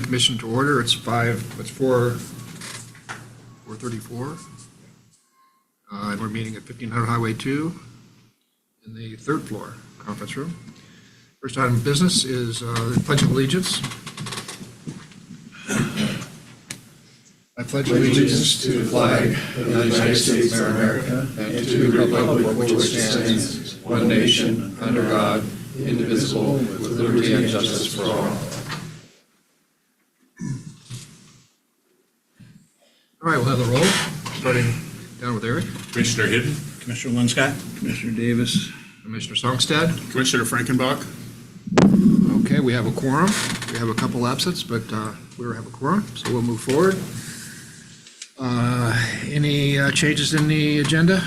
Commission to order. It's 4:34. And we're meeting at 1500 Highway 2 in the third floor conference room. First item of business is the Pledge of Allegiance. I pledge allegiance to the flag of the United States of America and to the republic for which it stands, one nation, under God, indivisible, with liberty and justice for all. All right, we'll have the roll, starting down with Eric. Commissioner Hidden. Commissioner Linscott. Commissioner Davis. Commissioner Songstad. Commissioner Frankenbach. Okay, we have a quorum. We have a couple absents, but we have a quorum, so we'll move forward. Any changes in the agenda?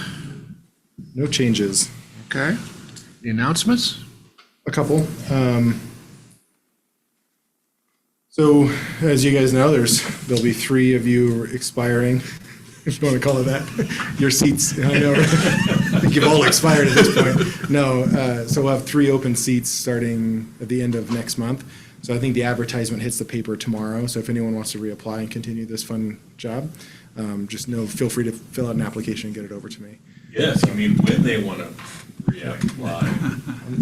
No changes. Okay. The announcements? A couple. So as you guys know, there'll be 3 of you expiring, if you want to call it that. Your seats, I know, I think you've all expired at this point. No, so we'll have 3 open seats starting at the end of next month. So I think the advertisement hits the paper tomorrow. So if anyone wants to reapply and continue this fun job, just feel free to fill out an application and get it over to me. Yes, I mean, when they want to reapply.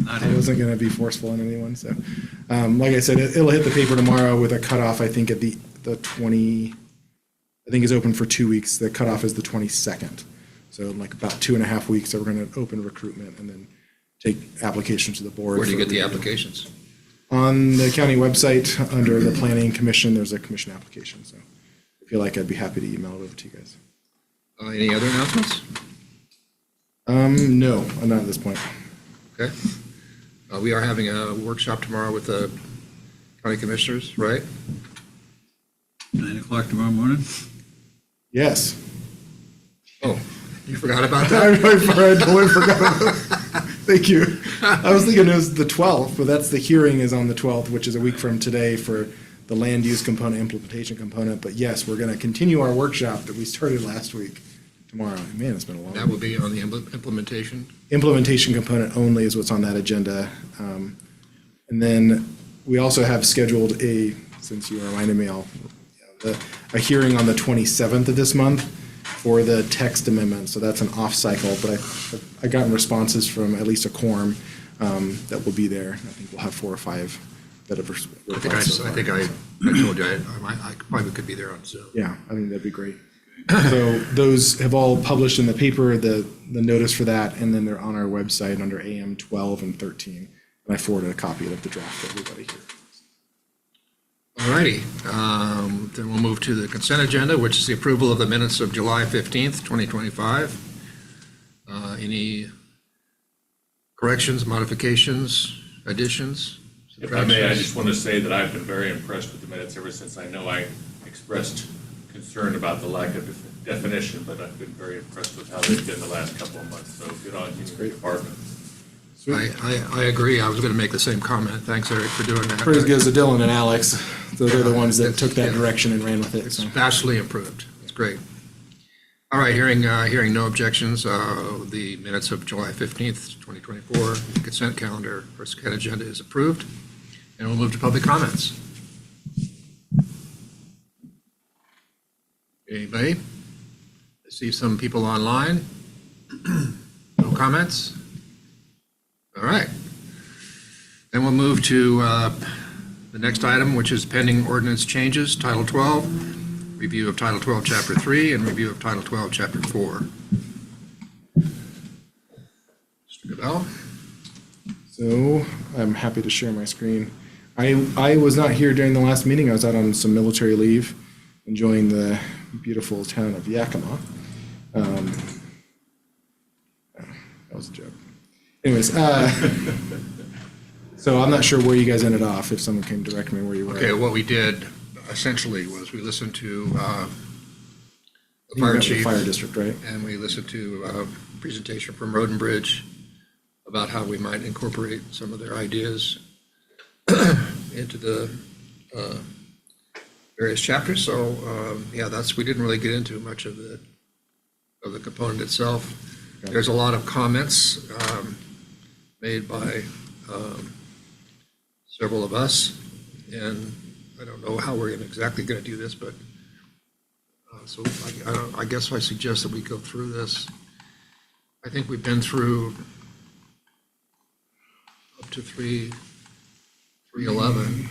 I wasn't going to be forceful on anyone. So like I said, it'll hit the paper tomorrow with a cutoff, I think, at the 20, I think is open for 2 weeks. The cutoff is the 22nd. So in like about 2.5 weeks, so we're going to open recruitment and then take applications to the board. Where do you get the applications? On the county website, under the Planning Commission, there's a commission application. So I feel like I'd be happy to email it over to you guys. Any other announcements? No, I'm not at this point. Okay. We are having a workshop tomorrow with the county commissioners, right? 9 o'clock tomorrow morning. Yes. Oh, you forgot about that? I totally forgot about that. Thank you. I was thinking it was the 12th, but that's the hearing is on the 12th, which is a week from today for the land use component, implementation component. But yes, we're going to continue our workshop that we started last week tomorrow. Man, it's been a long That will be on the implementation. Implementation component only is what's on that agenda. And then we also have scheduled since you reminded me, a hearing on the 27th of this month for the text amendment. So that's an off cycle, but I gotten responses from at least a quorum that will be there. I think we'll have 4 or 5 that have replied. I think I told you I probably could be there on Zoom. Yeah, I think that'd be great. So those have all published in the paper, the notice for that, and then they're on our website under AM 12 and 13. And I forwarded a copy of the draft to everybody here. All righty. Then we'll move to the consent agenda, which is the approval of the minutes of July 15th, 2025. Any corrections, modifications, additions? If I may, I just want to say that I've been very impressed with the minutes ever since I know I expressed concern about the lack of definition, but I've been very impressed with how they've been the last couple of months. So good on you, great department. I agree. I was going to make the same comment. Thanks, Eric, for doing that. Praise goes to Dylan and Alex. So they're the ones that took that direction and ran with it. It's So. vastly improved. It's great. All right, hearing no objections, the minutes of July 15th, 2024, consent calendar or consent agenda is approved. And we'll move to public comments. Anybody? I see some people online. No comments? All right. Then we'll move to the next item, which is pending ordinance changes, Title 12, review of Title 12, Chapter 3, and review of Title 12, Chapter 4. Mr. Gabel? So I'm happy to share my screen. I was not here during the last meeting. I was out on some military leave, enjoying the beautiful town of Yakima. That was a joke. Anyways, so I'm not sure where you guys ended off, if someone can direct me where you were. Okay, what we did essentially was we listened to the You fire got the chief. Fire district, right? And we listened to a presentation from Road and Bridge about how we might incorporate some of their ideas into the various chapters. So, yeah, we didn't really get into much of the component itself. Okay. There's a lot of comments made by several of us, and I don't know how we're exactly going to do this, but so I guess I suggest that we go through this. I think we've been through up to 311.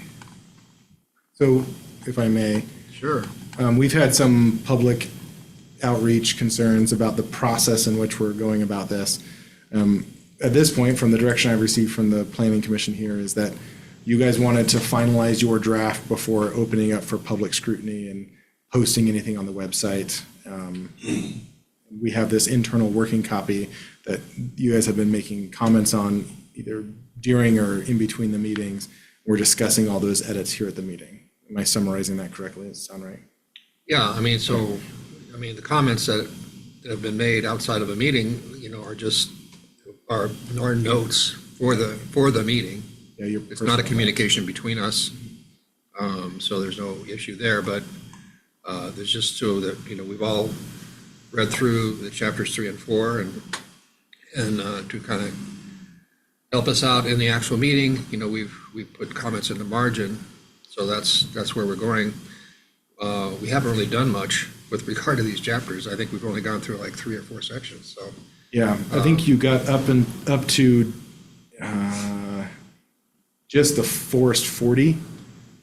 So if I may, Sure. we've had some public outreach concerns about the process in which we're going about this. At this point, from the direction I've received from the Planning Commission here, is that you guys wanted to finalize your draft before opening up for public scrutiny and posting anything on the website. We have this internal working copy that you guys have been making comments on either during or in between the meetings. We're discussing all those edits here at the meeting. Am I summarizing that correctly? Does that sound right? Yeah, I mean, the comments that have been made outside of a meeting, are notes for the meeting. Yeah, It's not a communication between us, so there's no issue there, but there's just so that, we've all read through the chapters 3 and 4 and to kind of help us out in the actual meeting, we've put comments in the margin, so that's where we're going. We haven't really done much with regard to these chapters. I think we've only gone through like 3 or 4 sections, so. Yeah, I think you got up to just the Forest 40,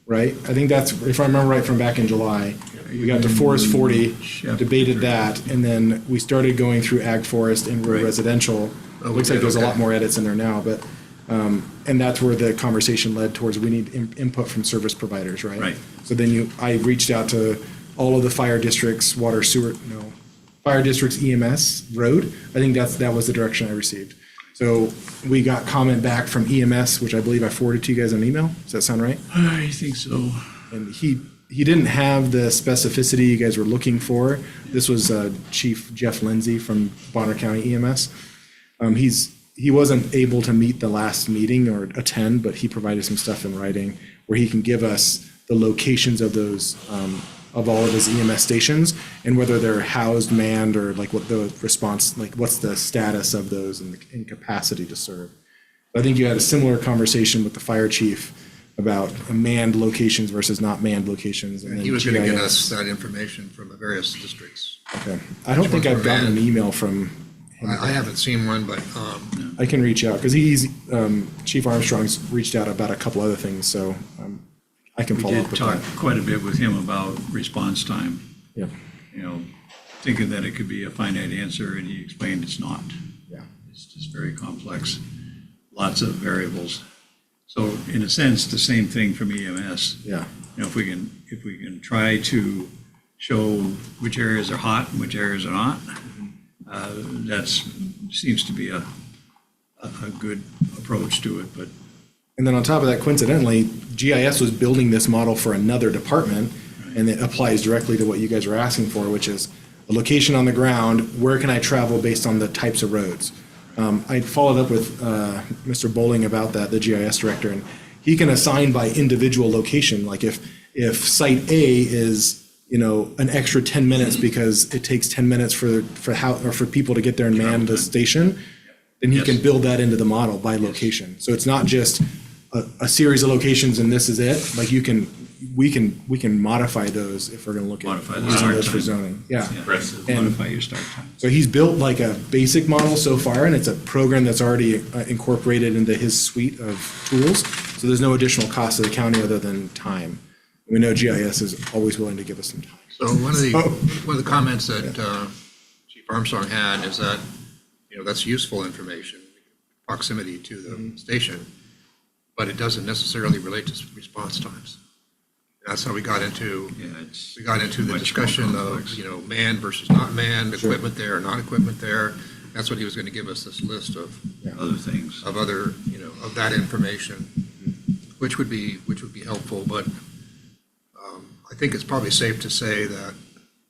right? I think that's, if I remember right from back in July, we got to Forest 40, debated that, and then we started going through Ag Forest and rural residential. It looks like there's a lot more edits in there now, but, and that's where the conversation led towards, we need input from service providers, right? Right. So then I reached out to all of the fire districts, fire districts, EMS, road. I think that was the direction I received. So we got comment back from EMS, which I believe I forwarded to you guys on email. Does that sound right? I think so. And he didn't have the specificity you guys were looking for. This was Chief Jeff Lindsay from Bonner County EMS. He wasn't able to meet the last meeting or attend, but he provided some stuff in writing where he can give us the locations of those, of all of his EMS stations and whether they're housed, manned, or like what the response, like what's the status of those and the capacity to serve. I think you had a similar conversation with the fire chief about manned locations versus not manned locations. And He was going to get us GIS. that information from the various districts. Okay. I don't think I've gotten an email from him. I haven't seen one, but I can reach out because Chief Armstrong's reached out about a couple other things, so I can We follow up did with talk that. quite a bit with him about response time, Yeah, thinking that it could be a finite answer, and he explained it's not. yeah. It's just very complex, lots of variables. So in a sense, the same thing from EMS. Yeah. If we can try to show which areas are hot and which areas are not, that seems to be a good approach to it, but And then on top of that, coincidentally, GIS was building this model for another department, and it applies directly to what you guys are asking for, which is a location on the ground, where can I travel based on the types of roads? I followed up with Mr. Bowling about that, the GIS director, and he can assign by individual location, like if site A is, an extra 10 minutes because it takes 10 minutes for people to get there and man the station, then he can build that into the model by location. So it's not just a series of locations and this is it. Like we can modify those if we're going to look Modify at the using start those for time. zoning. Yeah. Impressive. And modify your start time. so he's built like a basic model so far, and it's a program that's already incorporated into his suite of tools. So there's no additional cost to the county other than time. We know GIS is always willing to give us some time. so one of the comments that Chief Armstrong had is that, that's useful information, proximity to the station, but it doesn't necessarily relate to response times. That's how we got into the discussion of, manned versus not manned, equipment there or not equipment there. That's what he was going to give us, this list of Other things. other, of that information, which would be helpful, but I think it's probably safe to say that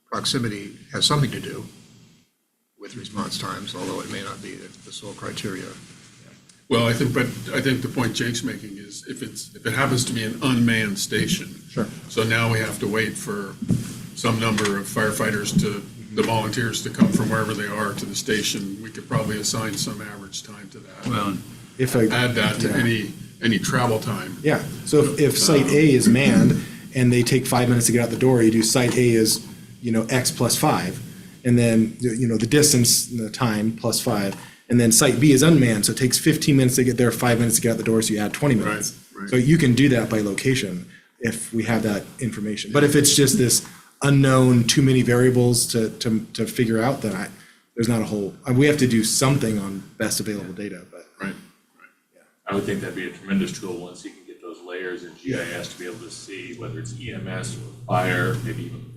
proximity has something to do with response times, although it may not be the sole criteria. Well, I think the point Jake's making is if it happens to be an unmanned station. Sure. So now we have to wait for some number of firefighters the volunteers to come from wherever they are to the station. We could probably assign some average time to that. Well, If I Add that to any travel time. Yeah, so if site A is manned and they take 5 minutes to get out the door, you do site A is, X plus 5, and then, the distance, the time plus 5, and then site B is unmanned, so it takes 15 minutes to get there, 5 minutes to get out the door, so you add 20 minutes. Right. So you can do that by location if we have that information. But if it's just this unknown, too many variables to figure out, then there's not a whole, we have to do something on best available data, but. Right. I would think that'd be a tremendous tool once you can get those layers in GIS to be able to see whether it's EMS or fire, maybe even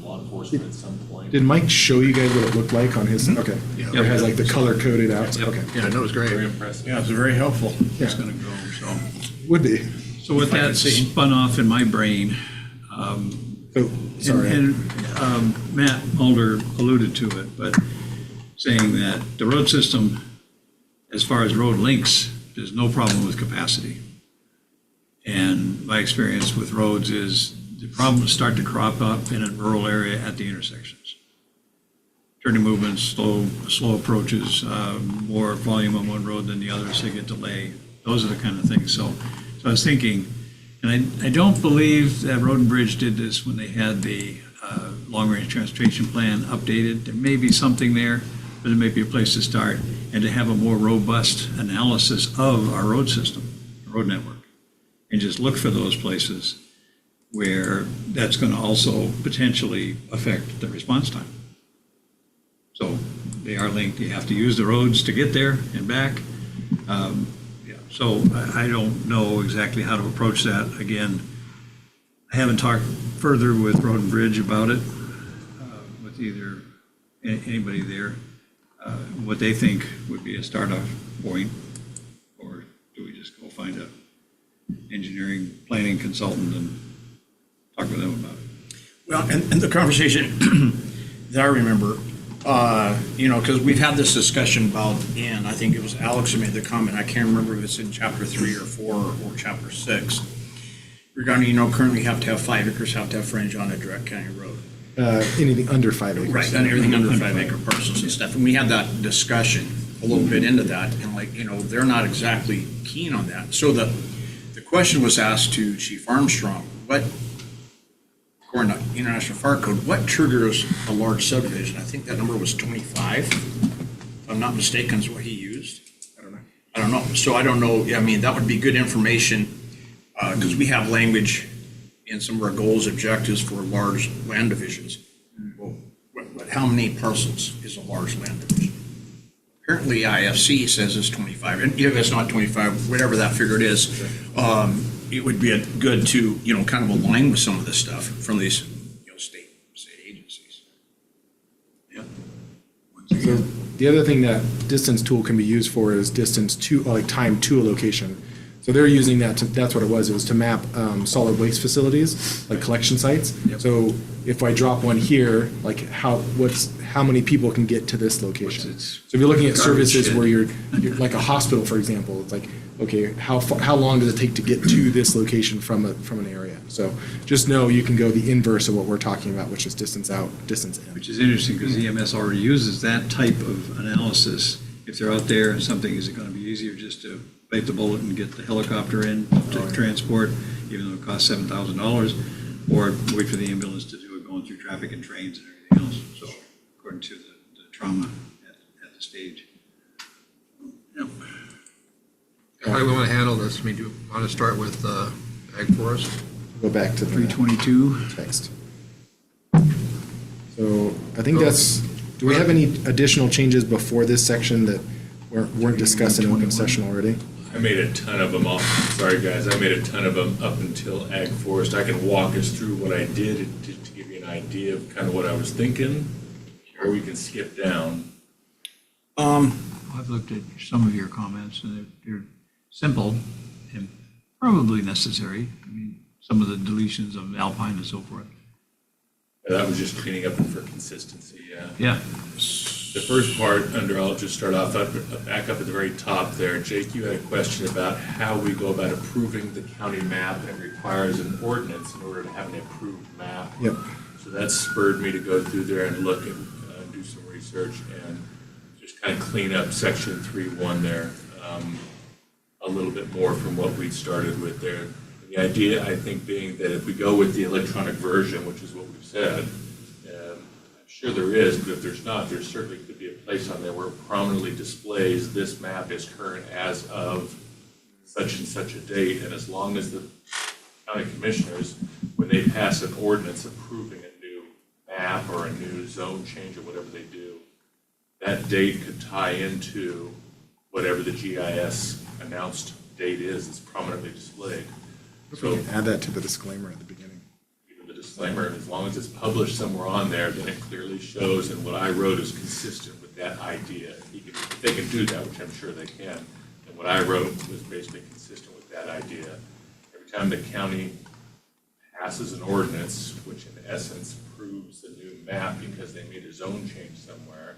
law enforcement at some point. Did Mike show you guys what it looked like on his, okay. It has like the color coded out, okay. Yeah, that was Very great. impressive. Yeah, it's very helpful. It's Yeah. gonna go, so. Would be. So with that spun off in my brain, So, sorry. and Matt Mulder alluded to it, but saying that the road system, as far as road links, there's no problem with capacity. And my experience with roads is the problems start to crop up in a rural area at the intersections. Turning movements, slow approaches, more volume on one road than the other, so you get delay. Those are the kind of things. So I was thinking, and I don't believe that Road and Bridge did this when they had the long-range transportation plan updated. There may be something there, but it may be a place to start, and to have a more robust analysis of our road system, road network, and just look for those places where that's going to also potentially affect the response time. So they are linked. You have to use the roads to get there and back. So I don't know exactly how to approach that. Again, I haven't talked further with Road and Bridge about it, with either anybody there, what they think would be a startup point, or do we just go find a engineering planning consultant and talk with them about it? Well, and the conversation that I remember, because we've had this discussion about, and I think it was Alex who made the comment, I can't remember if it's in chapter 3 or 4 or chapter 6, regarding, currently you have to have 5 acres, have to have frontage on a direct county road. Anything under 5 acres. Right, and everything under 5 acre parcels and stuff. And we had that discussion a little bit into that, and they're not exactly keen on that. So the question was asked to Chief Armstrong, according to International Fire Code, what triggers a large subdivision? I think that number was 25, if I'm not mistaken, is what he used. I don't know. So I don't know. I mean, that would be good information, because we have language in some of our goals, objectives for large land divisions. Well, but how many parcels is a large land division? Apparently IFC says it's 25, and if it's not 25, whatever that figure is, it would be good to, kind of align with some of this stuff from these, state agencies. Yeah. So the other thing that distance tool can be used for is distance to, like time to a location. So they're using that that's what it was to map solid waste facilities, like collection sites. Yep. So if I drop one here, like how many people can get to this location? So if you're looking at services where you're like a hospital, for example, it's like, okay, how long does it take to get to this location from an area? So just know you can go the inverse of what we're talking about, which is distance out, distance in. Which is interesting, because EMS already uses that type of analysis. If they're out there and something, is it going to be easier just to bite the bullet and get the helicopter in to transport, even though it costs $7,000, or wait for the ambulance to do it going through traffic and trains and everything else? So according to the trauma at the stage. Yep. How do we want to handle this? I mean, do you want to start with Ag Forest? Go back to the 322. text. So I think do we have any additional changes before this section that weren't discussed in open session already? I made a ton of them off. Sorry, guys. I made a ton of them up until Ag Forest. I can walk us through what I did to give you an idea of kind of what I was thinking, or we can skip down. I've looked at some of your comments, and they're simple and probably necessary. I mean, some of the deletions of Alpine and so forth. That was just cleaning up for consistency, yeah. Yeah. The first part I'll just start off back up at the very top there. Jake, you had a question about how we go about approving the county map, and it requires an ordinance in order to have an approved map. Yep. So that spurred me to go through there and look and do some research and just kind of clean up section 3.1 there a little bit more from what we started with there. The idea, I think, being that if we go with the electronic version, which is what we've said, I'm sure there is, but if there's not, there certainly could be a place on there where it prominently displays this map is current as of such and such a date, and as long as the county commissioners, when they pass an ordinance approving a new map or a new zone change or whatever they do, that date could tie into whatever the GIS announced date is that's prominently displayed. If we can add that to the disclaimer at the beginning. Even the disclaimer, as long as it's published somewhere on there, then it clearly shows, and what I wrote is consistent with that idea. If they can do that, which I'm sure they can, and what I wrote was basically consistent with that idea. Every time the county passes an ordinance, which in essence proves a new map because they made a zone change somewhere,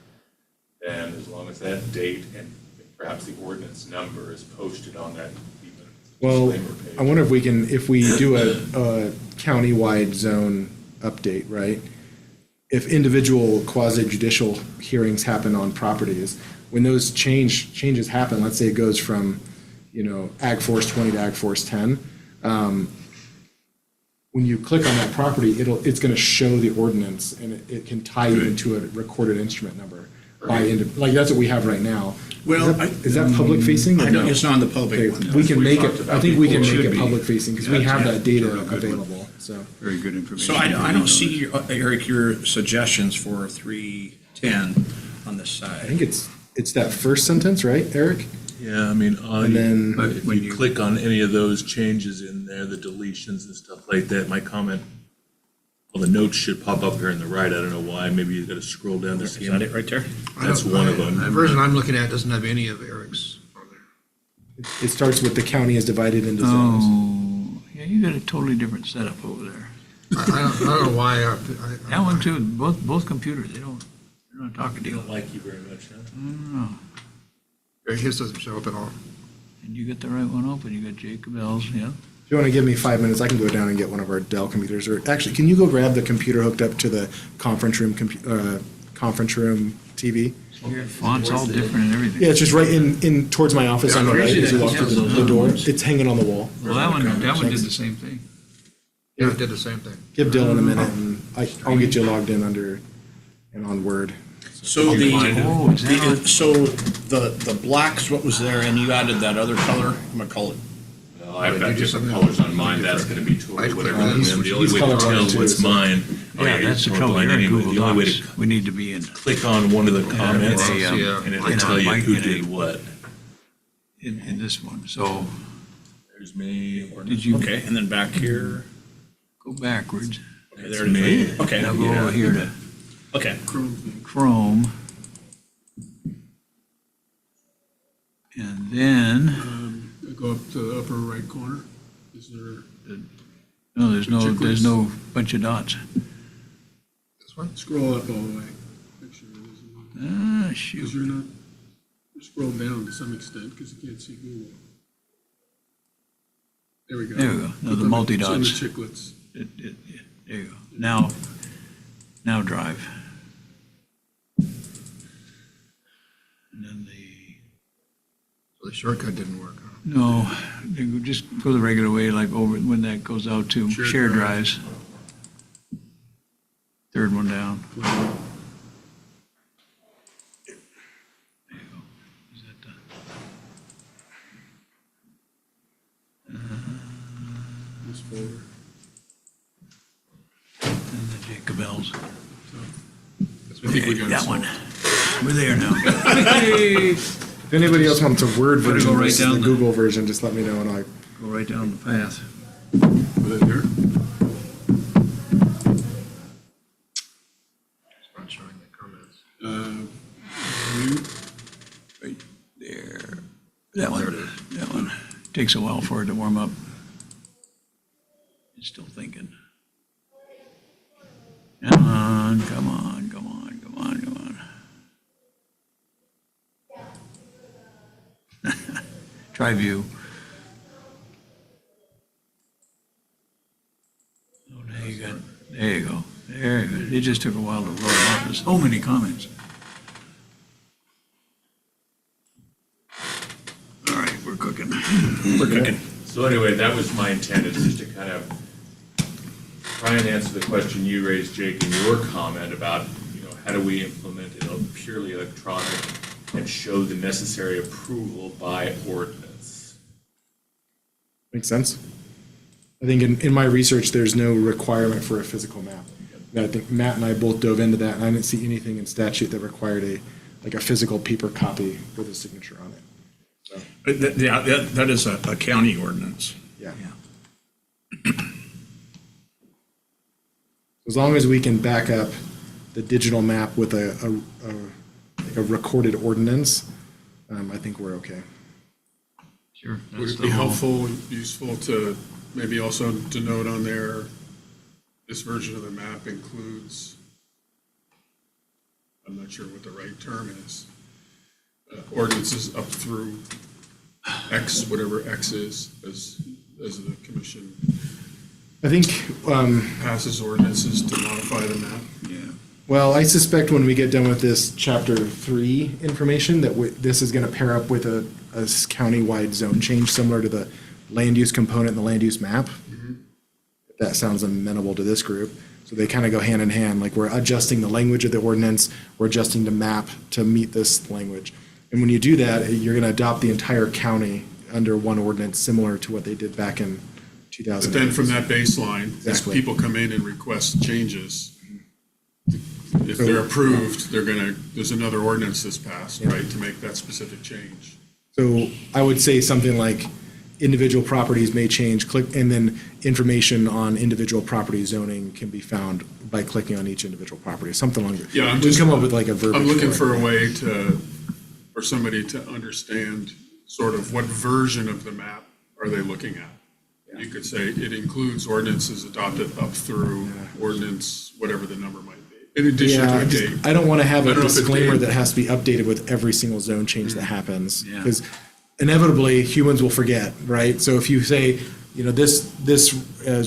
then as long as that date and perhaps the ordinance number is posted on that even Well, disclaimer page. I wonder if we do a county-wide zone update, right? If individual quasi-judicial hearings happen on properties, when those changes happen, let's say it goes from, Ag Force 20 to Ag Force 10, when you click on that property, it's gonna show the ordinance, and it can tie you into a recorded instrument number. Like, that's what we have right now. Well, Is that public facing? I know it's not on the public Okay, one. we can make talked it, about I think we can before. make Should it be. public facing, because we have that data Sure, good one. available, so. Very good information. So I don't see, Eric, your suggestions for 310 on this I side. think it's that first sentence, right, Eric? Yeah, I mean, And then, But if when you click on any of those changes in there, the deletions and stuff like that, my comment, well, the notes should pop up here on the right. I don't know why. Maybe you got to scroll down to Is see that them. it right there? That's one of them. The version I'm looking at doesn't have any of Eric's on there. it starts with the county is divided into zones. Oh, yeah, you got a totally different setup over there. I don't know why. That one too, both computers, they're not talking to They you. don't like you very much, huh? I don't know. His doesn't show up at all. And you got the right one open, you got Jacob L's, yeah? If you want to give me 5 minutes, I can go down and get one of our Dell computers, or actually, can you go grab the computer hooked up to the conference room TV? Your font's all different and everything. Yeah, it's just right in towards my office on the right as you walk through the door. It's hanging on the wall. Well, that one did the same thing. Yeah, it did the same thing. Give Dylan a minute, and I'll get you logged in on Word. So Oh, is that the blacks, what was there, and you added that other color, I'm gonna call it, No, I've Did got you do different something colors else? on mine, that's gonna be totally Right, whatever. well, the he's- The only way to colorblind tell too, what's so- mine. Yeah, that's the trouble, colorblind you're in anyway. Google The only way Docs, to we need to be in, click on one of the comments, in a, and in it'll a tell you who mic- did what. in this one, so There's me. did you okay, and then back here, go backwards? okay, there it is. Okay, Now go over here to okay. Chrome. And then, Go up to the upper right corner. Is there, no, there's no bunch of dots. This one? scroll up all the way. Make sure it isn't. Ah, Because shoot. you're not, scroll down to some extent because you can't see Google. There we go. There we go. Now Click the on multi-dots. on the chiclets. Yeah, there you go. Now drive. And then So the shortcut didn't work, huh? no, you just go the regular way, like over, when that goes out to Shared shared drive. drives. Third one down. There you go. Is that This folder. and the Jacob L's? I think we got That it one. solved. We're there now. If anybody else wants a Word Better go version right versus down the the- Google version, just let me know, and I'll. Go right down the path. Was it here? It's not showing the comments. You, Right there. That one, that one. Takes a while for it to warm up. It's still thinking. Come on, come on, come on, come on, come on. Try view. Oh, there you go. There you go. There you go. It just took a while to load up. There's so many comments. All right, we're cooking. We're cooking. So anyway, that was my intent, is just to kind of try and answer the question you raised, Jake, in your comment about, how do we implement it purely electronic and show the necessary approval by ordinance? Makes sense. I think in my research, there's no requirement for a physical map. I think Matt and I both dove into that, and I didn't see anything in statute that required a physical paper copy with a signature on it. Yeah, that is a county ordinance. Yeah. As long as we can back up the digital map with a recorded ordinance, I think we're okay. Sure. Would that's it the be whole- helpful and useful to maybe also denote on there, this version of the map includes, I'm not sure what the right term is, ordinances up through X, whatever X is, as the commission I think, passes ordinances to modify the map. Yeah. well, I suspect when we get done with this chapter 3 information, that this is going to pair up with a county-wide zone change similar to the land use component and the land use map. If that sounds amenable to this group. So they kind of go hand in hand, like we're adjusting the language of the ordinance, we're adjusting the map to meet this language. And when you do that, you're going to adopt the entire county under one ordinance, similar to what they did back in 2000. But then from that baseline, as Exactly. people come in and request changes, if they're approved, there's another ordinance that's passed, right, to make that specific change. So I would say something like individual properties may change, click, and then information on individual property zoning can be found by clicking on each individual property, something like that. Yeah, I'm We can just- come up with like a verbiage. I'm looking it. for a way for somebody to understand sort of what version of the map are they looking at? You could say it includes ordinances adopted up through ordinance, whatever the number might be, in addition Yeah, to I a just- date. I don't want to have I a don't know if it's disclaimer dated. that has to be updated with every single zone change that happens. Yeah. Because inevitably, humans will forget, right? So if you say, this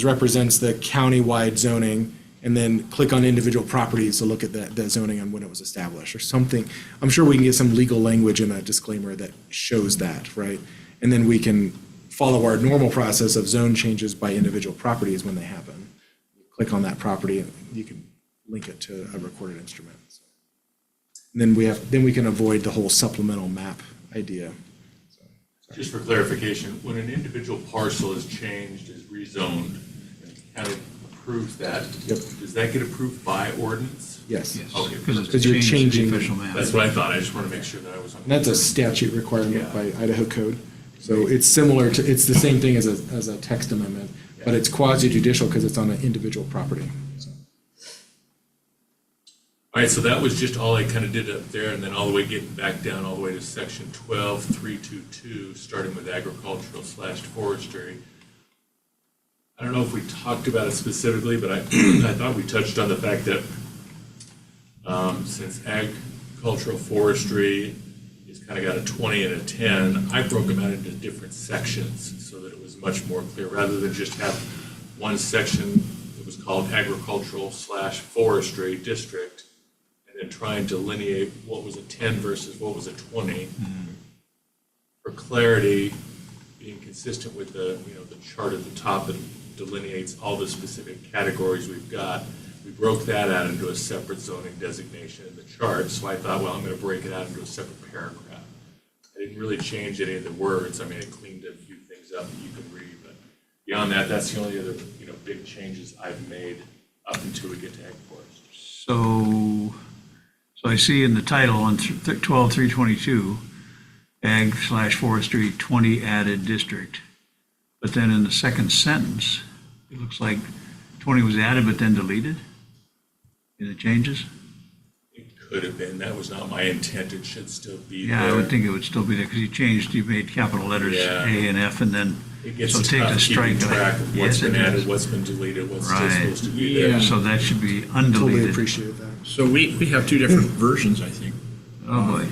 represents the county-wide zoning, and then click on individual properties to look at that zoning and when it was established, or something. I'm sure we can get some legal language in a disclaimer that shows that, right? And then we can follow our normal process of zone changes by individual properties when they happen. Click on that property, and you can link it to a recorded instrument. So. And then we can avoid the whole supplemental map idea. Just for clarification, when an individual parcel is changed, is rezoned, and the county approves that, Yep. does that get approved by ordinance? Yes. Yes, Okay. because it's 'Cause you're changed to changing- the official map. That's what I thought, I just want to make sure that I was on. And that's a statute requirement Yeah. by Idaho code. So it's similar to, it's the same thing as a text amendment, but it's quasi judicial because it's on an individual property. So. All right, so that was just all I kind of did up there, and then all the way getting back down all the way to section 12.322, starting with agricultural/forestry. I don't know if we talked about it specifically, but I thought we touched on the fact that since agricultural forestry is kind of got a 20 and a 10, I broke them out into different sections so that it was much more clear, rather than just have one section that was called agricultural/forestry district, and then trying to delineate what was a 10 versus what was a 20. For clarity, being consistent with the chart at the top that delineates all the specific categories we've got, we broke that out into a separate zoning designation in the chart. So I thought, well, I'm going to break it out into a separate paragraph. I didn't really change any of the words. I mean, I cleaned a few things up that you can read, but beyond that, that's the only other big changes I've made up until we get to ag forest. So I see in the title on 12.322, ag/forestry 20 added district. But then in the second sentence, it looks like 20 was added but then deleted in the changes. It could have been. That was not my intent. It should still be there. Yeah, I would think it would still be there because you made capital letters Yeah. A and F, and then, It gets so take tough the keeping strike. track of what's Yes, it been added, is. what's been deleted, what's still Right. supposed to be there. So that should be Totally undeleted. appreciate that. So we have two different versions, I think. Oh, boy.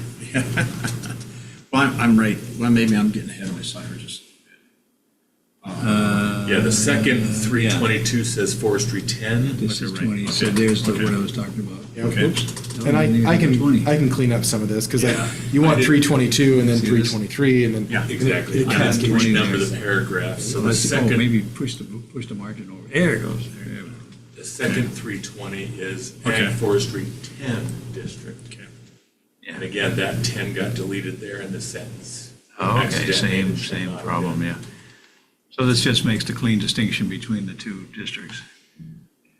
Well, I'm right, well, maybe I'm getting ahead of myself, or just. Yeah, the second 322 says forestry 10. This is 20, so there's what I was talking about. Yeah, Okay. oops. No, And I neither can, 20. I can clean up some of this, because Yeah. you I want did- 322 and then See this? 323, and then. Yeah, Exactly. It I kind have of to keeps- renumber the paragraphs. So the Let's, second, maybe push the margin over. There it goes. There it goes. the second 320 is Okay. ag forestry 10 district. Yeah. And again, that 10 got deleted there in the sentence. Oh, okay, Accidentally, same it should not have problem, been. yeah. So this just makes the clean distinction between the two districts,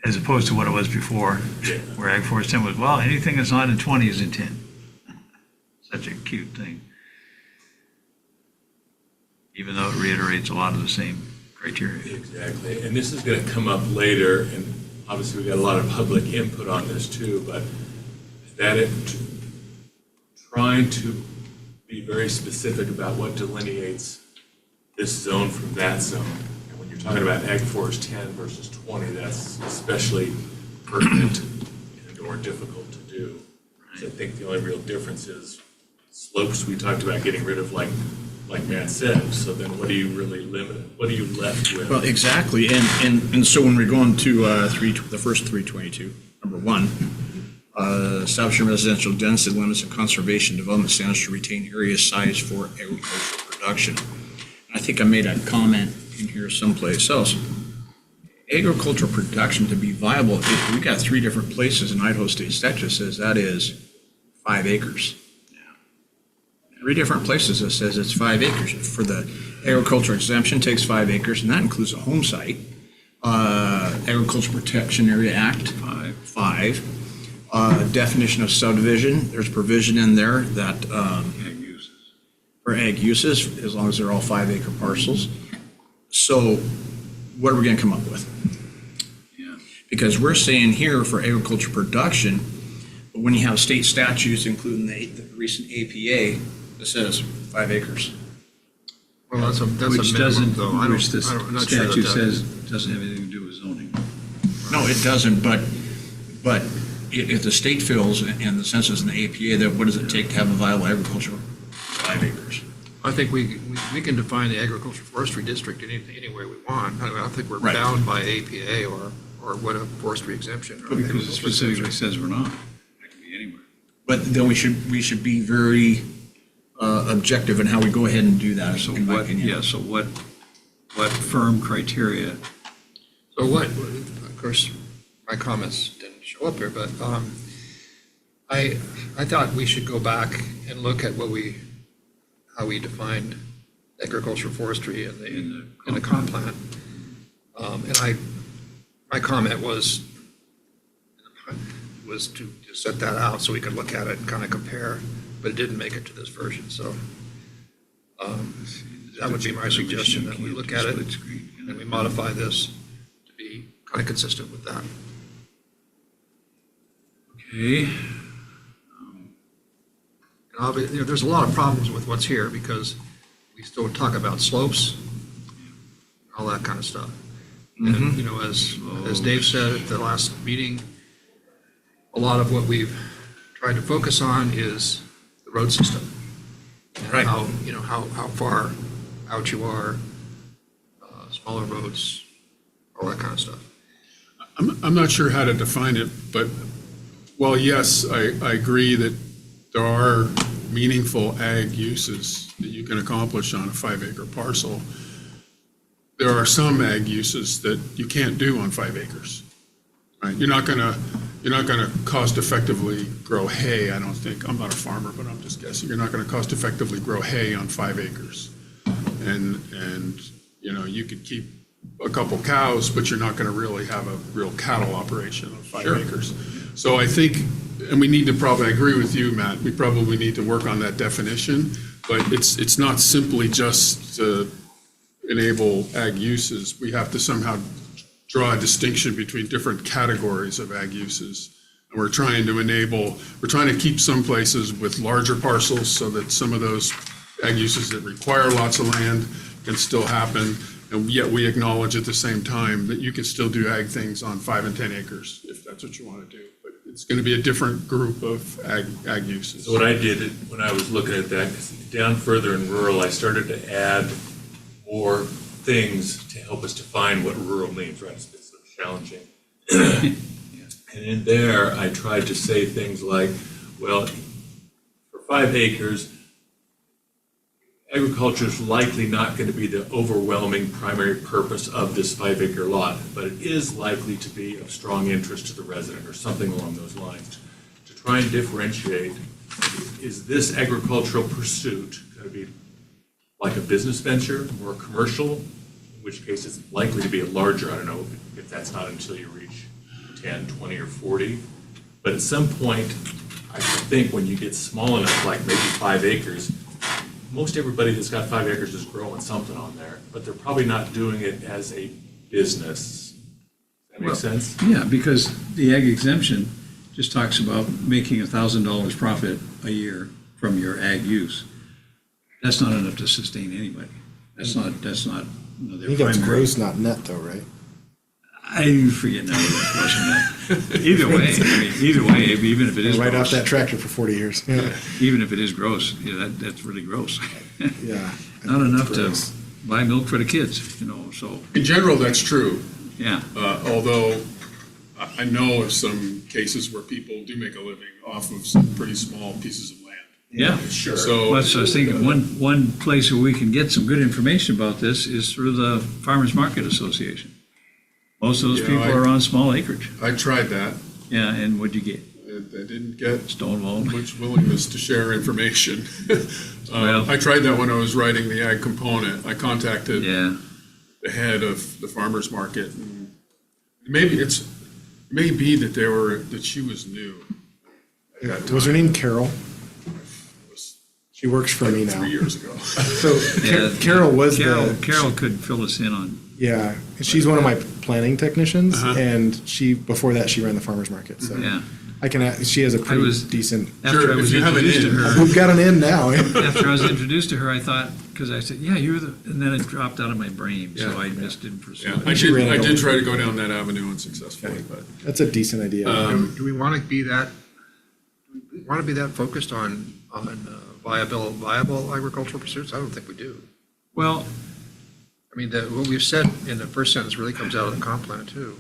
as opposed to what it was before, Yeah. where Ag Forest 10 was, well, anything that's not in 20 is in 10. Such a cute thing. Even though it reiterates a lot of the same criteria. Exactly. And this is going to come up later, and obviously we got a lot of public input on this too, but trying to be very specific about what delineates this zone from that zone. And when you're talking about Ag Forest 10 versus 20, that's especially pertinent and or difficult to do. So I think the only real difference is slopes we talked about getting rid of, like Matt said. So then what are you really limited? What are you left with? Well, exactly, and so when we're going to the first 322, number one, establishing residential density limits and conservation development standards to retain area size for agricultural production. I think I made a comment in here someplace else. Agricultural production to be viable, we got 3 different places in Idaho State statute says that is 5 acres. 3 different places that says it's 5 acres. For the agricultural exemption takes 5 acres, and that includes a home site. Agricultural Protection Area Act, 5. Definition of subdivision, there's provision in there that Ag uses. for ag uses, as long as they're all 5-acre parcels. So what are we gonna come up with? Yeah. Because we're saying here for agriculture production, but when you have state statutes, including the recent APA, that says 5 acres. Well, that's a Which minimum, doesn't, though. I which the don't- I'm not sure that statute that- says doesn't have anything to do with zoning. No, it doesn't, but if the state feels, and the census and the APA, that what does it take to have a viable agriculture? 5 acres. I think we can define the agricultural forestry district any way we want. I don't think we're Right. bound by APA or what a forestry exemption. or Because it agricultural specifically exemption. says we're not. It can be anywhere. But then we should be very objective in how we go ahead and do that, So in my what, opinion. yeah, so what firm criteria? So what, of course, my comments didn't show up here, but I thought we should go back and look at how we defined agricultural forestry in the comp plan. And my comment was to set that out so we could look at it and kind of compare, but it didn't make it to this version, so that would be my suggestion, that we look at it Split screen. and we modify this to be kind of consistent with that. Okay. And obviously, there's a lot of problems with what's here because we still talk about slopes, all that kind of stuff. And, as Dave said at the last meeting, a lot of what we've tried to focus on is the road system. And Right. how far out you are, smaller roads, all that kind of stuff. I'm not sure how to define it, but while yes, I agree that there are meaningful ag uses that you can accomplish on a 5-acre parcel, there are some ag uses that you can't do on 5 acres. Right? You're not gonna cost effectively grow hay, I don't think. I'm not a farmer, but I'm just guessing. You're not gonna cost effectively grow hay on 5 acres. And you could keep a couple cows, but you're not gonna really have a real cattle operation on 5 acres. So I think, and we need to probably, I agree with you, Matt, we probably need to work on that definition, but it's not simply just to enable ag uses. We have to somehow draw a distinction between different categories of ag uses. And we're trying to keep some places with larger parcels so that some of those ag uses that require lots of land can still happen. And yet we acknowledge at the same time that you can still do ag things on 5 and 10 acres if that's what you want to do. But it's going to be a different group of ag uses. So what I did when I was looking at that, down further in rural, I started to add more things to help us define what rural means, right? It's sort of challenging. And in there, I tried to say things like, well, for 5 acres, agriculture is likely not going to be the overwhelming primary purpose of this 5-acre lot, but it is likely to be of strong interest to the resident or something along those lines. To try and differentiate, is this agricultural pursuit going to be like a business venture or commercial, in which case it's likely to be a larger, I don't know if that's not until you reach 10, 20, or 40. But at some point, I think when you get small enough, like maybe 5 acres, most everybody that's got 5 acres is growing something on there, but they're probably not doing it as a business. Does that make sense? Yeah, because the ag exemption just talks about making $1,000 profit a year from your ag use. That's not enough to sustain anybody. That's not, I their think that's primary. gross, not net though, right? I forget now what the question meant. Either way, even if it is Right off gross, that tractor for 40 years. Yeah. even if it is gross, that's really gross. Yeah. Not enough to Gross. buy milk for the kids, so, In general, that's true, yeah. although I know of some cases where people do make a living off of some pretty small pieces of land. Yeah. Sure. So, Well, so I was thinking, one place where we can get some good information about this is through the Farmers Market Association. Most of those Yeah, people are on small acreage. I tried that. Yeah, and what'd you get? I didn't get Stonewall? much willingness to share information. Well- I tried that when I was writing the ag component. I contacted Yeah, the head of the farmer's market. And maybe it may be that she was new. at that Was her time. name Carol? It was She works for me now. 3 years ago. So Yeah, Carol was Carol could fill us in on, yeah, she's one of my planning technicians, Uh-huh. and before that, she ran the farmer's market, so. yeah. She has a pretty was- decent, After Sure, I if was you have an introduced to in. her, we've got an in now. after I was introduced to her, I thought, because I said, yeah, you're the, and then it dropped out of my brain, so Yeah. I just didn't pursue Yeah, it. She ran I it did over. try to go down that avenue unsuccessfully, but. That's a decent idea. Do we want to be that, focused on viable agricultural pursuits? I don't think we do. Well, I mean, what we've said in the first sentence really comes out of the comp plan too.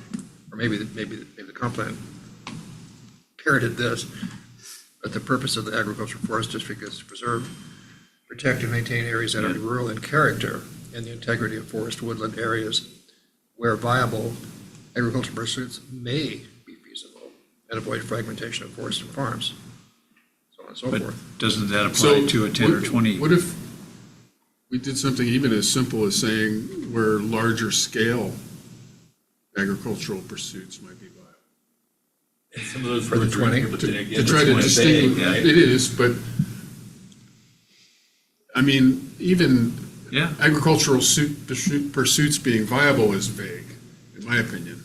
Or maybe the comp plan parroted this, but the purpose of the agricultural forest district is to preserve, protect, and maintain areas that are rural in character and the integrity of forest woodland areas where viable agricultural pursuits may be feasible and avoid fragmentation of forests and farms, so on and so but forth. doesn't that apply So to a 10 or 20? What if we did something even as simple as saying where larger scale agricultural pursuits might be viable? Some of those For the words are 20? but then again, To try it's to one distinguish, thing, right? it is, but, I mean, even Yeah, agricultural pursuits being viable is vague, in my opinion.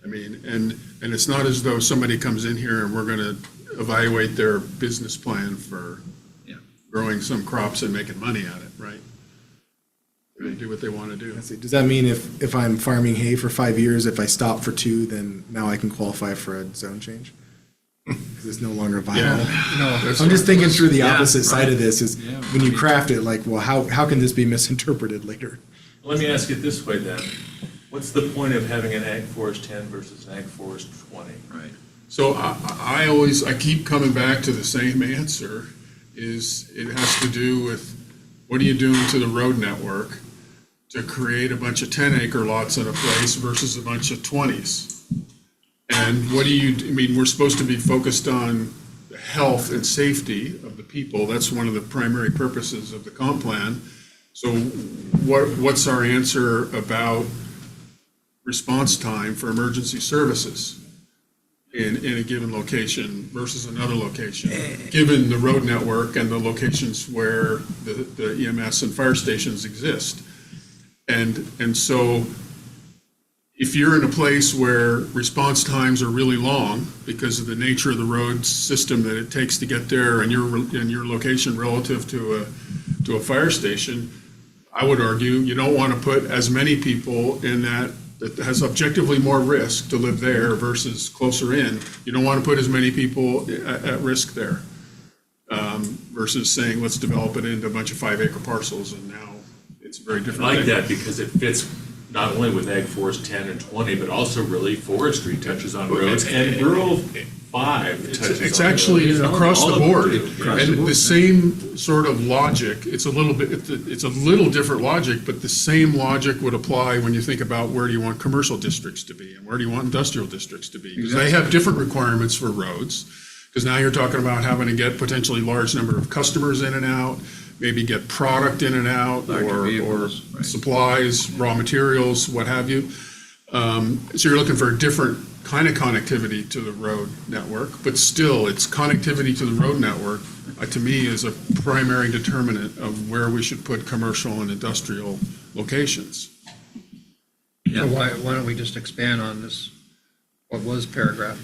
I mean, and it's not as though somebody comes in here and we're going to evaluate their business plan for Yeah. growing some crops and making money at it, right? They do what they want to do. Let's see, does that mean if I'm farming hay for 5 years, if I stop for 2, then now I can qualify for a zone change? Because it's no longer viable. That's I'm just thinking through the Yeah, opposite side of right. this is Yeah, when you me craft it, like, well, how can this be misinterpreted later? Let me ask it this way then. What's the point of having an Ag Forest 10 versus an Ag Forest 20? right. So I keep coming back to the same answer, is it has to do with what are you doing to the road network to create a bunch of 10-acre lots in a place versus a bunch of 20s? And what do I mean, we're supposed to be focused on the health and safety of the people. That's one of the primary purposes of the comp plan. So what's our answer about response time for emergency services in a given location versus another location, given the road network and the locations where the EMS and fire stations exist? And so if you're in a place where response times are really long because of the nature of the road system that it takes to get there and your location relative to a fire station, I would argue you don't want to put as many people in that has objectively more risk to live there versus closer in. You don't want to put as many people at risk there versus saying, let's develop it into a bunch of 5-acre parcels and now it's a very I different like thing. that because it fits not only with Ag Forest 10 and 20, but also really forestry touches on roads and rural 5 touches on It's actually roads. across All the of them board. do. Yeah. And the same sort of logic, it's a little bit, it's a little different logic, but the same logic would apply when you think about where do you want commercial districts to be and where do you want industrial districts to be? Because they have different requirements for roads. Because now you're talking about having to get potentially large number of customers in and out, maybe get product in and out, Larger or vehicles, right. supplies, raw materials, what have you. So you're looking for a different kind of connectivity to the road network, but still, it's connectivity to the road network, to me, is a primary determinant of where we should put commercial and industrial locations. So why don't we just expand on this, what was paragraph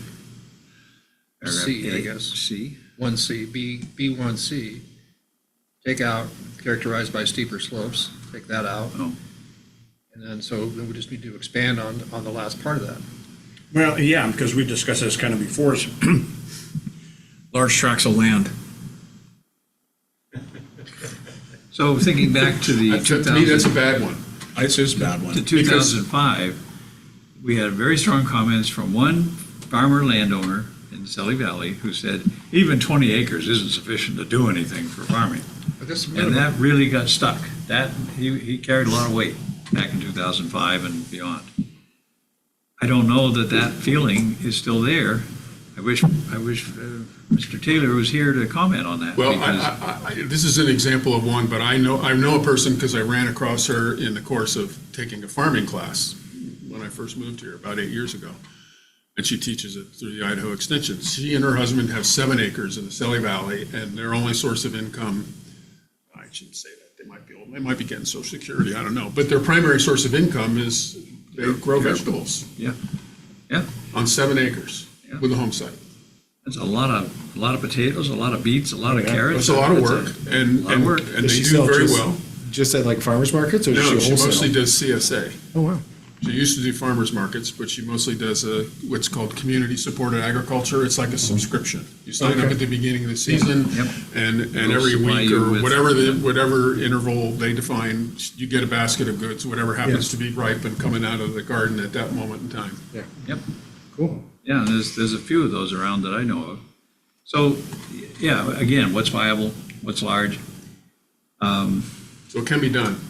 C, I guess, C? 1C, B1C, take out characterized by steeper slopes, take that out. Oh. And then, so then we just need to expand on the last part of that. Well, yeah, because we discussed this kind of before, large tracts of land. So thinking back to the To me, that's a 2000, bad one. It's a bad one. to 2005, we had very strong comments from one farmer landowner in the Selly Valley who said even 20 acres isn't sufficient to do anything for farming. But this is And that really got stuck. That, he carried a lot of weight back in 2005 and beyond. I don't know that that feeling is still there. I wish Mr. Taylor was here to comment on that. Well, because- this is an example of one, but I know a person because I ran across her in the course of taking a farming class when I first moved here about 8 years ago. And she teaches it through the Idaho Extension. She and her husband have 7 acres in the Selly Valley, and their only source of income, I shouldn't say that, they might be getting Social Security, I don't know, but their primary source of income is they grow vegetables Yeah, yeah. on 7 acres Yeah. with a home site. That's a lot of potatoes, a lot of beets, a lot of Yeah. carrots. It's a lot of That's work, and lot of work. and Does they she do sell very just- well. Just at like farmers markets, or does No, she she mostly wholesale? does CSA. Oh, wow. She used to do farmers markets, but she mostly does what's called community-supported agriculture. It's like a subscription. You sign up Okay. at the beginning of the season, Yep. and They'll every supply week you or with- whatever interval they define, you get a basket of goods, whatever happens Yeah. to be ripe and coming out of the garden at that moment in time. Yep. Cool. Yeah, and there's a few of those around that I know of. So, yeah, again, what's viable, what's large? So it can be done.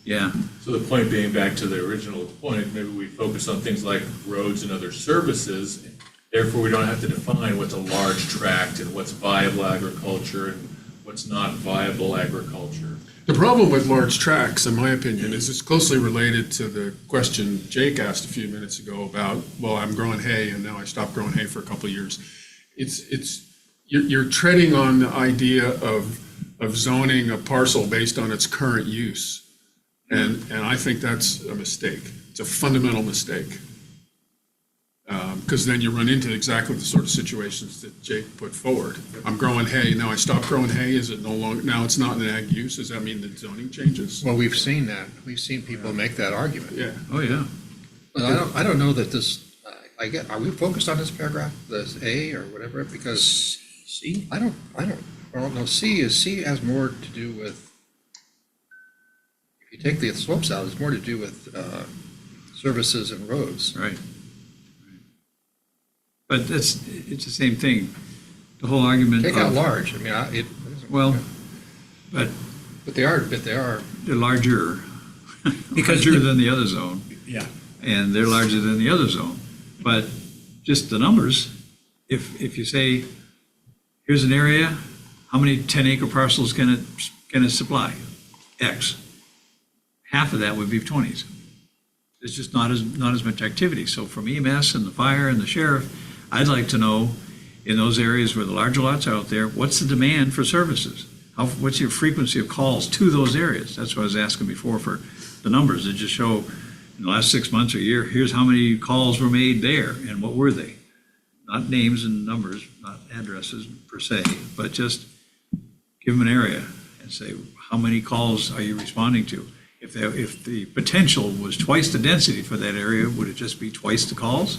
Yeah, So the point being, back to the original point, maybe we focus on things like roads and other services. Therefore, we don't have to define what's a large tract and what's viable agriculture and what's not viable agriculture. The problem with large tracts, in my opinion, is it's closely related to the question Jake asked a few minutes ago about, well, I'm growing hay and now I stopped growing hay for a couple of years. You're treading on the idea of zoning a parcel based on its current use. And I think that's a mistake. It's a fundamental mistake. Because then you run into exactly the sort of situations that Jake put forward. I'm growing hay, now I stopped growing hay, is it no longer, now it's not an ag use, does that mean that zoning changes? Well, we've seen that. We've seen people make that argument. Yeah. oh, yeah. But I don't know that this, are we focused on this paragraph, this A or whatever? Because See? I don't know. C has more to do with, if you take the slopes out, it's more to do with services and roads. Right. But it's the same thing. The whole argument Take out of, large, I mean, well, but but they are, they're larger, Because- larger than the other zone, Yeah. and they're larger than the other zone. But just the numbers, if you say, here's an area, how many 10-acre parcels can it supply? X. Half of that would be 20s. There's just not as much activity. So from EMS and the fire and the sheriff, I'd like to know, in those areas where the larger lots are out there, what's the demand for services? What's your frequency of calls to those areas? That's what I was asking before for the numbers that just show in the last 6 months or year, here's how many calls were made there and what were they? Not names and numbers, not addresses per se, but just give them an area and say, how many calls are you responding to? If the potential was twice the density for that area, would it just be twice the calls?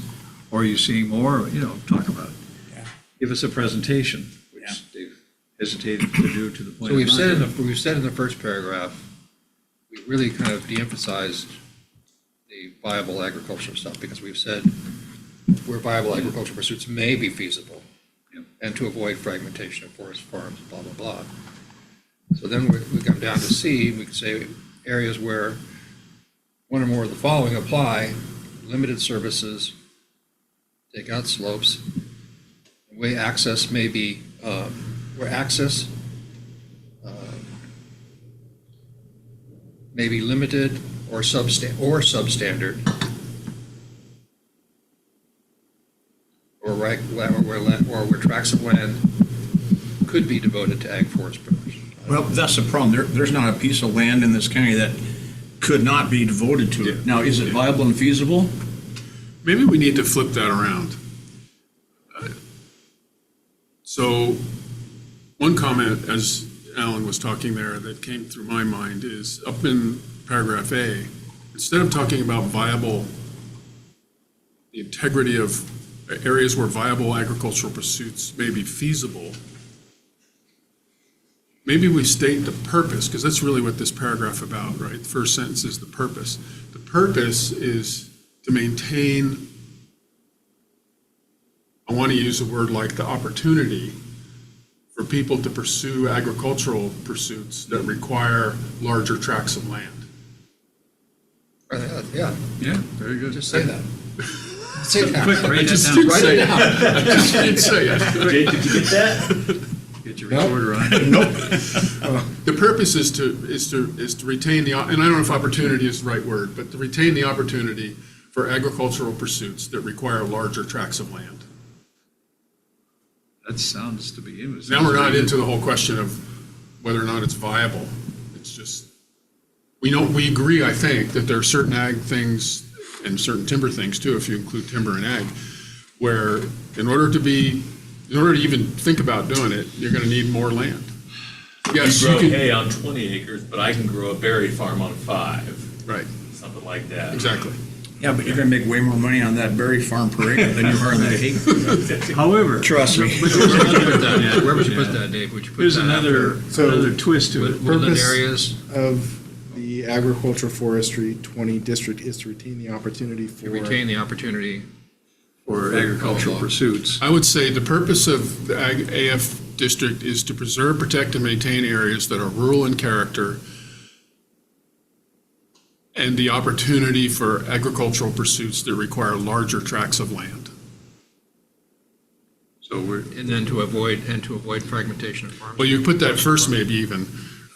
Or are you seeing more, talk about it. Yeah. Give us a presentation, Yeah. which they've hesitated to do to the point. so of not doing. we've said in the first paragraph, we really kind of de-emphasized the viable agricultural stuff, because we've said where viable agricultural pursuits may be feasible, and to avoid fragmentation of forest farms, blah, blah, blah. So then we come down to C, we can say areas where one or more of the following apply: limited services, take out slopes, way access may be, where access may be limited or substandard, or where tracts of land could be devoted to ag forest production. Well, that's the problem. There's not a piece of land in this county that could not be devoted to it. Now, is it viable and feasible? Maybe we need to flip that around. So one comment, as Alan was talking there, that came through my mind is up in paragraph A, instead of talking about viable, the integrity of areas where viable agricultural pursuits may be feasible, maybe we state the purpose, because that's really what this paragraph about, right? The first sentence is the purpose. The purpose is to maintain, I want to use a word like the opportunity for people to pursue agricultural pursuits that require larger tracts of land. Yeah, Yeah, very good. just say that. Say that. Quick, write I that just down. didn't Write say it it. down. I just didn't say it. Jake, did you get that? Get your recorder on. The purpose is to retain the, and I don't know if opportunity is the right word, but to retain the opportunity for agricultural pursuits that require larger tracts of land. That sounds to be. Now we're not into the whole question of whether or not it's viable. It's just, we agree, I think, that there are certain ag things and certain timber things too, if you include timber and ag, where in order to even think about doing it, you're going to need more land. Yes, You you grow can, hay on 20 acres, but I can grow a berry farm on 5, right, something like that. exactly. Yeah, but you're gonna make way more money on that berry farm per acre than you are on that hay. However. Trust me. Where would you put that, Dave? Would you put There's that another, So- another twist to it. woodland Purpose- areas, Of the agriculture forestry 20 district is to retain the opportunity to for. retain the opportunity. For agricultural pursuits. I would say the purpose of the AF district is to preserve, protect, and maintain areas that are rural in character and the opportunity for agricultural pursuits that require larger tracts of land. So we're, And then to avoid fragmentation of farms. Well, you put that first maybe even.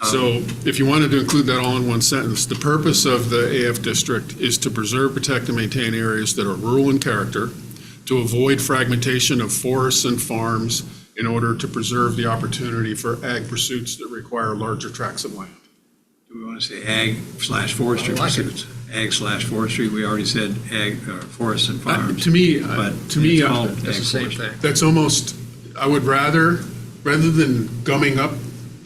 So if you wanted to include that all in one sentence, the purpose of the AF district is to preserve, protect, and maintain areas that are rural in character, to avoid fragmentation of forests and farms in order to preserve the opportunity for ag pursuits that require larger tracts of land. do we want to say ag/forestry I like it. pursuits? Ag/forestry, we already said ag, forests and farms. To me, But it's it's called That's the same ag-forestry. thing. that's almost, I would rather than gumming up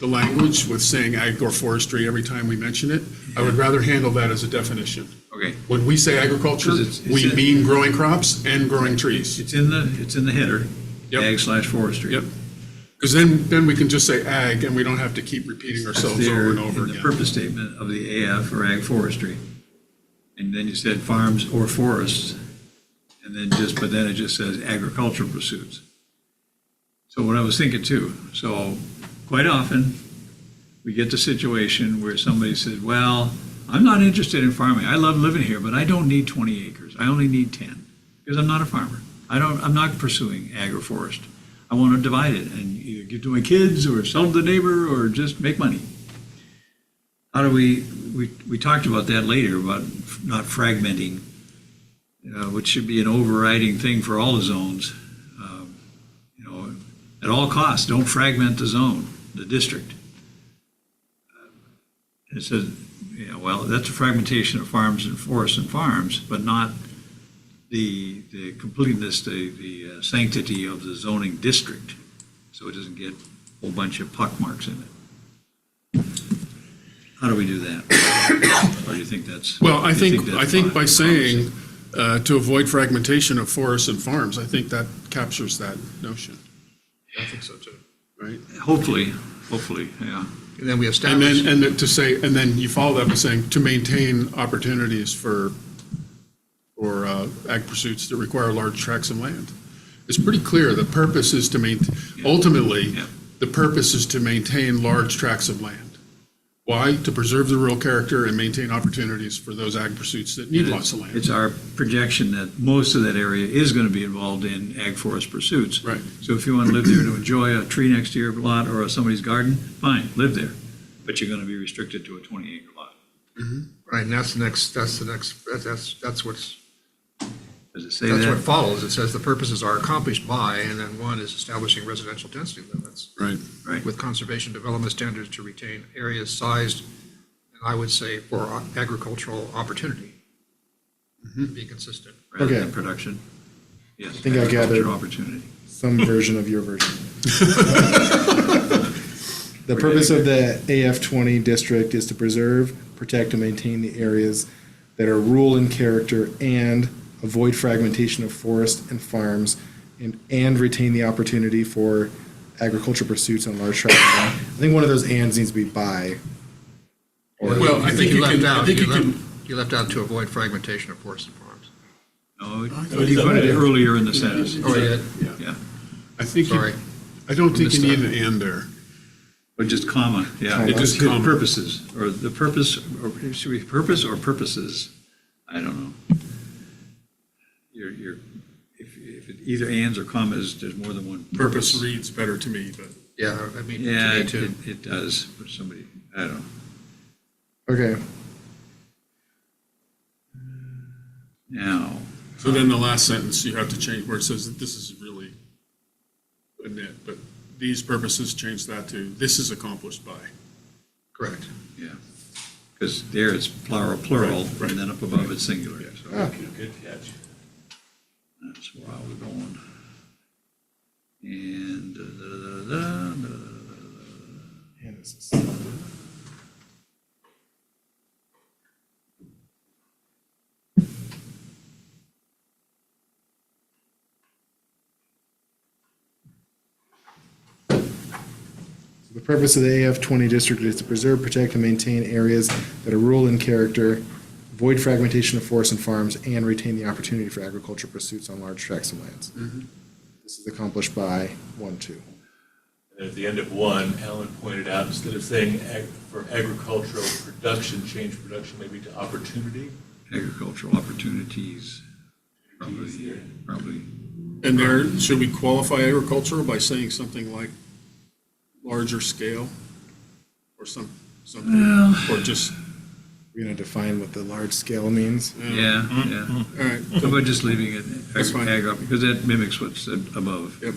the language with saying ag or forestry every time we mention it, I would rather handle that as a definition. Okay, When we say agriculture, 'Cause it's we in- mean growing crops and growing trees. it's in the header, Yep. ag/forestry. Yep. Because then we can just say ag and we don't have to keep repeating ourselves over There and over in the again. purpose statement of the AF or ag forestry. And then you said farms or forests, and then but then it just says agricultural pursuits. So what I was thinking too, so quite often, we get the situation where somebody says, well, I'm not interested in farming. I love living here, but I don't need 20 acres. I only need 10, because I'm not a farmer. I'm not pursuing ag or forest. I want to divide it and either give to my kids or sell to the neighbor or just make money. How do we talked about that later, about not fragmenting, which should be an overriding thing for all the zones. At all costs, don't fragment the zone, the district. It says, well, that's a fragmentation of farms and forests and farms, but not the completeness, the sanctity of the zoning district, so it doesn't get a whole bunch of pock marks in it. How do we do that? Or do you think that's? Well, I do you think that's by fine? saying to avoid fragmentation of forests and farms, I think that captures that notion. I think so too. Right? Hopefully, yeah. And then we And establish. then to say, and then you follow that by saying, to maintain opportunities for ag pursuits that require large tracts of land. It's pretty clear, the purpose is to ultimately, Yeah. the purpose is to maintain large tracts of land. Why? To preserve the rural character and maintain opportunities for those ag pursuits that need lots of land. It's our projection that most of that area is going to be involved in ag forest pursuits. Right. So if you want to live there to enjoy a tree next to your lot or somebody's garden, fine, live there. But you're going to be restricted to a 20-acre lot. Right, and that's what's, Does it say that's what that? follows. It says the purposes are accomplished by, and then one is establishing residential density limits Right. Right. with conservation development standards to retain areas sized, and I would say for agricultural opportunity. Be consistent. Rather Okay. than production? Yes. I think I gathered- agricultural opportunity. Some version of your version. The purpose of the AF20 district is to preserve, protect, and maintain the areas that are rural in character and avoid fragmentation of forest and farms and retain the opportunity for agricultural pursuits on large tracts of land. I think one of those ands needs to be by. Well, I think you left can, I out- think you left- can, You left out to avoid fragmentation of forests and farms. No, you put it earlier in the sentence. Oh, yeah. Yeah, I think, Sorry. I don't think you Missed need that. an and there. or just comma, yeah. Comma. It just Comma. purposes, or the purpose, or should we purpose or purposes? I don't know. If it either ands or commas, there's more than one Purpose purpose. reads better to me, but. Yeah, I mean, Yeah, to me it, too. it does, for somebody, I don't know. Okay, Now, So then the last sentence, you have to change where it says that this is really a nit, but these purposes, change that to, this is accomplished by. Correct. yeah, because there it's plural, Right. and then up above it's singular, so Good catch. that's where I was going. And, da-da-da-da-da. and this is- The purpose of the AF20 district is to preserve, protect, and maintain areas that are rural in character, avoid fragmentation of forests and farms, and retain the opportunity for agricultural pursuits on large tracts of lands. This is accomplished by 1, 2. And at the end of one, Alan pointed out, instead of saying for agricultural production, change production maybe to opportunity. Agricultural opportunities, probably. And there, should we qualify agricultural by saying something like larger scale? Or something, or just, We're going to define what the large scale means. Yeah, yeah. all right, How about just leaving it That's fine. ag, because that mimics what's said above. yep.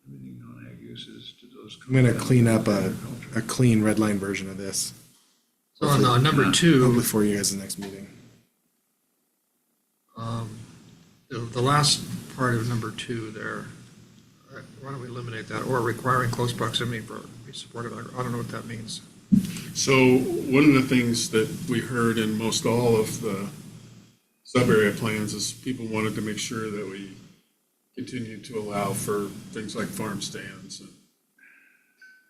Limiting non-ag uses to those. I'm going to clean up a clean red line version of this. So on number Yeah. two, Hopefully for you guys in the next meeting. the last part of number two there, why don't we eliminate that? Or requiring close proximity for supportive, I don't know what that means. So one of the things that we heard in most all of the sub-area plans is people wanted to make sure that we continued to allow for things like farm stands and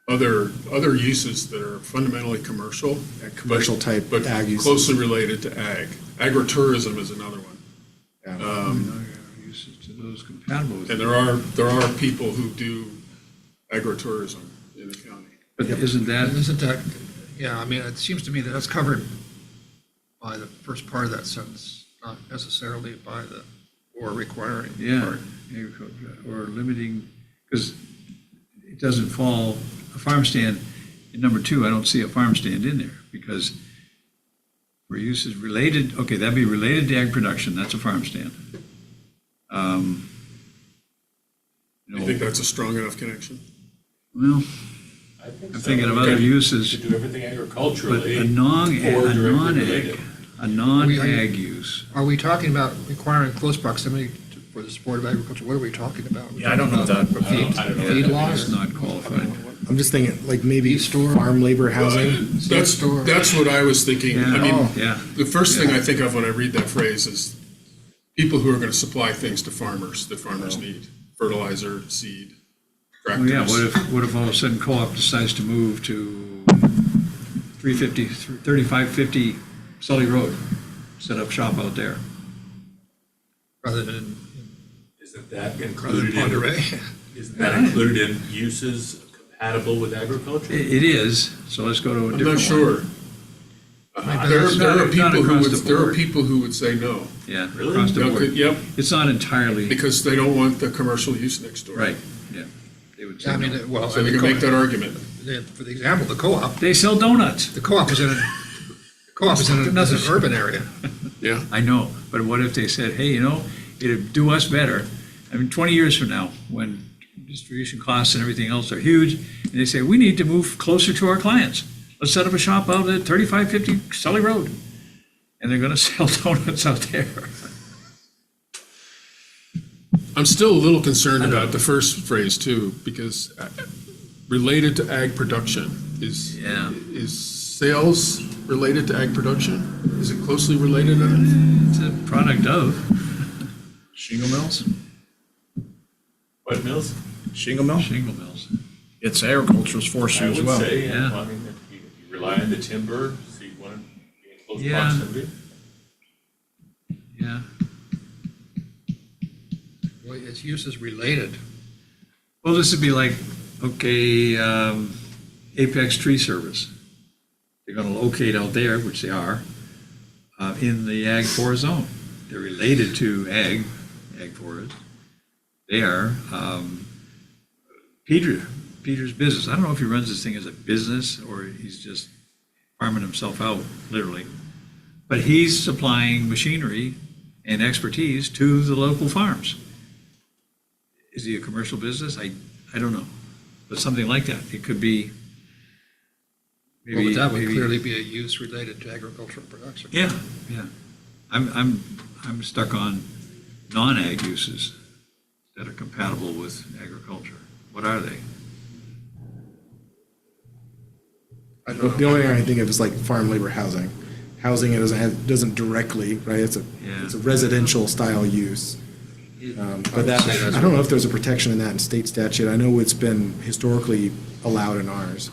other uses that are fundamentally commercial. Commercial type But ag uses. closely related to ag. Agritourism is another one. Yeah. Uses to those compatible with. And there are people who do agritourism in the county. But isn't that, Isn't that, yeah, I mean, it seems to me that that's covered by the first part of that sentence, not necessarily by the, or requiring yeah, part. agriculture, or limiting, because it doesn't fall, a farm stand, in number two, I don't see a farm stand in there, because for uses related, okay, that'd be related to ag production, that's a farm stand. Do you think that's a strong enough connection? Well, I think I'm so. thinking of other Okay. uses, To do everything but agriculturally. a non-ag, or a directly non-ag, related. a non-ag use. Are we talking about requiring close proximity for the support of agriculture? What are we talking about? Yeah, I don't know that. I don't know. Feed what that laws? It's not qualified. I'm just thinking like maybe farm labor housing. That's what I was thinking. I mean, Oh. Yeah, the first thing I think of when I read that phrase is people who are going to supply things to farmers that farmers need, fertilizer, seed. Well, yeah, tractors. what if all of a sudden co-op decides to move to 3550 Sully Road, set up shop out there? Rather than Isn't that rather than included in, Ponderay. isn't that included in uses compatible with agriculture? It is, so let's go to a I'm different not one. sure. There It's are not people who across would, the there are board. people who would say no. Yeah, Really? across the No, board. Yep, It's not entirely, because they don't want the commercial use next door. right, yeah. They would say I mean, no. well, So they can make that argument. for the example, the co-op, They sell donuts. the co-op is in an urban area. Yeah. I know, but what if they said, hey, it'd do us better. I mean, 20 years from now, when distribution costs and everything else are huge, and they say, we need to move closer to our clients. Let's set up a shop out at 3550 Sully Road. And they're gonna sell donuts out there. I'm still a little concerned about the first phrase too, because related to ag production Yeah. is sales related to ag production? Is it closely related to that? It's a product of. Shingle mills? What mills? Shingle mill? Shingle mills. It's agricultural forestry I as would well. say, Yeah. I mean, if you rely on the timber, so you want to be in close Yeah. proximity. Yeah. Well, its use is related. Well, this would be like, okay, Apex Tree Service. They're gonna locate out there, which they are, in the Ag Forest Zone. They're related to Ag Forest. They are, Peter's business. I don't know if he runs this thing as a business or he's just farming himself out, literally. But he's supplying machinery and expertise to the local farms. Is he a commercial business? I don't know. But something like that. It could be Well, maybe. but that would maybe- clearly be a use related to agricultural production. Yeah, yeah. I'm stuck on non-ag uses that are compatible with agriculture. What are they? I don't know. The only thing I think of is like farm labor housing. Housing, it doesn't directly, right? It's a residential style use. But that, I don't know if there's a protection in that in state statute. I know it's been historically allowed in ours.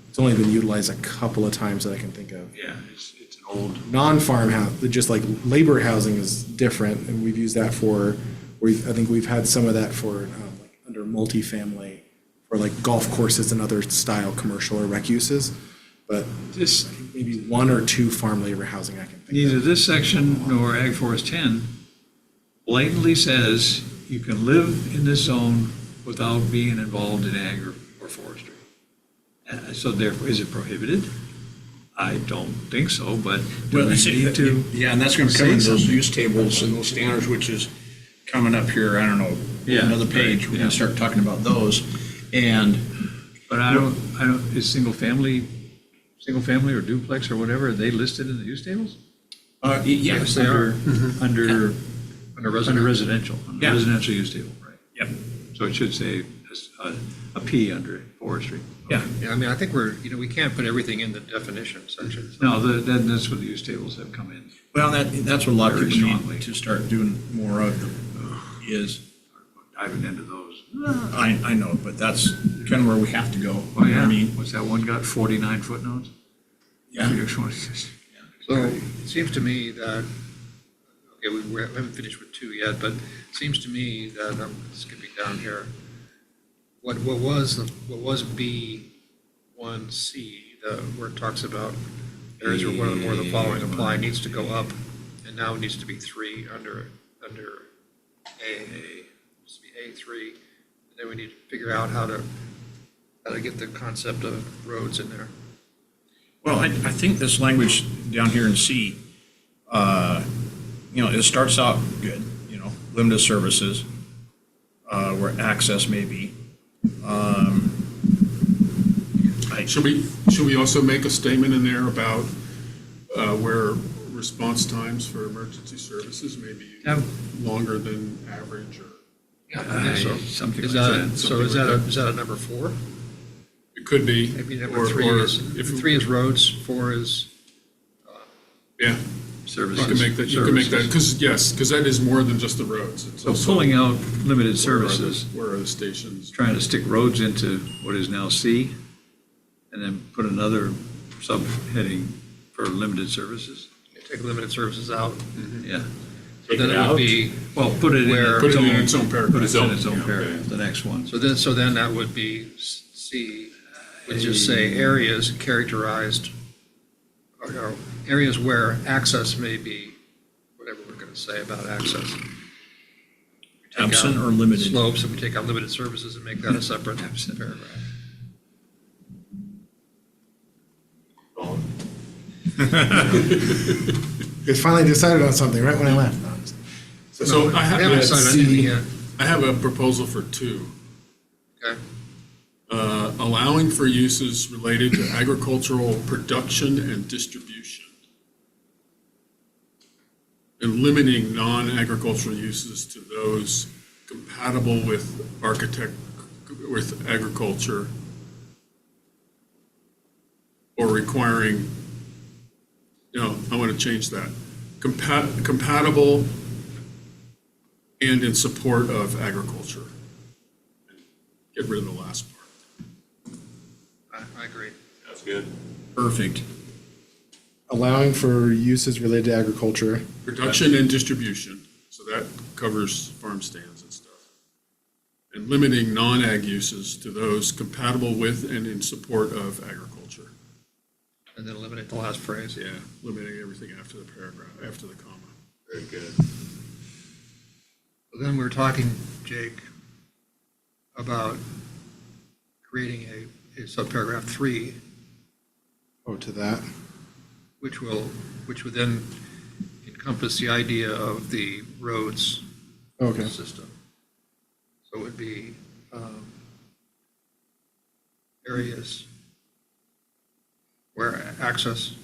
It's only been utilized a couple of times that I can think of. Yeah, it's an old. Non-farm house, just like labor housing is different, and we've used that for, I think we've had some of that for, like, under multifamily, for like golf courses and other style commercial or rec uses. But This, maybe one or two farm labor housing I can think neither of. this section nor Ag Forest 10 blatantly says you can live in this zone without being involved in ag or forestry. So therefore, is it prohibited? I don't think so, but do Well, we need to? yeah, and that's gonna come say in those something? use tables and those standards, which is coming up here, I don't know, Yeah, another page, we're yeah. gonna start talking about those. And But I don't, is single family or duplex or whatever, are they listed in the use tables? yes, they are. Under Under residential, on the Yeah. residential use table, right? Yep. So it should say a P under forestry. Yeah. Yeah, I mean, I think we can't put everything in the definition section. No, that's what the use tables have come in. Well, that's what a lot of Very people strongly. need to start doing more of, is, Diving into those. I know, but that's kind of where we have to go. Oh, yeah. I mean, What's that one got, 49 footnotes? yeah. Which one is this? So it seems to me that, okay, we haven't finished with 2 yet, but it seems to me that, I'm skipping down here, what was B1C, where it talks about areas where one or more of the following apply, needs to go up, and now it needs to be 3 under A. It needs to be A3, and then we need to figure out how to get the concept of roads in there. Well, I think this language down here in C, it starts out good, limited services, where access may be. Should we also make a statement in there about where response times for emergency services may be Yeah. longer than average or? Yeah, I think so. Something Is like that, that. so is that a number 4? It could be. Maybe or- number 3 or is, if- 3 is roads, 4 is Yeah, services. You can make that, because, yes, because that is more than just the roads. It's So also pulling out limited where are the- services, Where are the stations? trying to stick roads into what is now C, and then put another subheading for limited services. Take limited services out. Yeah. So then it would be, Well, put it in Where- Put it in its own paragraph. Put it in its own paragraph, the next one. so then that would be C, would just say areas characterized, or areas where access may be, whatever we're going to say about access. We take Absent out or limited? Slopes, and we take out limited services and make that a separate paragraph. You guys finally decided on something right when I left. No, I'm just- So I We haven't have, decided on anything yet. I have a proposal for 2. Okay. Allowing for uses related to agricultural production and distribution. And limiting non-agricultural uses to those compatible with with agriculture. Or requiring, I want to change that. Compatible and in support of agriculture. Get rid of the last part. I agree. That's good. Perfect. Allowing for uses related to agriculture. Production and distribution, so that covers farm stands and stuff. And limiting non-ag uses to those compatible with and in support of agriculture. And then eliminate the last phrase. Yeah, limiting everything after the paragraph, after the comma. Very good. Then we're talking, Jake, about creating a subparagraph 3, Oh, to that. which would then encompass the idea of the roads Okay. system. So it would be areas where access,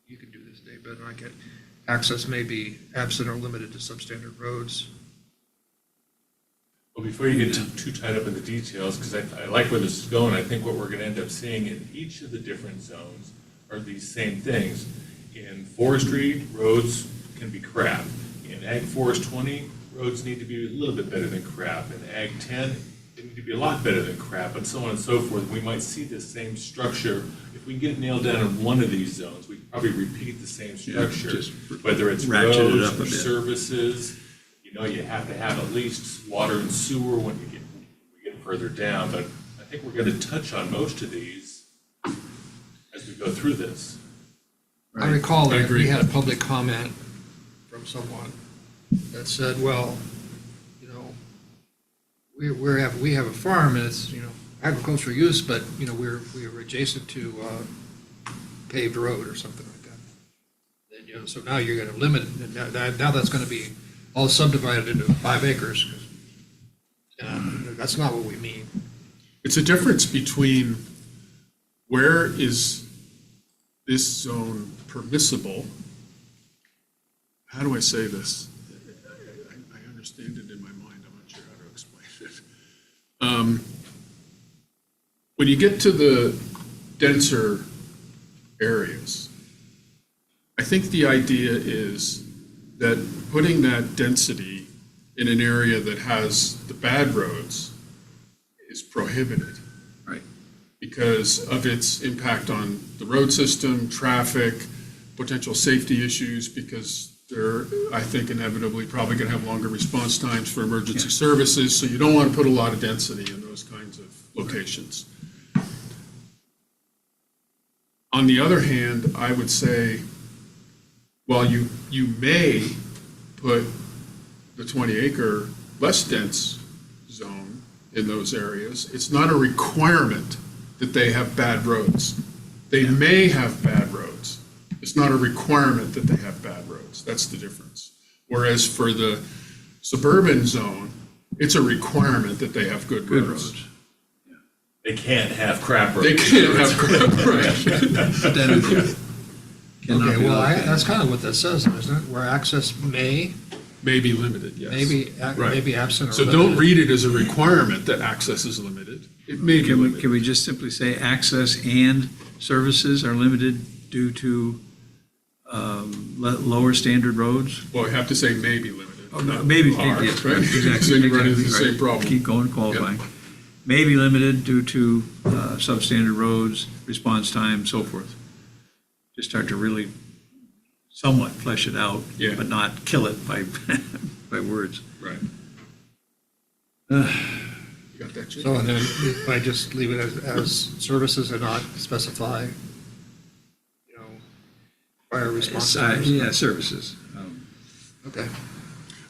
you can do this, Dave, better than I can, access may be absent or limited to substandard roads. Well, before you get too tied up in the details, because I like where this is going, I think what we're going to end up seeing in each of the different zones are these same things. In forestry, roads can be crap. In Ag Forest 20, roads need to be a little bit better than crap. In Ag 10, they need to be a lot better than crap, and so on and so forth. We might see the same structure. If we can get it nailed down in one of these zones, we can probably repeat the same structure, just whether it's ratchet it roads up a or bit. services. You have to have at least water and sewer when we get further down, but I think we're going to touch on most of these as we go through this. I recall I that agree. we had a public comment from someone that said, well, we have a farm and it's, agricultural use, but, we're adjacent to paved road or something like that. And, so now you're going to limit it, and now that's going to be all subdivided into 5 acres. That's not what we mean. It's a difference between where is this zone permissible? How do I say this? I understand it in my mind, I'm not sure how to explain it. When you get to the denser areas, I think the idea is that putting that density in an area that has the bad roads is prohibited. Right. Because of its impact on the road system, traffic, potential safety issues, because they're, I think, inevitably probably going to have longer response times for emergency services, so you don't want to put a lot of density in those kinds of locations. On the other hand, I would say, while you may put the 20-acre less dense zone in those areas, it's not a requirement that they have bad roads. They may have bad roads. It's not a requirement that they have bad roads. That's the difference. Whereas for the suburban zone, it's a requirement that they have good roads. They can't have crap roads. They can't have crap, right? But then, cannot Okay, be well, like that. that's kind of what that says, isn't it? Where access may May be limited, yes. Right. be absent or So limited. don't read it as a requirement that access is limited. It may be Can limited. we just simply say access and services are limited due to lower standard roads. Well, I have to say maybe limited. not Maybe, are, yes, right? right, exactly. So you run into the exactly, same right. problem. Keep going, qualifying. Maybe limited due to substandard roads, response time, so forth. Just start to really somewhat flesh it out, Yeah. but not kill it by, by words. Right. You got that, Jim? So, and then if I just leave it as services and not specify, fire response times? Yeah, services. Okay.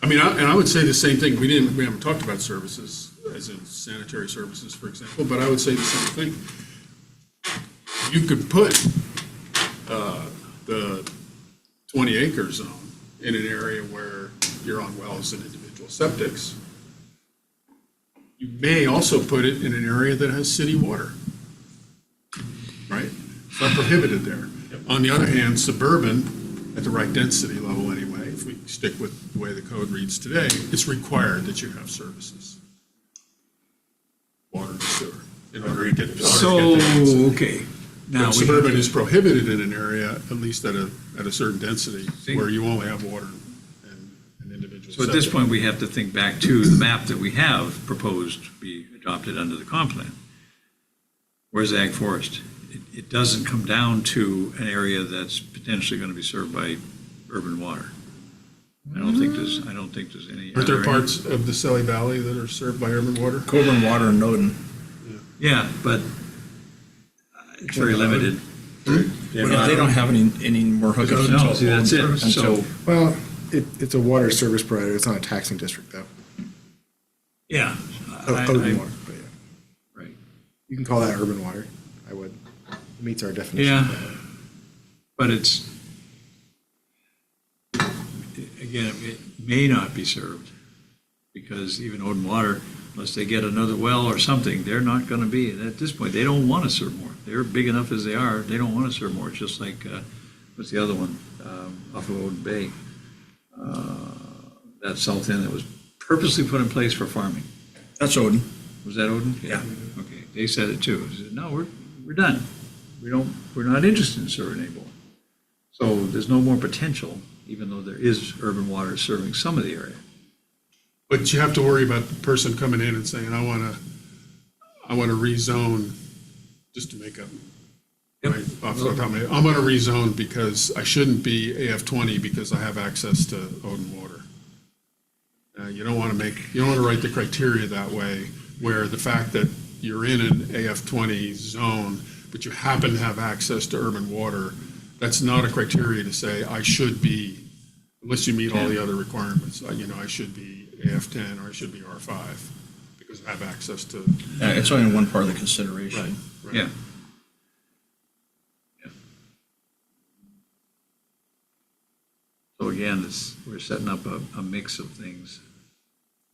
I mean, and I would say the same thing. We haven't talked about services, as in sanitary services, for example, but I would say the same thing. You could put the 20-acre zone in an area where you're on wells and individual septics. You may also put it in an area that has city water, right? It's not prohibited there. On the other hand, suburban, at the right density level anyway, if we stick with the way the code reads today, it's required that you have services. Water and sewer, in order to get. So, okay. Now, But suburban is prohibited in an area, at least at a certain density, where you only have water and individual. so at this septic. point, we have to think back to the map that we have proposed to be adopted under the comp plan. Where's Ag Forest? It doesn't come down to an area that's potentially going to be served by urban water. I don't think there's any. Aren't there other- parts of the Selly Valley that are served by urban water? Coburn Water and Noden. Yeah, but it's very limited. They don't have any more hookups. No, see, that's it. So, Well, it's a water service provider. It's not a taxing district, though. yeah. Urban water, but yeah. Right. You can call that urban water. I would. It meets our definition. Yeah, but it's, again, it may not be served, because even Odin Water, unless they get another well or something, they're not gonna be, and at this point, they don't wanna serve more. They're big enough as they are, they don't wanna serve more. It's just like, what's the other one, off of Odin Bay? That south end that was purposely put in place for farming. That's Odin. Was that Odin? Yeah. Okay, they said it too. They said, no, we're done. We're not interested in serving anymore. So there's no more potential, even though there is urban water serving some of the area. But you have to worry about the person coming in and saying, I want to rezone, just to make up, Yep. right, off the top of my head. I'm going to rezone because I shouldn't be AF20 because I have access to Odin water. You don't want to write the criteria that way, where the fact that you're in an AF20 zone, but you happen to have access to urban water, that's not a criteria to say I should be, unless you meet all the other requirements, I should be AF10 or I should be R5 because I have access to. It's only one part of the consideration. Right. Yeah. So again, we're setting up a mix of things.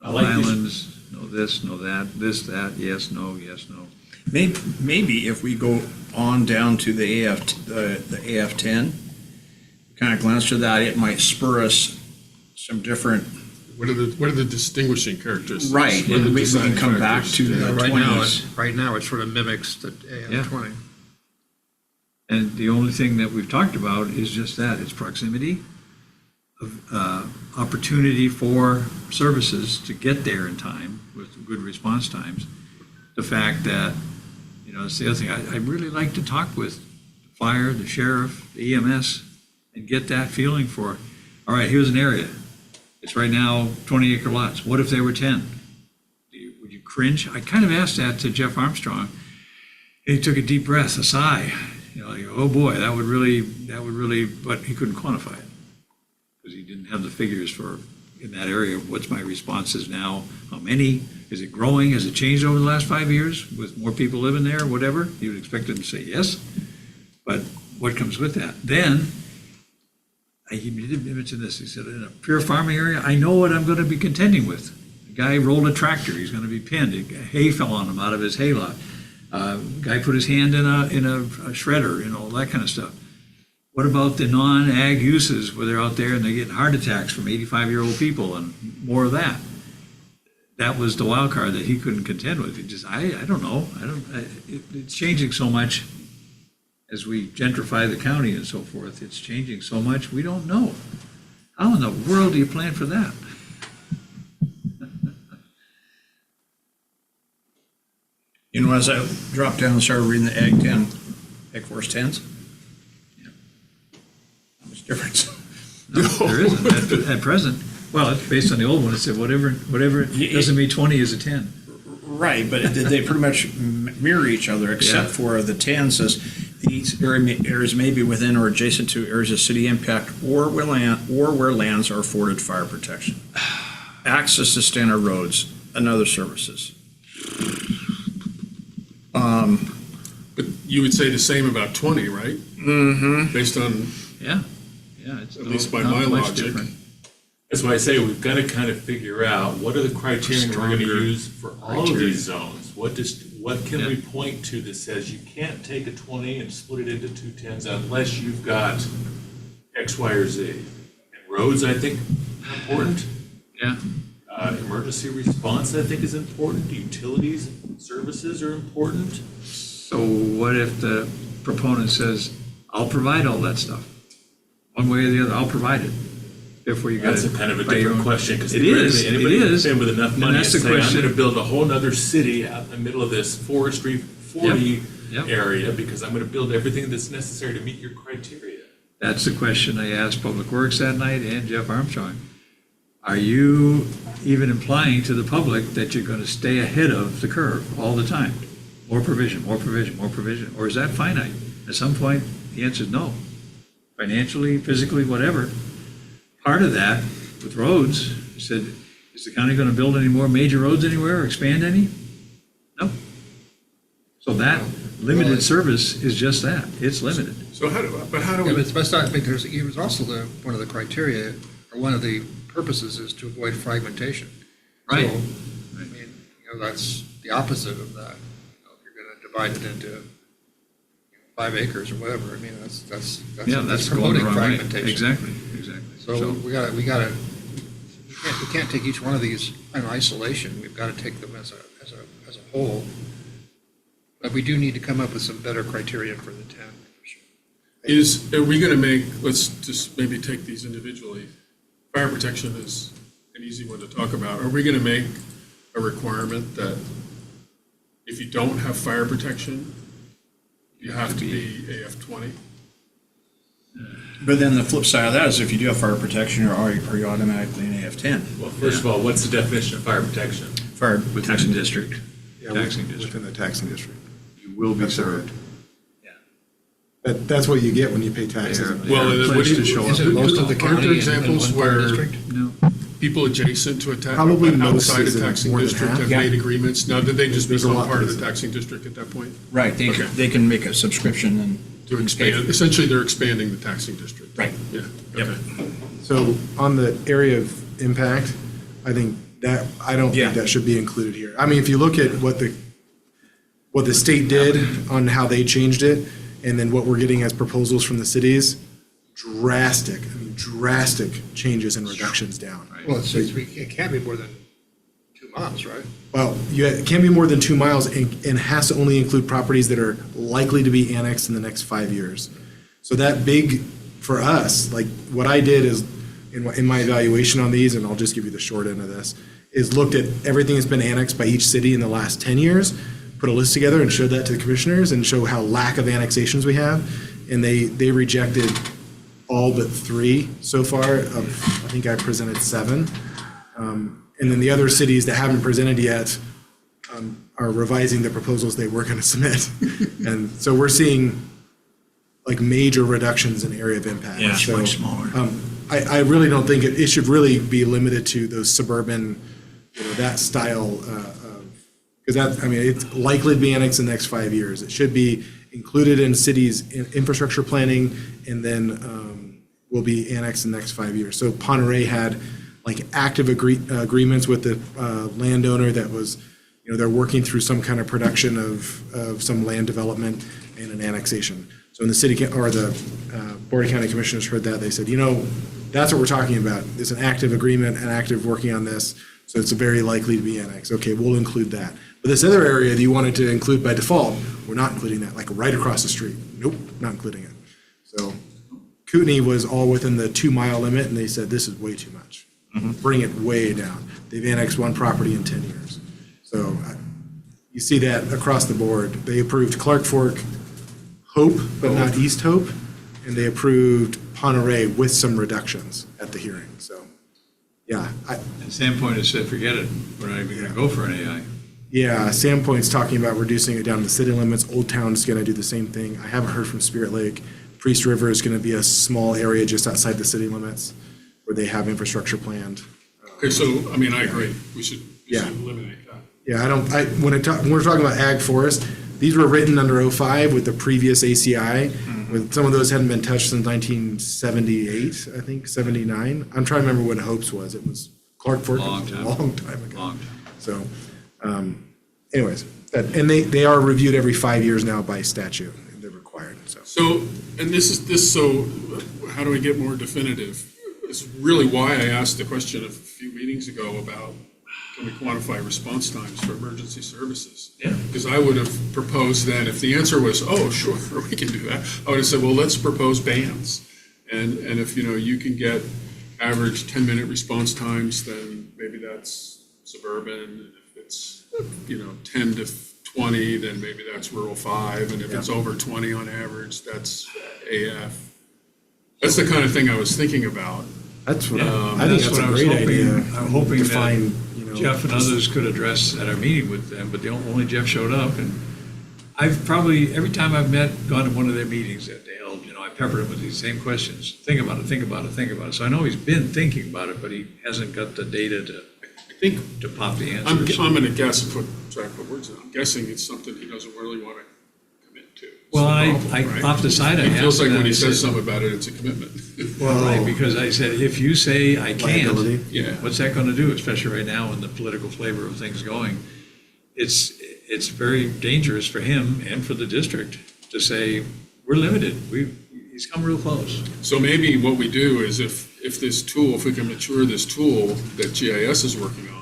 I No like this. islands, no this, no that, this, that, yes, no, yes, no. Maybe if we go on down to the AF10, kind of glance through that, it might spur us some different, What are the distinguishing characteristics? right, What are the and we design can come back factors? to the Right now, 20s. it sort of mimics the AM20. And the only thing that we've talked about is just that, it's proximity, of opportunity for services to get there in time with good response times. The fact that, it's the other thing, I really like to talk with the fire, the sheriff, the EMS, and get that feeling for, all right, here's an area. It's right now 20-acre lots. What if they were 10? Would you cringe? I kind of asked that to Jeff Armstrong. And he took a deep breath, a sigh. Like, oh boy, that would really, but he couldn't quantify it because he didn't have the figures for, in that area, what's my responses now? How many? Is it growing? Has it changed over the last 5 years with more people living there, whatever? You would expect him to say yes. But what comes with that? Then, he did mention this, he said, in a pure farming area, I know what I'm going to be contending with. The guy rolled a tractor, he's going to be pinned. Hay fell on him out of his hay lot. Guy put his hand in a shredder, all that kind of stuff. What about the non-ag uses where they're out there and they're getting heart attacks from 85-year-old people and more of that? That was the wild card that he couldn't contend with. He just, I don't know. It's changing so much as we gentrify the county and so forth, it's changing so much, we don't know. How in the world do you plan for that? You know, as I dropped down and started reading the Ag 10, Ag Force 10s, how much difference? No, there isn't at present. Well, it's based on the old one. It said whatever doesn't mean 20 is a 10. Right, but they pretty much mirror each other, except Yeah. for the 10 says these areas may be within or adjacent to areas of city impact or where lands are afforded fire protection. Access to standard roads and other services. But you would say the same about 20, right? Mm-hmm. Based on, Yeah, yeah. It's At least not by my much logic. different. That's why I say we've got to kind of figure out what are the criteria we're going to Stronger use for all of criteria. these zones? What can we Yeah. point to that says you can't take a 20 and split it into two 10s unless you've got X, Y, or Z? And roads, I think, are important. Yeah. Emergency response, I think, is important. Utilities, services are important. So what if the proponent says, I'll provide all that stuff? One way or the other, I'll provide it. Therefore, you got That's to. a kind of a different question, because It is, anybody it can is. come in with enough And money and that's the say, I'm question. going to build a whole nother city out in the middle of this forestry 40 Yep. area, because I'm going to build everything that's necessary to meet your criteria. That's the question I asked Public Works that night and Jeff Armstrong. Are you even implying to the public that you're going to stay ahead of the curve all the time? More provision, more provision, more provision, or is that finite? At some point, the answer is no. Financially, physically, whatever. Part of that with roads, he said, is the county going to build any more major roads anywhere or expand any? No. So that limited service is just that. It's limited. so how do Yeah, we, but it's not, because it was also one of the criteria, or one of the purposes is to avoid fragmentation. Right. So, I mean, that's the opposite of that. If you're going to divide it into 5 acres or whatever, I mean, that's Yeah, that's going promoting the wrong way. fragmentation. Exactly, exactly. So we can't take each one of these in isolation. We've got to take them as a whole. But we do need to come up with some better criteria for the 10, for sure. are we going to make, let's just maybe take these individually. Fire protection is an easy one to talk about. Are we going to make a requirement that if you don't have fire protection, you have to be AF 20? But then the flip side of that is if you do have fire protection, are you automatically an AF 10? Well, first of all, what's the definition of fire protection? Fire Within protection the district. district. Taxing district. Within the taxing district. You will be served. Yeah. That's what you get when you pay taxes. Well, They're what pledged do to show you, up. Is it most of the aren't county there in examples one fire where district? No. people adjacent to a tax, Probably most outside a is taxing more than district half. have Yeah. made agreements? Now, did they just There's a become lot part to of the this. taxing district at that point? Right, Okay. they can make a subscription and. To expand, essentially, they're expanding the taxing district. Right. Yeah, Yep. okay. So on the area of impact, I don't Yeah. think that should be included here. I mean, if you look at what the state did on how they changed it, and then what we're getting as proposals from the cities, drastic changes and reductions down. Well, it can't be more than 2 miles, right? Well, it can't be more than 2 miles and has to only include properties that are likely to be annexed in the next 5 years. So that big, for us, like what I did is, in my evaluation on these, and I'll just give you the short end of this, is looked at everything that's been annexed by each city in the last 10 years, put a list together and showed that to the commissioners and show how lack of annexations we have. And they rejected all but 3 so far of, I think I presented 7. And then the other cities that haven't presented yet are revising the proposals they were going to submit. And so we're seeing like major reductions in area of impact. Yeah, it's So, much smaller. I really don't think it should really be limited to those suburban, that style because that, I mean, it's likely to be annexed in the next 5 years. It should be included in cities' infrastructure planning and then will be annexed in the next 5 years. So Ponderay had like active agreements with the landowner that was, they're working through some kind of production of some land development and an annexation. So when the city, or the Board of County Commissioners heard that, they said, that's what we're talking about. It's an active agreement and active working on this. So it's very likely to be annexed. Okay, we'll include that. But this other area that you wanted to include by default, we're not including that, like right across the street. Nope, not including it. So Kootenai was all within the 2-mile limit, and they said, this is way too much. Bring it way down. They've annexed one property in 10 years. So you see that across the board. They approved Clark Fork, Hope, but not East Hope, and they approved Ponderay with some reductions at the hearing. So, yeah, And Sandpoint has said, forget it, we're not even gonna go for an AI. yeah, Sandpoint's talking about reducing it down to the city limits. Old Town's going to do the same thing. I haven't heard from Spirit Lake. Priest River is going to be a small area just outside the city limits where they have infrastructure planned. Okay, so, I mean, I agree. We should eliminate that. Yeah, when we're talking about ag forest, these were written under 05 with the previous ACI. With some of those hadn't been touched since 1978, I think, 79. I'm trying to remember when Hope's was. It was Clark Fork. Long time. A long time ago. Long time. So, anyways, and they are reviewed every 5 years now by statute. They're required, so. So, and so how do we get more definitive? It's really why I asked the question a few meetings ago about, can we quantify response times for emergency services? Yeah. Because I would have proposed then, if the answer was, oh, sure, we can do that, I would have said, well, let's propose bands. And if, you can get average 10-minute response times, then maybe that's suburban. If it's, 10 to 20, then maybe that's rural 5. And if it's over 20 on average, that's AF. That's the kind of thing I was thinking about. That's what, Yeah, I think that's a great idea. I'm hoping Define, that Jeff and others could address at our meeting with them, but only Jeff showed up. And I've probably, every time I've gone to one of their meetings that they held, I peppered him with these same questions. Think about it, think about it, think about it. So I know he's been thinking about it, but he hasn't got the data to pop the answers. I'm going to guess and try to put words in. I'm guessing it's something he doesn't really want to commit to. Well, It's a I problem, right? off the side, I It feels asked like him when that, he I says said- something about it, it's a commitment. Well, right, because I said, if you say I Liability. can't, Yeah. what's that going to do, especially right now in the political flavor of things going? It's very dangerous for him and for the district to say, we're limited. He's come real close. So maybe what we do is if this tool, if we can mature this tool that GIS is working on,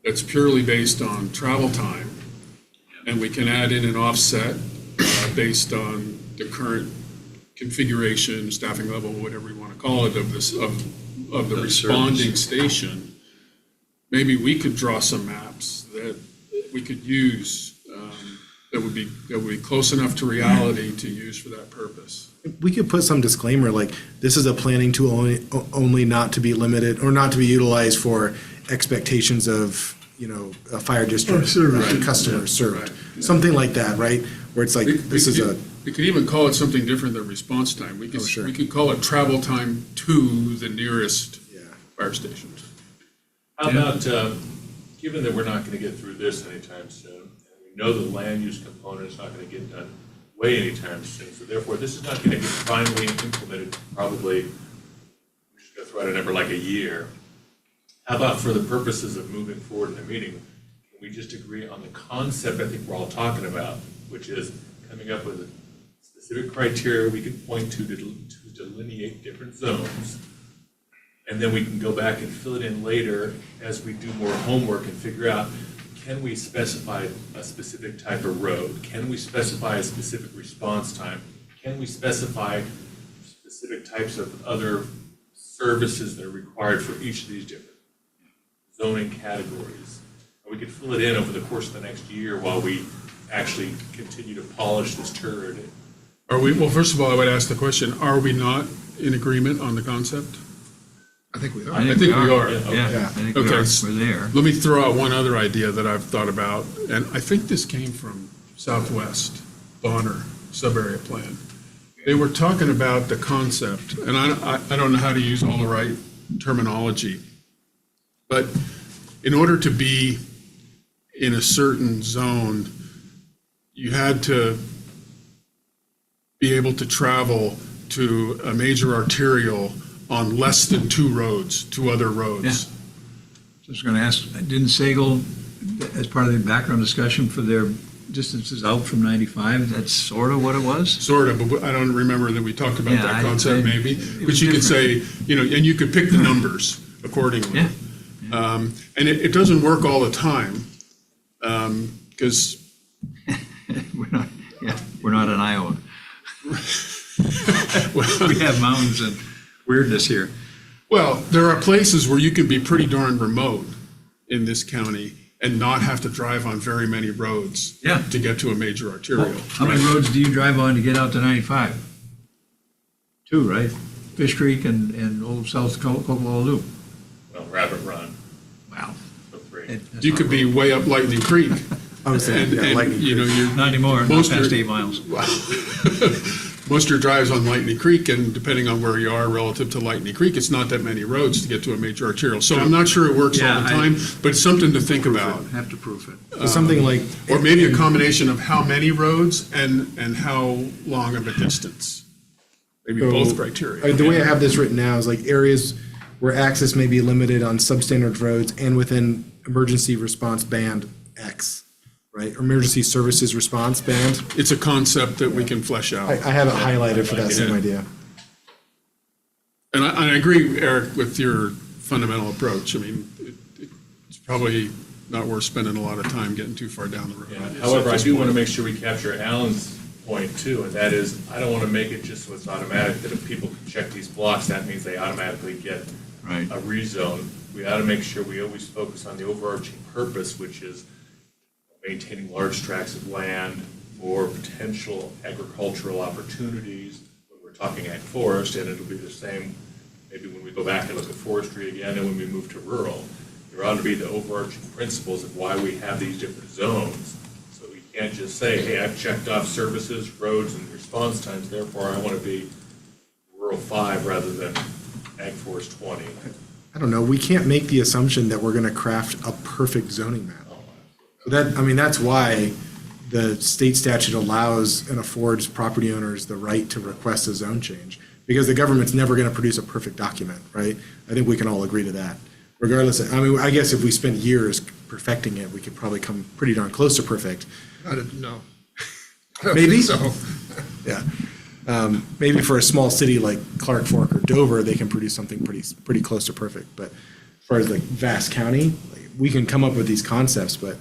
that's purely based on travel time, and we can add in an offset based on the current configuration, staffing level, whatever you want to call it, of the responding station, maybe we could draw some maps that we could use that would be close enough to reality to use for that purpose. We could put some disclaimer like, this is a planning tool only not to be limited or not to be utilized for expectations of, a fire district customers served. Something like that, right? Where it's like, this is a. We could even call it something different than response time. We could, sure. we could call it travel time to the nearest fire station. How about, given that we're not going to get through this anytime soon, and we know the land use component is not going to get done way anytime soon, so therefore this is not going to get finally implemented, probably, we're just going to throw out a number like a year. How about for the purposes of moving forward in the meeting, can we just agree on the concept I think we're all talking about, which is coming up with a specific criteria we can point to delineate different zones, and then we can go back and fill it in later as we do more homework and figure out, can we specify a specific type of road? Can we specify a specific response time? Can we specify specific types of other services that are required for each of these different zoning categories? And we could fill it in over the course of the next year while we actually continue to polish this turd. Well, first of all, I would ask the question, are we not in agreement on the concept? I think we are. I think we are. Yeah, I think we Okay. are. We're there. Let me throw out one other idea that I've thought about, and I think this came from Southwest Bonner sub-area plan. They were talking about the concept, and I don't know how to use all the right terminology, but in order to be in a certain zone, you had to be able to travel to a major arterial on less than two other roads. Just going to ask, didn't Sagal, as part of the background discussion for their distances out from 95, that's sort of what it was? Sort of, but I don't remember that we talked about Yeah, that concept maybe. it But was you could different. say, and you could pick the numbers accordingly. Yeah. And it doesn't work all the time, because We're not in Iowa. We have mountains and weirdness here. well, there are places where you can be pretty darn remote in this county and not have to drive on very many roads Yeah. to get to a major arterial. How many roads do you drive on to get out to 95? 2, right? Fish Creek and Old South Cocoa Loop. Well, Rabbit Run, Wow. so 3. That's You not could be road. way up Lightning Creek. I was saying, And, yeah, and, Lightning you know, Creek. you're. Not anymore, not most past are- 8 miles. Most of your drives on Lightning Creek, and depending on where you are relative to Lightning Creek, it's not that many roads to get to a major arterial. So I'm not sure it works all Yeah, the I- time, but it's something to think about. Have to proof it. So something like, Or maybe a combination of how many roads and how long of a distance. Maybe So, both criteria. the way I have this written now is like areas where access may be limited on substandard roads and within emergency response band X, right? Or emergency services response band. It's a concept that we can flesh out. I have it highlighted for that same idea. And I agree, Eric, with your fundamental approach. I mean, it's probably not worth spending a lot of time getting too far down the road. Yeah, however, I do want to make sure we capture Alan's point too, and that is, I don't want to make it just so it's automatic, that if people can check these blocks, that means they automatically get Right. a rezone. We ought to make sure we always focus on the overarching purpose, which is maintaining large tracts of land for potential agricultural opportunities when we're talking ag forest, and it'll be the same maybe when we go back and look at forestry again and when we move to rural. There ought to be the overarching principles of why we have these different zones. So we can't just say, hey, I've checked off services, roads, and response times, therefore I want to be rural 5 rather than ag forest 20. I don't know, we can't make the assumption that we're gonna craft a perfect zoning map. That, I mean, that's why the state statute allows and affords property owners the right to request a zone change, because the government's never gonna produce a perfect document, right? I think we can all agree to that. Regardless, I mean, I guess if we spent years perfecting it, we could probably come pretty darn close to perfect. No. I don't Maybe? think so. Yeah. Maybe for a small city like Clark Fork or Dover, they can produce something pretty close to perfect. But as far as like vast county, like, we can come up with these concepts, but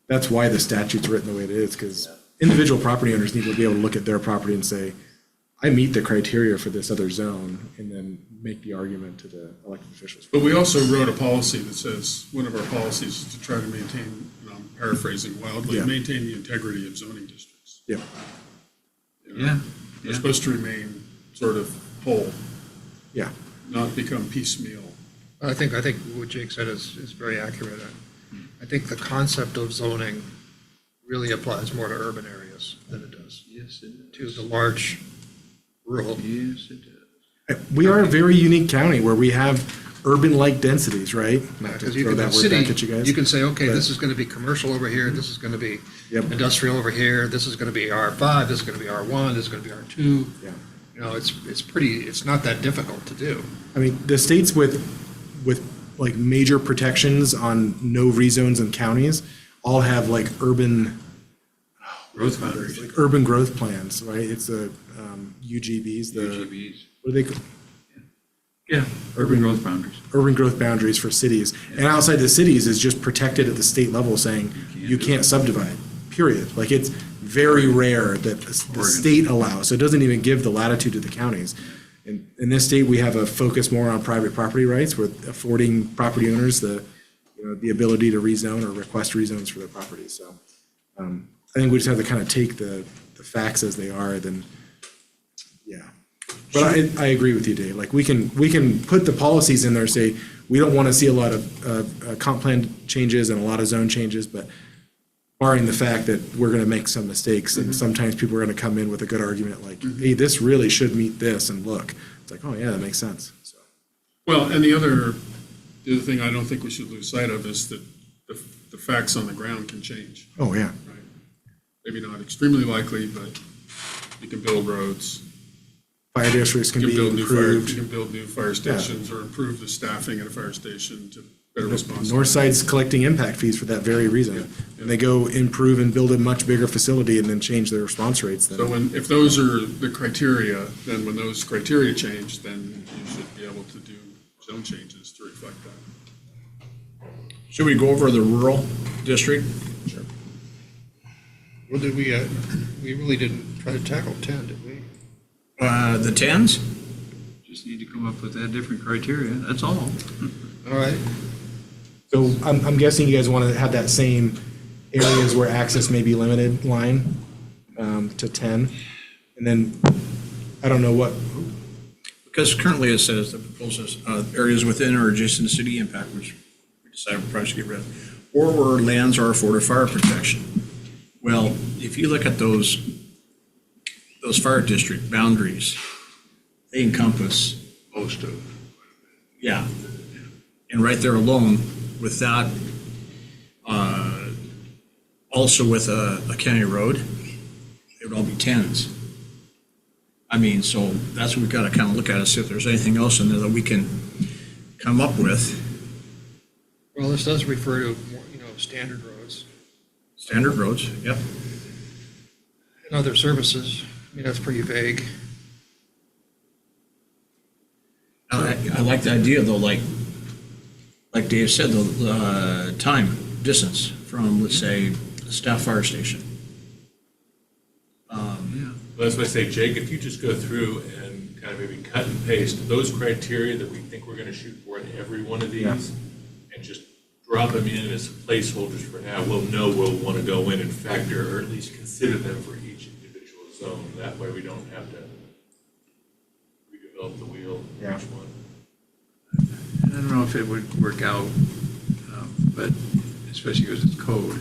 that's why the statute's written the way it is, because individual property owners need to be able to look at their property and say, I meet the criteria for this other zone, and then make the argument to the elected officials. But we also wrote a policy that says, one of our policies is to try to maintain, and I'm paraphrasing wildly, Yeah. maintain the integrity of zoning districts. Yeah. You know, Yeah. They're supposed to remain sort of whole, Yeah. not become piecemeal. I think what Jake said is very accurate. I think the concept of zoning really applies more to urban areas than it does Yes, it to the large rural. Yes, it does. We are a very unique county where we have urban-like densities, right? Not to Because you throw can, that word city, back at you guys. you can say, okay, But- this is going to be commercial over here, this is going to be Yep. industrial over here, this is going to be R5, this is going to be R1, this is going to be R2. Yeah. You know, it's not that difficult to do. I mean, the states with like major protections on no rezones in counties all have like urban Growth boundaries. like urban growth plans, right? It's the UGBs, the, UGBs. what do they call? Yeah, urban growth boundaries. Urban growth boundaries for cities. And outside the cities is just protected at the state level, saying you can't subdivide, period. Like, it's very rare that the state allows, so it doesn't even give the latitude to the counties. In this state, we have a focus more on private property rights, with affording property owners the ability to rezone or request rezones for their properties. So I think we just have to kind of take the facts as they are, then, yeah. But I agree with you, Dave. Like, we can put the policies in there, say, we don't want to see a lot of comp plan changes and a lot of zone changes, but barring the fact that we're going to make some mistakes, and sometimes people are going to come in with a good argument, like, hey, this really should meet this, and look, it's like, oh, yeah, that makes sense. So, Well, and the other thing I don't think we should lose sight of is that the facts on the ground can change, oh, yeah. right? Maybe not extremely likely, but you can build roads. Fire districts can You be can build new fire, you improved. can build new fire stations or improve the staffing at a fire station to better response. Northside's collecting impact fees for that very reason. And they go improve and build a much bigger facility and then change their response rates. So if those are the criteria, then when those criteria change, then you should be able to do zone changes to reflect that. Should we go over the rural district? Well, did we really didn't try to tackle 10, did we? The tens? Just need to come up with that different criteria, that's all. All right. So I'm guessing you guys want to have that same areas where access may be limited line to 10. And then, I don't know what, Because currently it says the proposal is areas within or adjacent to city impact, which we decide we'll probably should get rid of, or where lands are afforded fire protection. Well, if you look at those fire district boundaries, they encompass Most of. yeah. And right there alone, with that, also with a county road, it would all be tens. I mean, so that's what we've got to kind of look at, and see if there's anything else in there that we can come up with. Well, this does refer to, standard roads Standard roads, yep. and other services. I mean, that's pretty vague. I like the idea though, like Dave said, the distance from, let's say, the staff fire station. Well, that's why I say, Jake, if you just go through and kind of maybe cut and paste those criteria that we think we're gonna shoot for in every one of these, and just drop them in as placeholders for now, we'll know we'll wanna go in and factor, or at least consider them for each individual zone. That way we don't have to redevelop the wheel for Yeah. each one. I don't know if it would work out, but especially because it's code.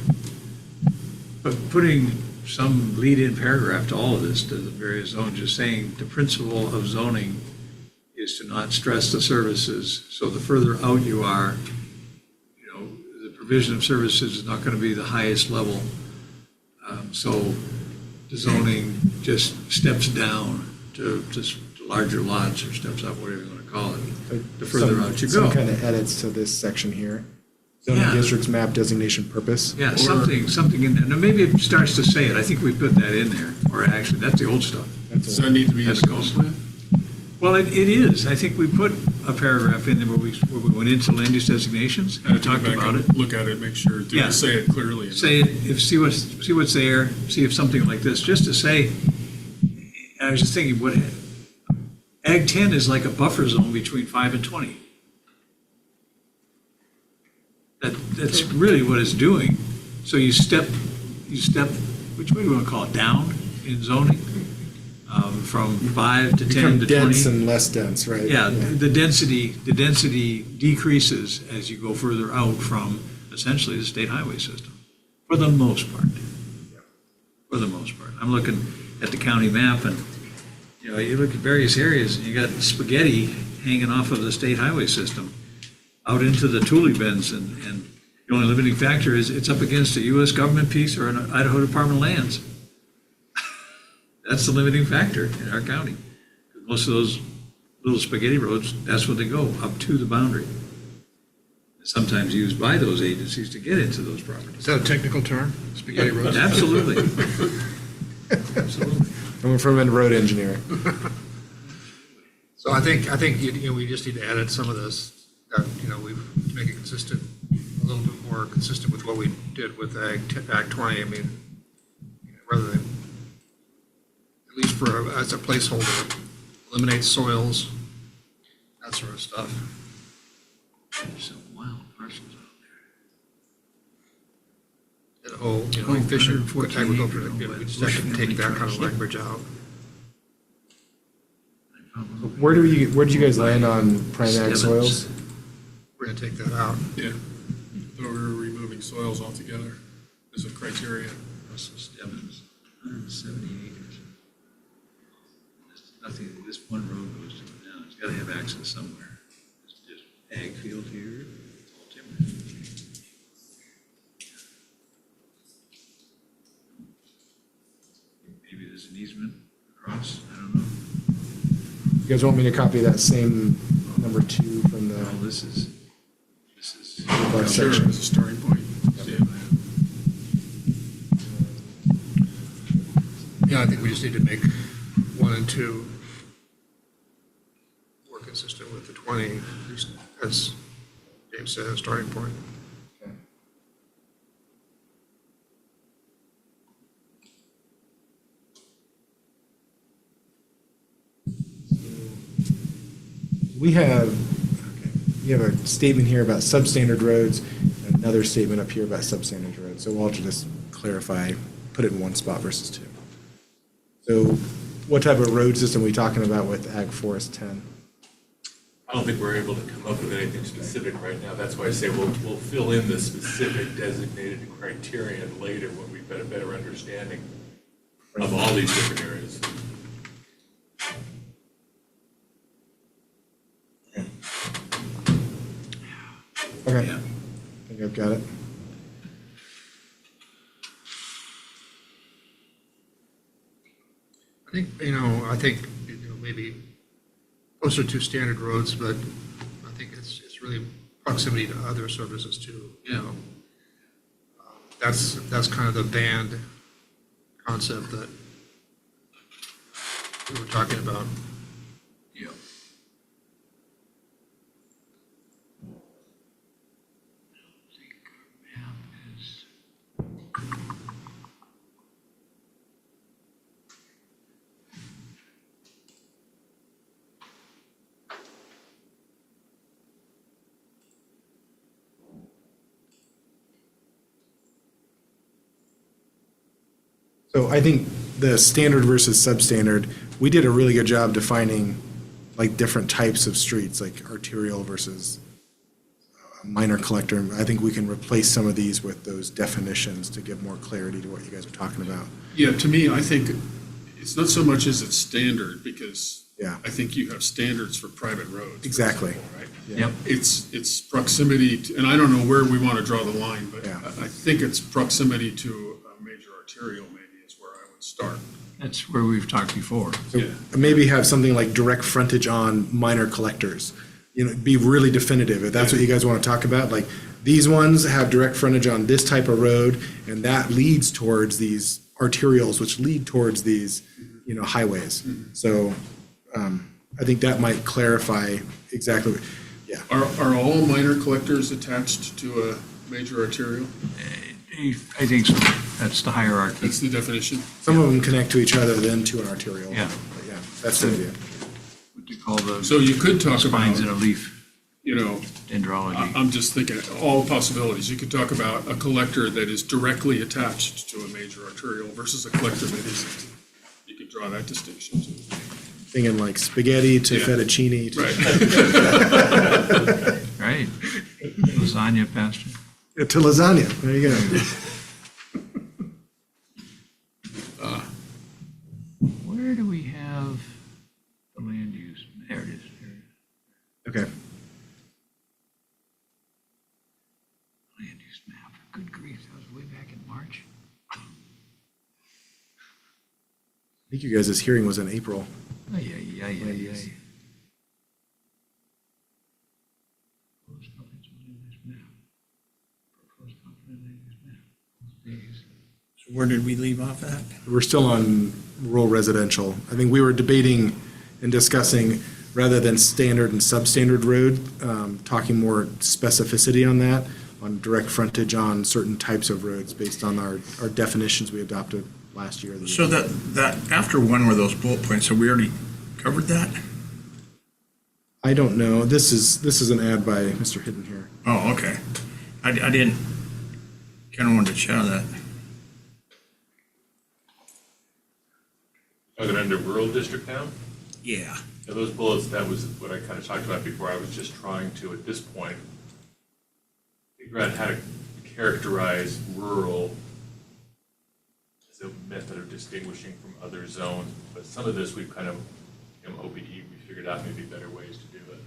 But putting some lead-in paragraph to all of this, to the various zones, just saying the principle of zoning is to not stress the services. So the further out you are, the provision of services is not going to be the highest level. So the zoning just steps down to larger lots, or steps up, whatever you want to call it, the further out you go. some kind of edits to this section here. Zoning Yeah. districts map designation purpose. Yeah, something in there. Now, maybe it starts to say it. I think we put that in there, or actually, that's the old stuff. Does that need to be in That's the gold. coast plan? Well, it is. I think we put a paragraph in there where we went into land use designations I have and to go talked back about and it. look at it, make sure, do Yeah. say it clearly. Say it, see what's there, see if something like this, just to say, I was just thinking, what, Ag 10 is like a buffer zone between 5 and 20. That's really what it's doing. So you step, which way do we want to call it, down in zoning? From 5 to 10 Become to 20? dense and less dense, right? Yeah, the density decreases as you go further out from essentially the state highway system, for the most part. For the most part. I'm looking at the county map, and, you look at various areas, and you got spaghetti hanging off of the state highway system out into the Tule bends, and the only limiting factor is it's up against a U.S. government piece or an Idaho Department of Lands. That's the limiting factor in our county. Most of those little spaghetti roads, that's what they go, up to the boundary. Sometimes used by those agencies to get into those properties. Is that a technical term? Spaghetti roads? Absolutely. Absolutely. I'm from road engineering. So I think, we just need to edit some of this, we make it consistent, a little bit more consistent with what we did with Act 20. I mean, rather than, at least as a placeholder, eliminate soils, that sort of stuff. There's some wild parcels out And efficient 114 agriculture, acre, we just have to take that kind of language out. there. Where did you guys land on prime ag soils? We're gonna take that out. Yeah. I thought we were removing soils altogether as a criteria. Russell Stebbins, 170 acres. Nothing, this one road goes to it now. It's got to have access somewhere. It's just ag field here, it's all timber. Maybe there's an easement across, I don't know. You guys want me to copy that same number 2 from the Well, this is. above Sure, section? as a starting point. Yeah, I think we just need to make 1 and 2 more consistent with the 20, at least as James said, a starting point. Okay. we have, okay, you have a statement here about substandard roads, and another statement up here about substandard roads. So we'll just clarify, put it in one spot versus two. So what type of road system are we talking about with Ag Forest 10? I don't think we're able to come up with anything specific right now. That's why I say we'll fill in the specific designated criterion later when we've got a better understanding of all these different areas. Okay, I think I've got it. I think, maybe closer to standard roads, but I think it's really proximity to other services too, That's kind of the band concept that we were talking about. Yeah. So I think the standard versus substandard, we did a really good job defining like different types of streets, like arterial versus minor collector. I think we can replace some of these with those definitions to give more clarity to what you guys are talking about. Yeah, to me, I think it's not so much as it's standard, because Yeah. I think you have standards for private roads. for Exactly. example, right? Yeah. Yep. It's proximity, to, and I don't know where we want to draw the line, but Yeah. I think it's proximity to a major arterial maybe is where I would start. That's where we've talked before. So Yeah. maybe have something like direct frontage on minor collectors. Be really definitive. If that's what you guys want to talk about, like these ones have direct frontage on this type of road, and that leads towards these arterials, which lead towards these, highways. So I think that might clarify exactly. Yeah. Are all minor collectors attached to a major arterial? I think so. That's the hierarchy. That's the definition? Some of them connect to each other, then to an arterial. Yeah. But yeah, that's the idea. What they call the So you could talk about, spines in a leaf dendrology. I'm just thinking all possibilities. You could talk about a collector that is directly attached to a major arterial versus a collector that isn't. You could draw that distinction too. Thinking like spaghetti to Yeah. fettuccine. To, Right. Right. Lasagna pasture. to lasagna. There you go. Where do we have the land use? There it is. Okay. Land use map. Good grief, that was way back in March. I think you guys' hearing was in April. Ay, ay, ay, ay, ay. Proposed comprehensive land use map. Proposed comprehensive land use map. Days. So where did we leave off at? We're still on rural residential. I think we were debating and discussing, rather than standard and substandard road, talking more specificity on that, on direct frontage on certain types of roads based on our definitions we adopted last year. So that after one of those bullet points, have we already covered that? I don't know. This is an ad by Mr. Hidden here. Oh, okay. I didn't, kind of wanted to chat on that. Are they under rural district now? Yeah. Yeah, those bullets, that was what I kind of talked about before. I was just trying to, at this point, figure out how to characterize rural as a method of distinguishing from other zones. But some of this we've kind of, OBE, we figured out maybe better ways to do it.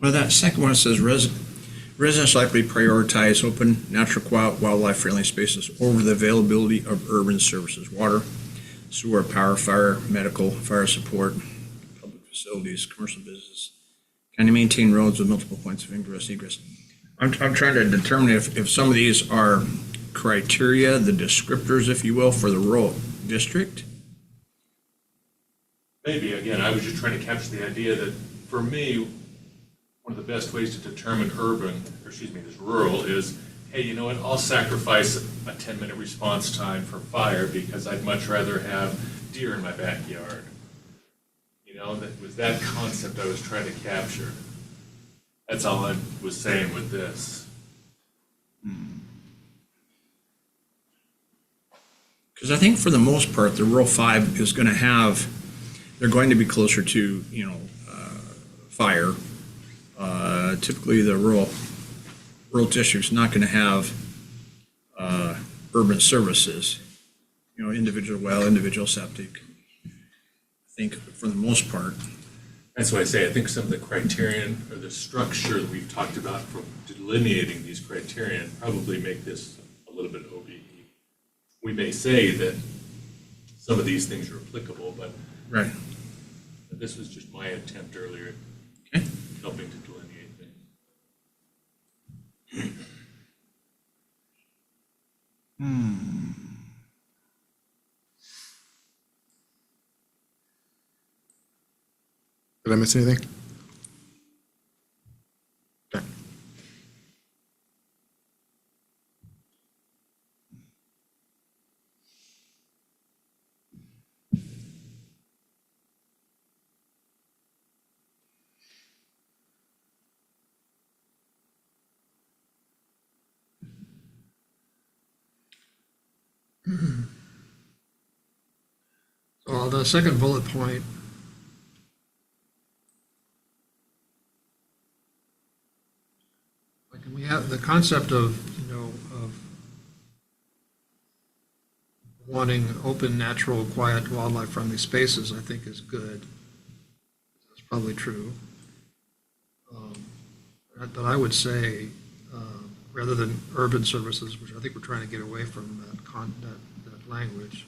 Well, that second one says residents likely prioritize open, natural, wildlife-friendly spaces over the availability of urban services, water, sewer, power, fire, medical, fire support, public facilities, commercial business. Can you maintain roads with multiple points of ingress, egress? I'm trying to determine if some of these are criteria, the descriptors, if you will, for the rural district. Maybe, again, I was just trying to capture the idea that, for me, one of the best ways to determine this rural is, hey, you know what, I'll sacrifice a 10-minute response time for fire because I'd much rather have deer in my backyard. that was that concept I was trying to capture. That's all I was saying with this. Because I think for the most part, the rural 5 is going to have, they're going to be closer to, fire. Typically, the rural district's not going to have urban services, individual well, individual septic. I think for the most part. That's why I say I think some of the criterion or the structure that we've talked about for delineating these criterion probably make this a little bit OBE. We may say that some of these things are applicable, but Right. this was just my attempt earlier, Okay. helping to delineate things. Did I miss anything? Okay. So the second bullet point, like we have the concept of, of wanting open, natural, quiet, wildlife-friendly spaces, I think is good. That's probably true. But I would say, rather than urban services, which I think we're trying to get away from that language,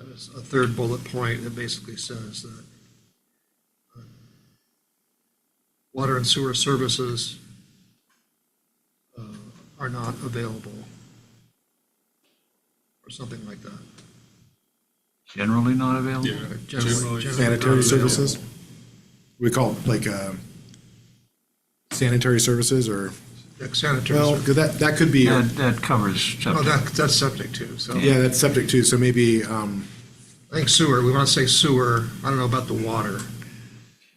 there's a third bullet point that basically says that water and sewer services are not available, or something like that. Generally not available? Yeah. Generally not Sanitary available. services? We call it like sanitary services or, Like sanitary well, services. 'cause that could be, That covers Oh, septic. that's septic too, so. yeah, that's septic too, so maybe, I think sewer, we want to say sewer, I don't know about the water.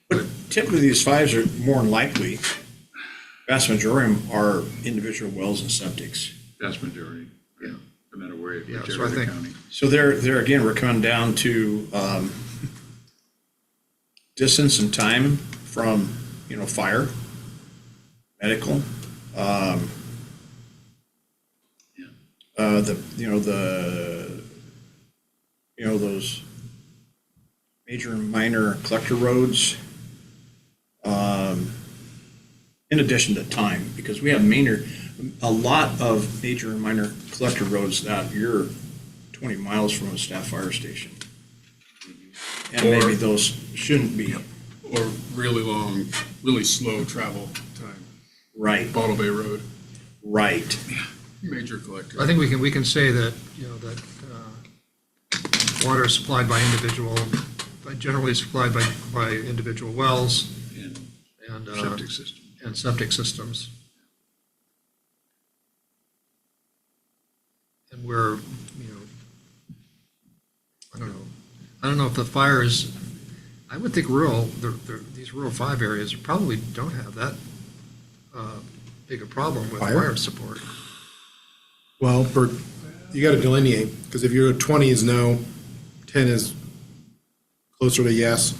But typically, these 5s are more than likely, vast majority of them are individual wells and septics. Vast majority, Yeah. no matter where, which Yeah, area so I of the think- county. So there again, we're coming down to distance and time from, fire, medical. Those major and minor collector roads. In addition to time, because we have a lot of major and minor collector roads that you're 20 miles from a staff fire station. And maybe those shouldn't be. Or really long, really slow travel time. Right, Bottle Bay Road, right. major collector. I think we can say that, that water is supplied by generally supplied by individual wells And and. septic system. And septic systems. And we're, I don't know if the fire is, I would think these rural 5 areas probably don't have that big a problem with Fire? fire support. well, you gotta delineate, because if you're 20 is no, 10 is closer to yes.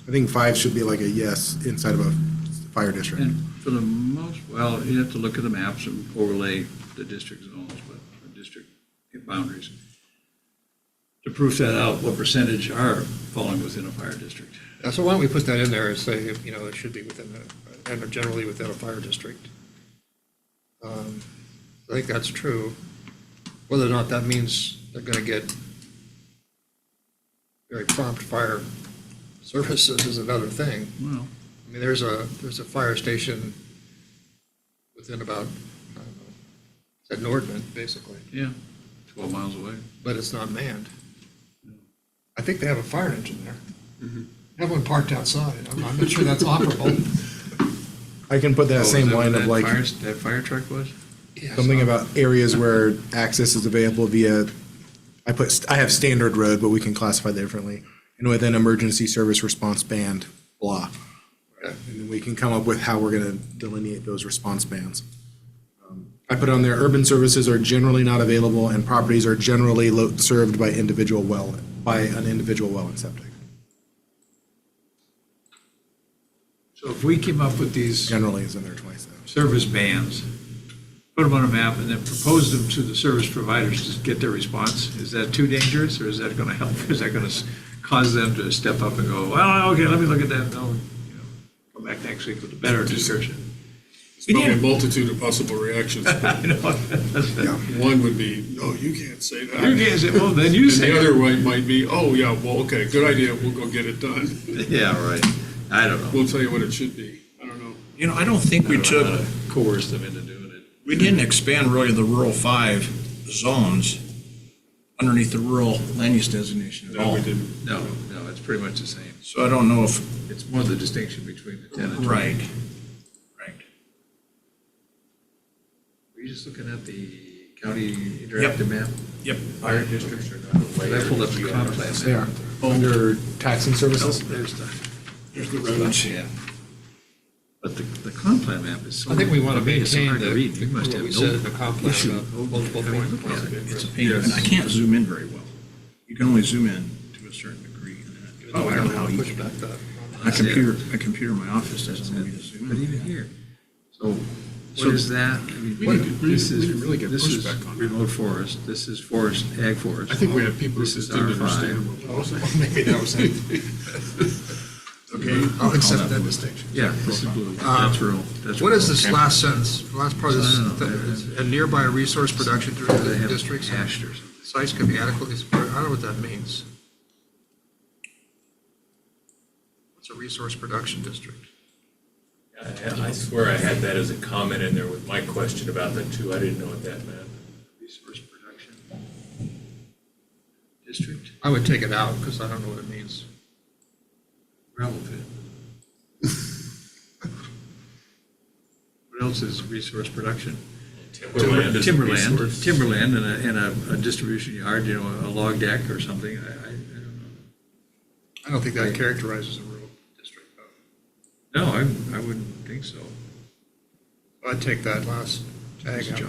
I think 5 should be like a yes inside of a fire district. And for the most, well, you have to look at the maps and overlay the district zones, but the district boundaries. To proof that out, what percentage are falling within a fire district? So why don't we put that in there and say, it should be and generally within a fire district. I think that's true. Whether or not that means they're gonna get very prompt fire services is another thing. Well, I mean, there's a fire station within about, I don't know, it's at Nordman, basically, yeah, 12 miles away. but it's not manned. I think they have a fire engine there. Have one parked outside. I'm not sure that's operable. I can put that Oh, same is that line what of like, that fire truck was? Yeah, something so- about areas where access is available via, I have standard road, but we can classify that differently. and with an emergency service response band, blah. And then we can come up with how we're gonna delineate those response bands. I put on there, urban services are generally not available and properties are generally served by an individual well and septic. So if we came up with these Generally is in there twice. service bands, put them on a map, and then propose them to the service providers to get their response, is that too dangerous, or is that gonna help? Is that gonna cause them to step up and go, well, okay, let me look at that, no, come back next week with a better description? It's probably a multitude of possible reactions. I know. One would be, no, you can't say that. You can't say, well, then you And say the it. other way might be, oh, yeah, well, okay, good idea, we'll go get it done. Yeah, right. I don't know. We'll tell you what it should be. I don't know. You know, I don't think we I don't know took, how to coerce them into doing it. we didn't expand really the rural 5 zones underneath the rural land use designation at No, all. we didn't. No, it's pretty much the same. So I don't know if, It's more the distinction between the 10 and 20. right, right. Were you just looking at the county interactive map? Yep. Fire districts are not aware. I pulled up the comp plan. They are. Under taxing services? There's the, There's the roads. yeah. But the comp plan map is so. I think we want to for me, it's so maintain hard to read. You must what have we no said in the comp plan issue. about multiple point Yeah, processing. It's a pain, and I can't zoom in very well. You can only zoom in to a certain degree. Oh, I don't know how you push can. back that. My computer in my office doesn't let me to zoom But in. even here, so what is that? I mean, We what- need to- this we is, need to really get this is pushback on that. remote forest, this is forest, ag forest. I think we have people who This is just didn't R5. understand what we were saying. Maybe that was it. Okay. I'll accept that distinction. Yeah, this is blue, that's rural, that's. What is rural. this last sentence, last part of No, no, this, no. a nearby resource production They have districts? hashed or something. Sites can be adequately supported, I don't know what that means. What's a resource production district? I swear I had that as a comment in there with my question about that too. I didn't know what that meant. Resource production district, I would take it out, because I don't know what it means. gravel pit. What else is resource production? Timberland is a resource. Timberland and a distribution yard, a log deck or something, I don't know. I don't think that characterizes a rural district, though. No, I wouldn't think so. I'd take that last tag Is out there.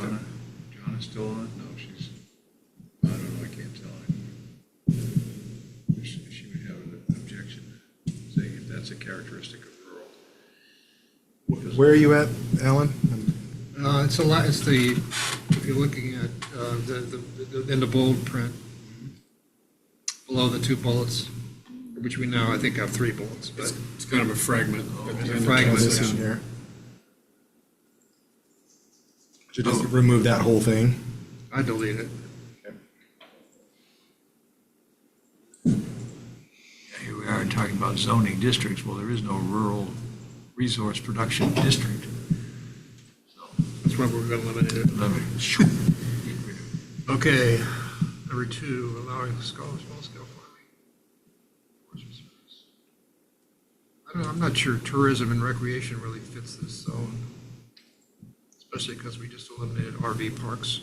John is still on? No, she's, I don't know, I can't tell. She would have an objection, saying if that's a characteristic of rural. Where are you at, Alan? It's a lot, it's the, if you're looking at, in the bold print, below the 2 bullets, which we now, I think, have 3 bullets, but It's kind of a fragment. fragment. This in here. Should just remove that whole thing. I delete it. Here we are talking about zoning districts. Well, there is no rural resource production district. So, That's why we're going to eliminate it. let me, get rid of it. Okay, number 2, allowing small-scale farming. I don't know, I'm not sure tourism and recreation really fits this zone, especially because we just eliminated RV parks.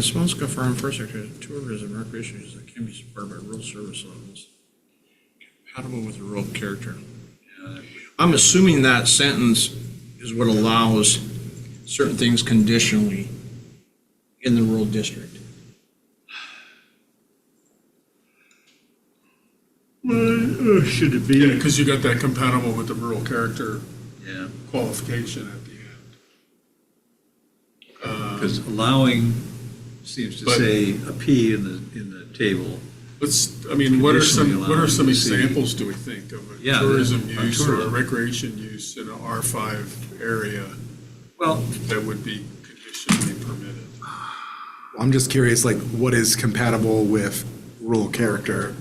Small scale farm infrastructure, tourism, recreation uses that can be supported by rural service levels, compatible with the rural character. I'm assuming that sentence is what allows certain things conditionally in the rural district. Should it Yeah, be? because you got that compatible with the rural character Yeah, qualification at the end. because allowing seems to But- say a P in the table. Let's, I mean, what are Conditionally some allowing the city. examples do we think of a Yeah, tourism on use or a tourism. recreation use in an R5 area Well, that would be conditionally permitted? I'm just curious, like, what is compatible with rural character?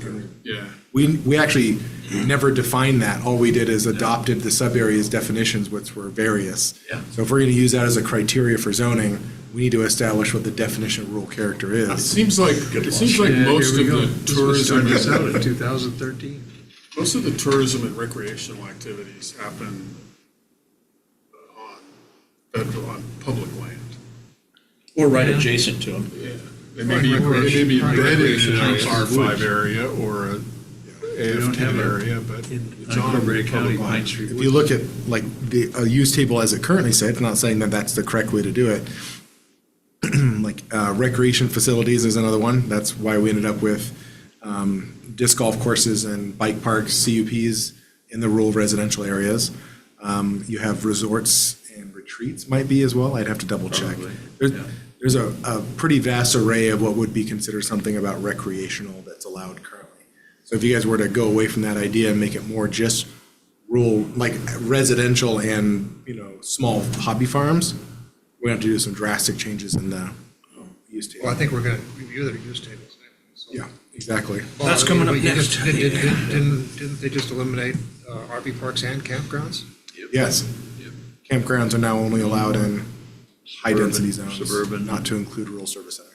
Yeah, We actually never defined that. All we did is adopted the sub-areas definitions, which were various. Yeah. So if we're going to use that as a criteria for zoning, we need to establish what the definition of rural character it is. seems like most here we of go. the This was tourism, started this out in 2013. most of the tourism and recreational activities happen on public land. Or right adjacent to them. Yeah. They may be embedded in an Recreation areas. R5 area or a AF10 area, but It's on Unincorporated County, Pine Street. If you look at like the use table as it currently sits, I'm not saying that that's the correct way to do it. Like recreation facilities is another one. That's why we ended up with disc golf courses and bike parks, CUPs in the rural residential areas. You have resorts and retreats might be as well. I'd have to double check. Probably, yeah. There's a pretty vast array of what would be considered something about recreational that's allowed currently. So if you guys were to go away from that idea and make it more just rural, like residential and, small hobby farms, we have to do some drastic changes in the use table. Well, I think we're going to review the use tables. So- Yeah, exactly. Well, That's coming up but you just- next. Didn't they just eliminate RV parks and campgrounds? Yes. Campgrounds are now only allowed in high-density zones. Suburban. Not to include rural service center.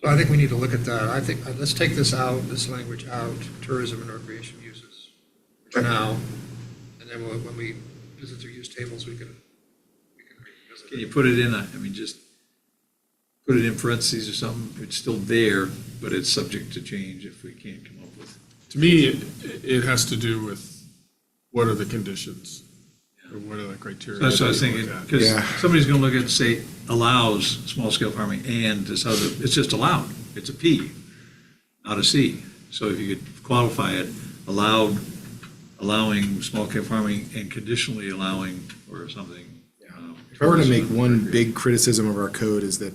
So I think we need to look at that. I think, let's take this out, this language out, tourism and recreation uses for now. And then when we visit their use tables, we can revisit Can it. you put it in just put it in parentheses or something? It's still there, but it's subject to change if we can't come up with. to me, it has to do with what are the conditions? Or what are the criteria? That's what I was that you thinking, look at? because Yeah. somebody's gonna look at and say, allows small-scale farming and this other, it's just allowed. It's a P, not a C. So if you could qualify it, allowing small-scale farming and conditionally allowing or something. If I were to make one big criticism of our code is that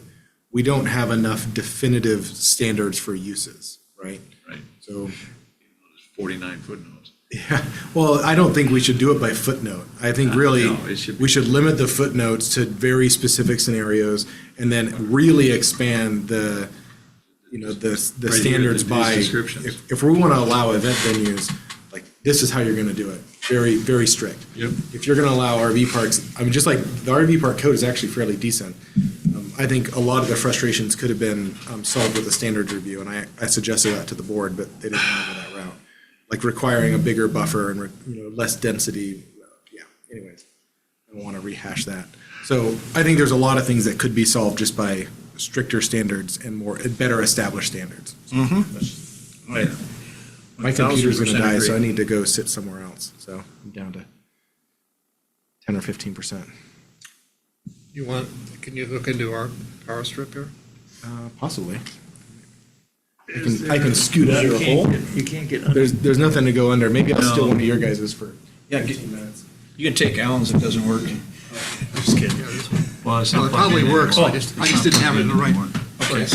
we don't have enough definitive standards for uses, right? Right. So, 49 footnotes. yeah, well, I don't think we should do it by footnote. I think really, No, it should be- we should limit the footnotes to very specific scenarios and then really expand the Right here, standards these by, descriptions. if we want to allow event venues, like, this is how you're going to do it. Very, very strict. Yep. If you're going to allow RV parks, I mean, just like the RV park code is actually fairly decent. I think a lot of the frustrations could have been solved with a standards review, and I suggested that to the board, but they didn't want to go that route. Like requiring a bigger buffer and, less density. Yeah, anyways, I don't want to rehash that. So I think there's a lot of things that could be solved just by stricter standards and better established standards. Oh, yeah. My computer's going to 1000% die, so I agree. need to go sit somewhere else. So I'm down to 10 or 15%. Can you look into our power strip here? Possibly. I can scoot under a hole. You can't get under. There's nothing to go under. Maybe I'll steal No. one of your guys's for Yeah, 15 minutes. you can take Alan's if it doesn't work. Just kidding. Yeah, this one. Well, it's Well, not it probably plugged in works, there. I just didn't have it in the right Okay. place.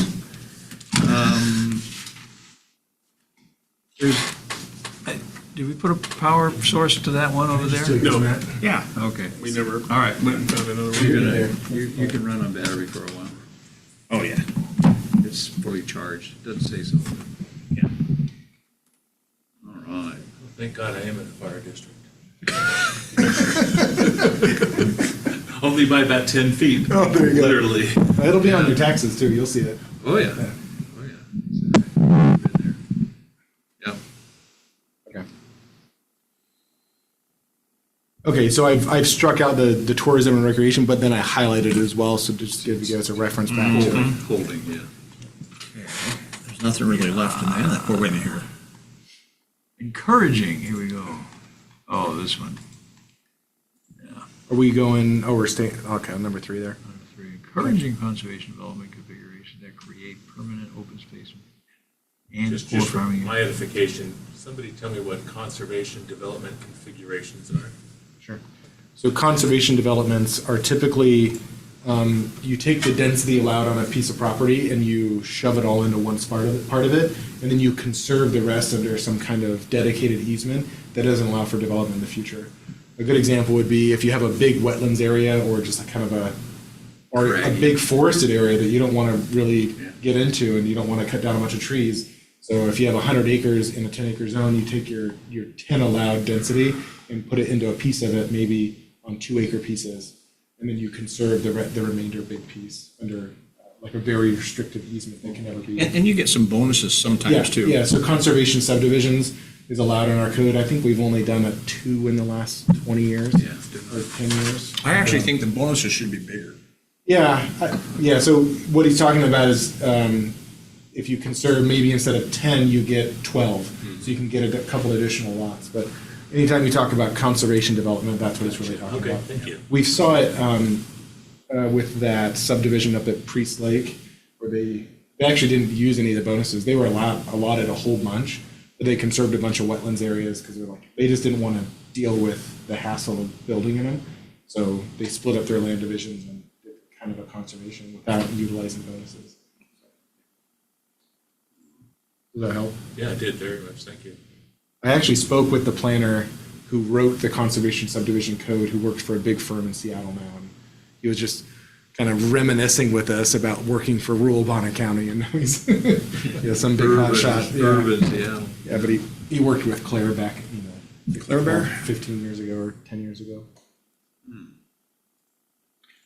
Did we put a power source to that one over there? No, Yeah. Okay. we never All right. found another You're one. gonna, you can run on battery for a while. Oh, yeah. It's fully charged. Doesn't say so. Yeah. All right. Thank God I am in the fire district. Only by about 10 feet, Oh, there you go. literally. It'll be on your taxes too. You'll see it. Oh, yeah. Oh, yeah. Been there. Yep. Okay. Okay, so I've struck out the tourism and recreation, but then I highlighted it as well, so just to give you guys a reference back to it. Holding, yeah. There's nothing really left in there. We're waiting here. Encouraging, here we go. Oh, this one. Yeah. Are we going, we're staying, okay, number 3 there. Number 3, encouraging conservation development configuration that create permanent open space and Just for for farming. my edification, somebody tell me what conservation development configurations are. Sure. So conservation developments are typically, you take the density allowed on a piece of property and you shove it all into one part of it, and then you conserve the rest under some kind of dedicated easement that doesn't allow for development in the future. A good example would be if you have a big wetlands area or just a kind of a big forested area that you don't want to really get into and you don't want to cut down a bunch of trees. So if you have 100 acres in a 10-acre zone, you take your 10 allowed density and put it into a piece of it, maybe on 2-acre pieces, and then you conserve the remainder big piece under like a very restrictive easement that can never be. And you get some bonuses sometimes, too. Yeah, so conservation subdivisions is allowed in our code. I think we've only done 2 in the last 20 years. Yeah. Or 10 years. I actually think the bonuses should be bigger. Yeah, so what he's talking about is if you conserve, maybe instead of 10, you get 12. So you can get a couple additional lots. But anytime you talk about conservation development, that's what it's really talking Okay, about. thank you. We saw it with that subdivision up at Priest Lake, where they actually didn't use any of the bonuses. They were allotted a whole bunch, but they conserved a bunch of wetlands areas because they just didn't want to deal with the hassle of building in them. So they split up their land divisions and did kind of a conservation without utilizing bonuses. Does that help? Yeah, it did very much, thank you. I actually spoke with the planner who wrote the conservation subdivision code, who worked for a big firm in Seattle now. And he was just kind of reminiscing with us about working for rural Bonnet County, and he's some big hot shot. Yeah. Yeah, but he worked with Claire back, Claire Bear? 15 years ago or 10 years ago.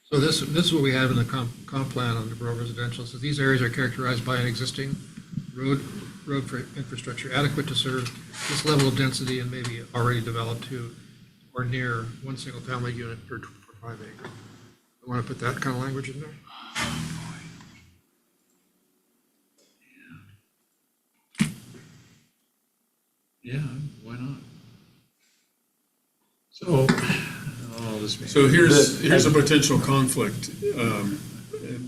So this is what we have in the comp plan on the rural residential. So these areas are characterized by an existing road for infrastructure adequate to serve this level of density and maybe already developed to or near one single family unit per 5 acre. I want to put that kind of language in there. Yeah, why not? So, So here's a potential conflict, and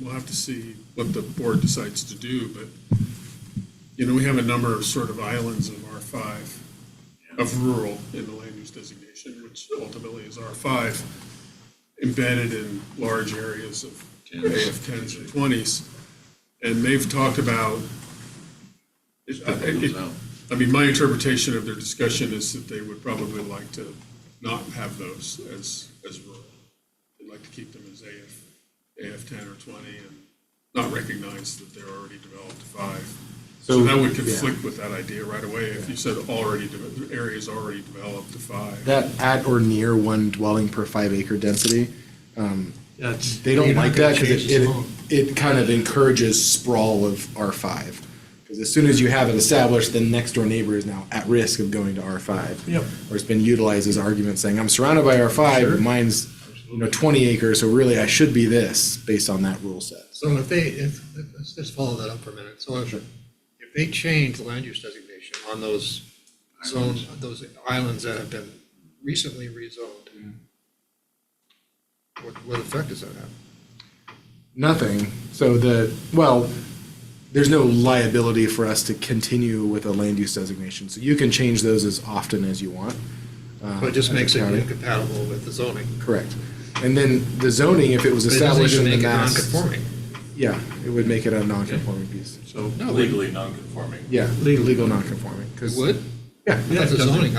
we'll have to see what the board decides to do, but, we have a number of sort of islands of R5, of rural in the land use designation, which ultimately is R5, embedded in large areas of AF 10s and 20s, and they've talked about, I mean, my interpretation of their discussion is that they would probably like to not have those as rural. They'd like to keep them as AF 10 or 20 and not recognize that they're already developed to 5. So that would conflict with that idea right away if you said areas already developed to 5. That at or near one dwelling per 5 acre density, they don't You're not like gonna that because change the zone. it kind of encourages sprawl of R5. Because as soon as you have it established, the next door neighbor is now at risk of going to R5. Yep. Or it's been utilized as argument saying, I'm surrounded by R5, but mine's 20 acres, so really I should be this based on that rule set. So let's just follow that up for a minute. So if they change the land use designation on those zones, those islands that have been recently rezoned, what effect does that have? Nothing. So there's no liability for us to continue with a land use designation. So you can change those as often as you want. But it just as a makes it county. incompatible with the zoning. Correct. And then the zoning, if it was But it doesn't established even in the make it mass. non-conforming. Yeah, it would make it a non-conforming piece. so, Legally non-conforming. Yeah, legal non-conforming. 'Cause- Would? Yeah, I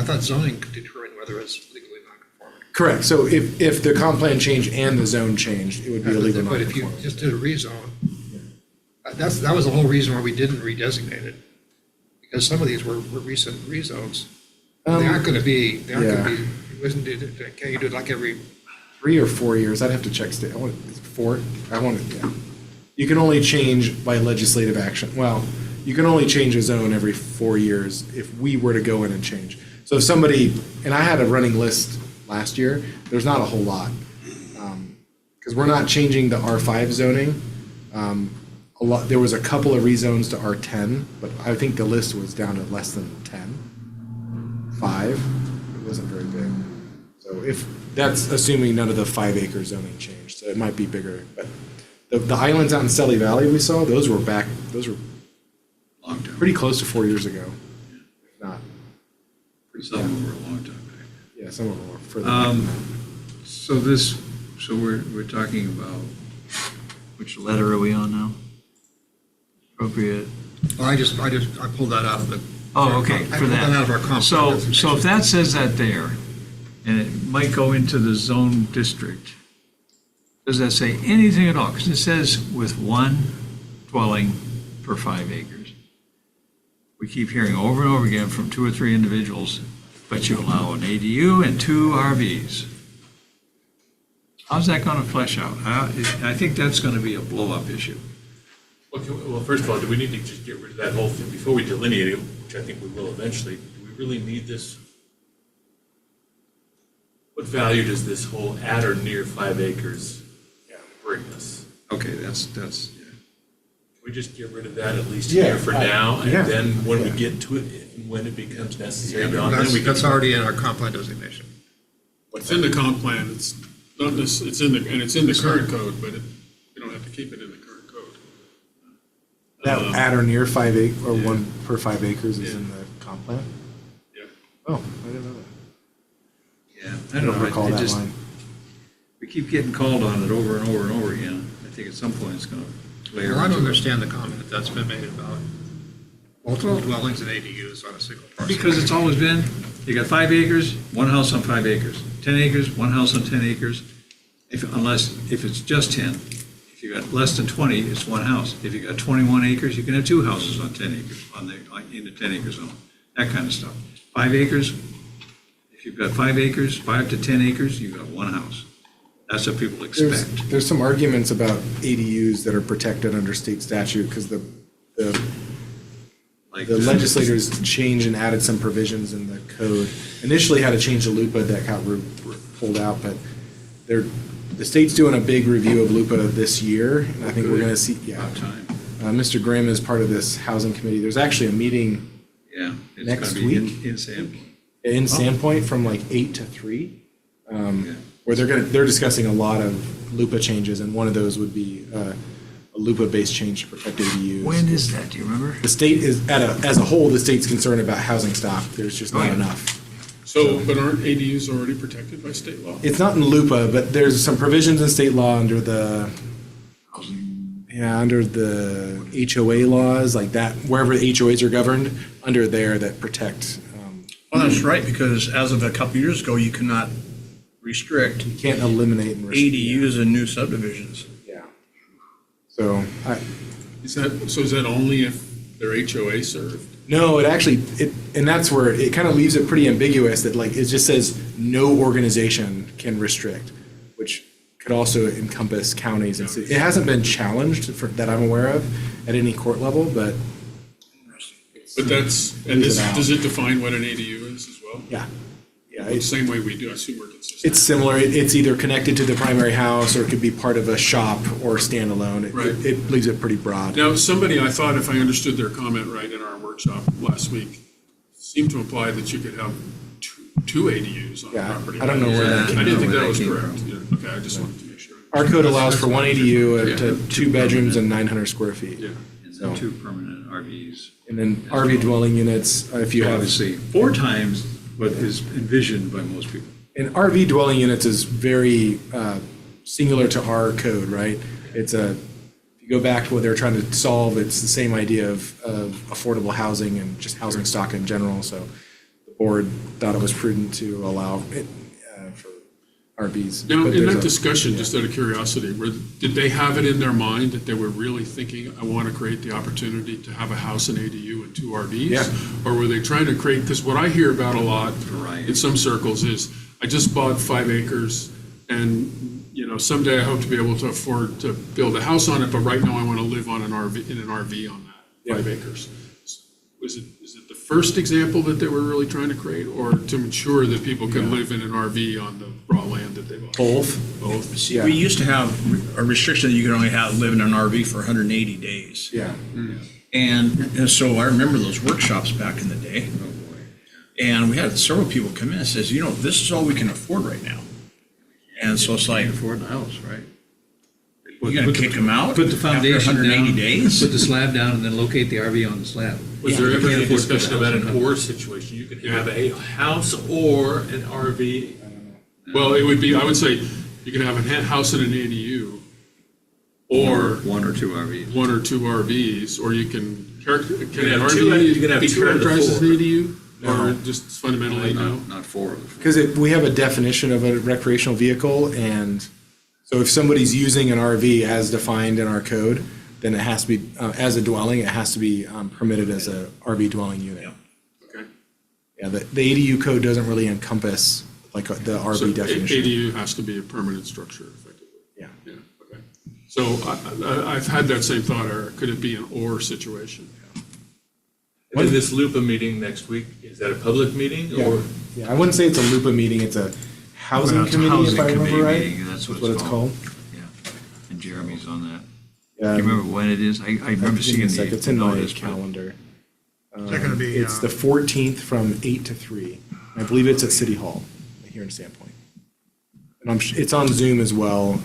thought zoning could determine whether it's legally non-conforming. correct. So if the comp plan changed and the zone changed, it would be a legal But if you non-conforming. just did a rezone, that was the whole reason why we didn't redesignate it. Because some of these were recent rezones. They aren't gonna be, can't you do it like every, 3 or 4 years, I'd have to check state, is it 4? Yeah. You can only change by legislative action. Well, you can only change a zone every 4 years if we were to go in and change. So if somebody, and I had a running list last year, there's not a whole lot. Because we're not changing the R5 zoning. There was a couple of rezones to R10, but I think the list was down to less than 10. 5, it wasn't very big. So that's assuming none of the 5 acre zoning changed, so it might be bigger. But the islands out in Selly Valley we saw, those were long time. pretty close to 4 years ago, if not. Some of them were a long time back. Yeah, some of them were further back than that. So we're talking about, which letter are we on now? Appropriate. well, I pulled that out of the. Oh, okay, I for pulled that. out of our comp. So designation. if that says that there, and it might go into the zone district, does that say anything at all? Because it says with one dwelling per 5 acres. We keep hearing over and over again from 2 or 3 individuals, but you allow an ADU and 2 RVs. How's that going to flesh out? I think that's going to be a blow-up issue. Well, first of all, do we need to just get rid of that whole thing before we delineate it, which I think we will eventually? Do we really need this? What value does this whole at or near 5 acres bring us? Okay, that's, We just get rid of that at least Yeah, here for now, and yeah. then when we Yeah. get to it, and when it becomes necessary, Yeah, Don, then we can. that's already in our comp plan designation. It's in the comp plan, it's not it's in the, and it's in the current code, but you don't have to keep it in the current code. That at or near 5 acre, or 1 per 5 acres is in the comp plan? Yeah. Oh, I didn't know that. yeah. I don't recall that just- line. We keep getting called on it over and over and over again. I think at some point it's gonna layer. Well, I don't into it. understand the comment that's been made about multiple dwellings and ADUs on a single parcel. Because it's always been, you got 5 acres, one house on 5 acres. 10 acres, one house on 10 acres. If it's just 10. If you got less than 20, it's one house. If you got 21 acres, you can have 2 houses on 10 acres, in the 10 acre zone, that kind of stuff. 5 acres, if you've got 5 acres, 5 to 10 acres, you've got one house. That's what people expect. There's some arguments about ADUs that are protected under state statute, because the Like the legislators changed and added some provisions in the code. Initially had to change the LUPA that got pulled out, but the state's doing a big review of LUPA this year, and I think we're gonna see, yeah. About time. Mr. Grimm is part of this housing committee. There's actually a meeting Yeah. It's Next gonna be in week? Sandpoint. in Sandpoint from like 8 to 3, Yeah. where they're discussing a lot of LUPA changes, and one of those would be a LUPA-based change to protect ADUs. When is that, do you remember? The state is, as a whole, the state's concerned about housing stock. There's just not enough. So, but aren't ADUs already protected by state law? It's not in LUPA, but there's some provisions in state law under the, under the HOA laws, like that, wherever the HOAs are governed, under there that protect, Well, that's right, because as of a couple years ago, you cannot restrict you can't eliminate and restrict. ADUs in new subdivisions. Yeah. So, Is that only if they're HOA served? no, and that's where it kind of leaves it pretty ambiguous that like, it just says no organization can restrict, which could also encompass counties. It hasn't been challenged that I'm aware of at any court level, but. But does it define what an ADU is as well? Yeah. Yeah. The same way we do, I assume we're consistent. It's similar. It's either connected to the primary house or it could be part of a shop or standalone. Right. It leaves it pretty broad. Now, somebody, I thought if I understood their comment right in our workshop last week, seemed to imply that you could have two ADUs on Yeah, property. I don't know where that came I didn't think from. that was Where that correct. came Yeah, okay, I just wanted to make sure. Our code allows for one ADU Yeah. to 2 bedrooms and 900 square feet. Yeah. And then 2 permanent RVs. And then RV dwelling units, if you have, Obviously, 4 times what is envisioned by most people. and RV dwelling units is very singular to our code, right? If you go back to what they're trying to solve, it's the same idea of affordable housing and just housing stock in general. So the board thought it was prudent to allow it for RVs. Now, But in there's that a- discussion, just out of curiosity, did they have it in their mind that they were really thinking, I want to create the opportunity to have a house, an ADU, and 2 RVs? Yeah. Or were they trying to create, because what I hear about a lot Variety. in some circles is, I just bought 5 acres, and, someday I hope to be able to afford to build a house on it, but right now I want to live on in an RV on that 5 acres. Is it the first example that they were really trying to create, or to ensure that people could live in an RV on the raw land that they bought? Both. Both. See, we used to have a restriction that you could only live in an RV for 180 days. Yeah. And so I remember those workshops back in the day. Oh, boy. And we had several people come in and says, this is all we can afford right now. And so it's like, Can't afford the house, right? you gonna kick them out? Put the foundation after 180 down, days? put the slab down, and then locate the RV on the slab. Was there You ever can't any afford to put discussion the about house an on or situation? You could have a house or an RV. Well, it would be, I would say, you could have a house and an ADU, or 1 or 2 RVs. 1 or 2 RVs, or you can an have two- RV you can have be 2 out of characterized as an 4. ADU? No. Or just fundamentally no? Not 4 of them. Because we have a definition of a recreational vehicle, and so if somebody's using an RV as defined in our code, then it has to be, as a dwelling, it has to be permitted as a RV dwelling unit. Okay. Yeah, the ADU code doesn't really encompass like the So RV definition. ADU has to be a permanent structure, effectively. Yeah. Yeah, okay. So I've had that same thought, or could it be an or situation? And then this LUPA meeting next week, is that a public meeting or? Yeah, I wouldn't say it's a LUPA meeting, it's a housing Well, it's a committee, if housing I remember committee right. meeting, that's what That's it's called. called. Yeah. And Jeremy's meetings on that. Yeah, Do you remember when it is? I remember seeing It's like, the it's in my notice, but- calendar. Is that gonna be, It's the 14th from 8 to 3. I believe it's at City Hall here in Sandpoint. And it's on Zoom as well.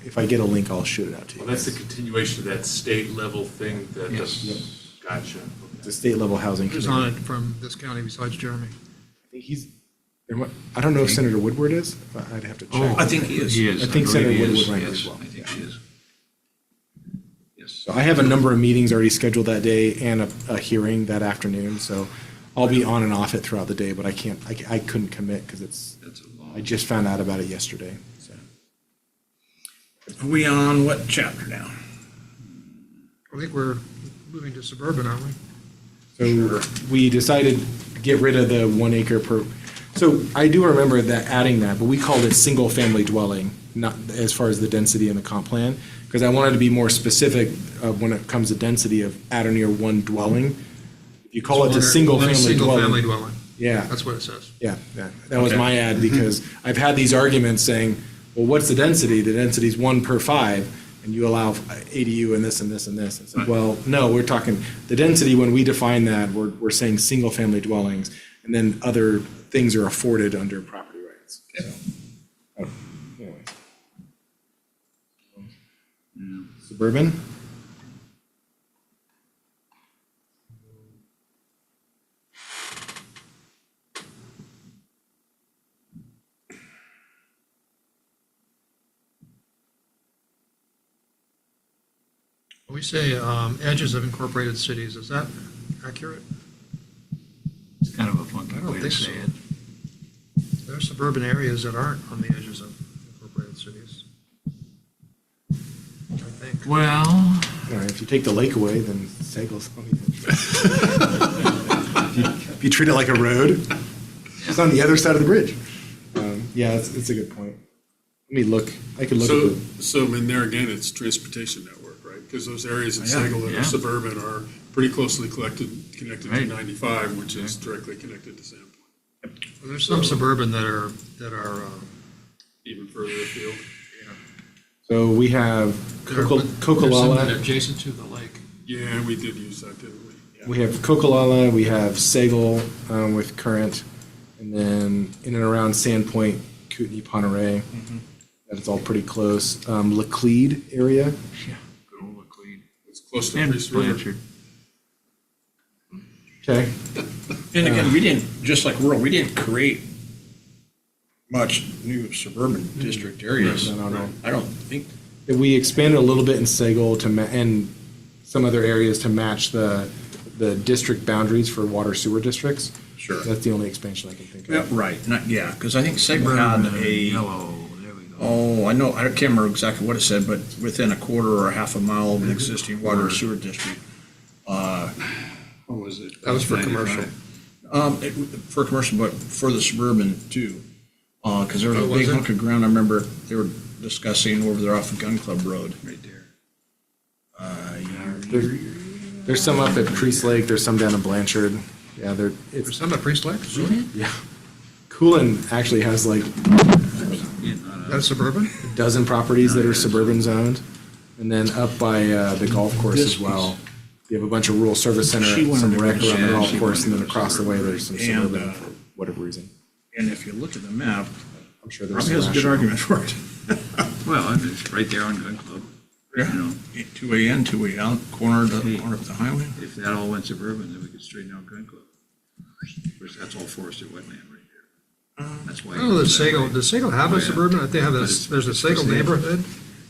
If I get a link, I'll shoot it out to you. Well, that's the continuation of that state level thing that, Yes. gotcha. The state level housing. who's on it from this county besides Jeremy? I think I don't know if Senator Woodward is. I'd have to check. I think he is. He is. I think believe Senator he is. Woodward might be Yes, as well. I think he is. Yes. So I have a number of meetings already scheduled that day and a hearing that afternoon. So I'll be on and off it throughout the day, but I couldn't commit because That's a long. I just found out about it yesterday. So. Are we on what chapter now? I think we're moving to suburban, aren't we? So we decided to get rid of the 1 acre per, so I do remember that adding that, but we called it single family dwelling, not as far as the density in the comp plan, because I wanted to be more specific when it comes to density of at or near one dwelling. If you call it a single family Single family dwelling. dwelling, Yeah, that's what it says. yeah, that was my ad, because I've had these arguments saying, well, what's the density? The density's 1 per 5. And you allow ADU and this and this and this. It's like, well, no, we're talking, the density, when we define that, we're saying single-family dwellings, and then other things are afforded under property rights. So, anyways. Suburban? We say edges of incorporated cities, is that accurate? It's kind of a funky I don't way to think say so. it. There are suburban areas that aren't on the edges of incorporated cities. I think. Well, All right, if you take the lake away, then Sagal's on the edge. If you treat it like a road, it's on the other side of the bridge. Yeah, it's a good point. Let me look, I could look at the. So in there again, it's transportation network, right? Because those areas in Sagal that yeah. are suburban are pretty closely connected to Right. 95, which is directly connected to Sandpoint, Well, there's some suburban that are even further afield. So we have there's some Cocolala. that are adjacent to the lake. Yeah, we did use that, didn't we? We have Cocolala, we have Sagal with Current, and then in and around Sandpoint, Kootenai, Ponderay. That is all pretty close. Laclede area. yeah, good old Laclede. It's close to And Priest River. Blanchard. Okay. And again, we didn't, just like rural, we didn't create much new suburban district areas. No. I don't think, We expanded a little bit in Sagal and some other areas to match the district boundaries for water sewer districts. Sure. That's the only expansion I can think yeah, of. right, not, yeah, because I think Sagal had a, Yellow, there we go. oh, I know, I can't remember exactly what it said, but within a quarter or a half a mile of an existing water sewer district. What was it? That was for commercial. For commercial, but for the suburban too. Because there was Oh, a was big it? hunk of ground, I remember they were discussing over there off of Gun Club Road. Right there. There's some up at Priest Lake, there's some down in Blanchard. Yeah, There's it's, some at Priest Lake? Really? yeah. Coolin actually has like That's suburban? a dozen properties that are suburban zoned. And then up by the golf course as well. You have a bunch of rural service center, She wanted some to rec around the go- golf she course, and wanted then to go across the way, there's some And, suburban for whatever reason. And if you look at the map, I'm sure there's probably some has a good rationale. argument for it. Well, it's right there on Gun Club. Yeah. You know, 2 in, 2 out, corner of Hey. the highway. if that all went suburban, then we could straighten out Gun Club. Of course, that's all forested wetland right there. That's why. Oh, does Sagal have Oh, a yeah. suburban? I think they have But a, it's- there's a it's for Sagal sale. neighborhood.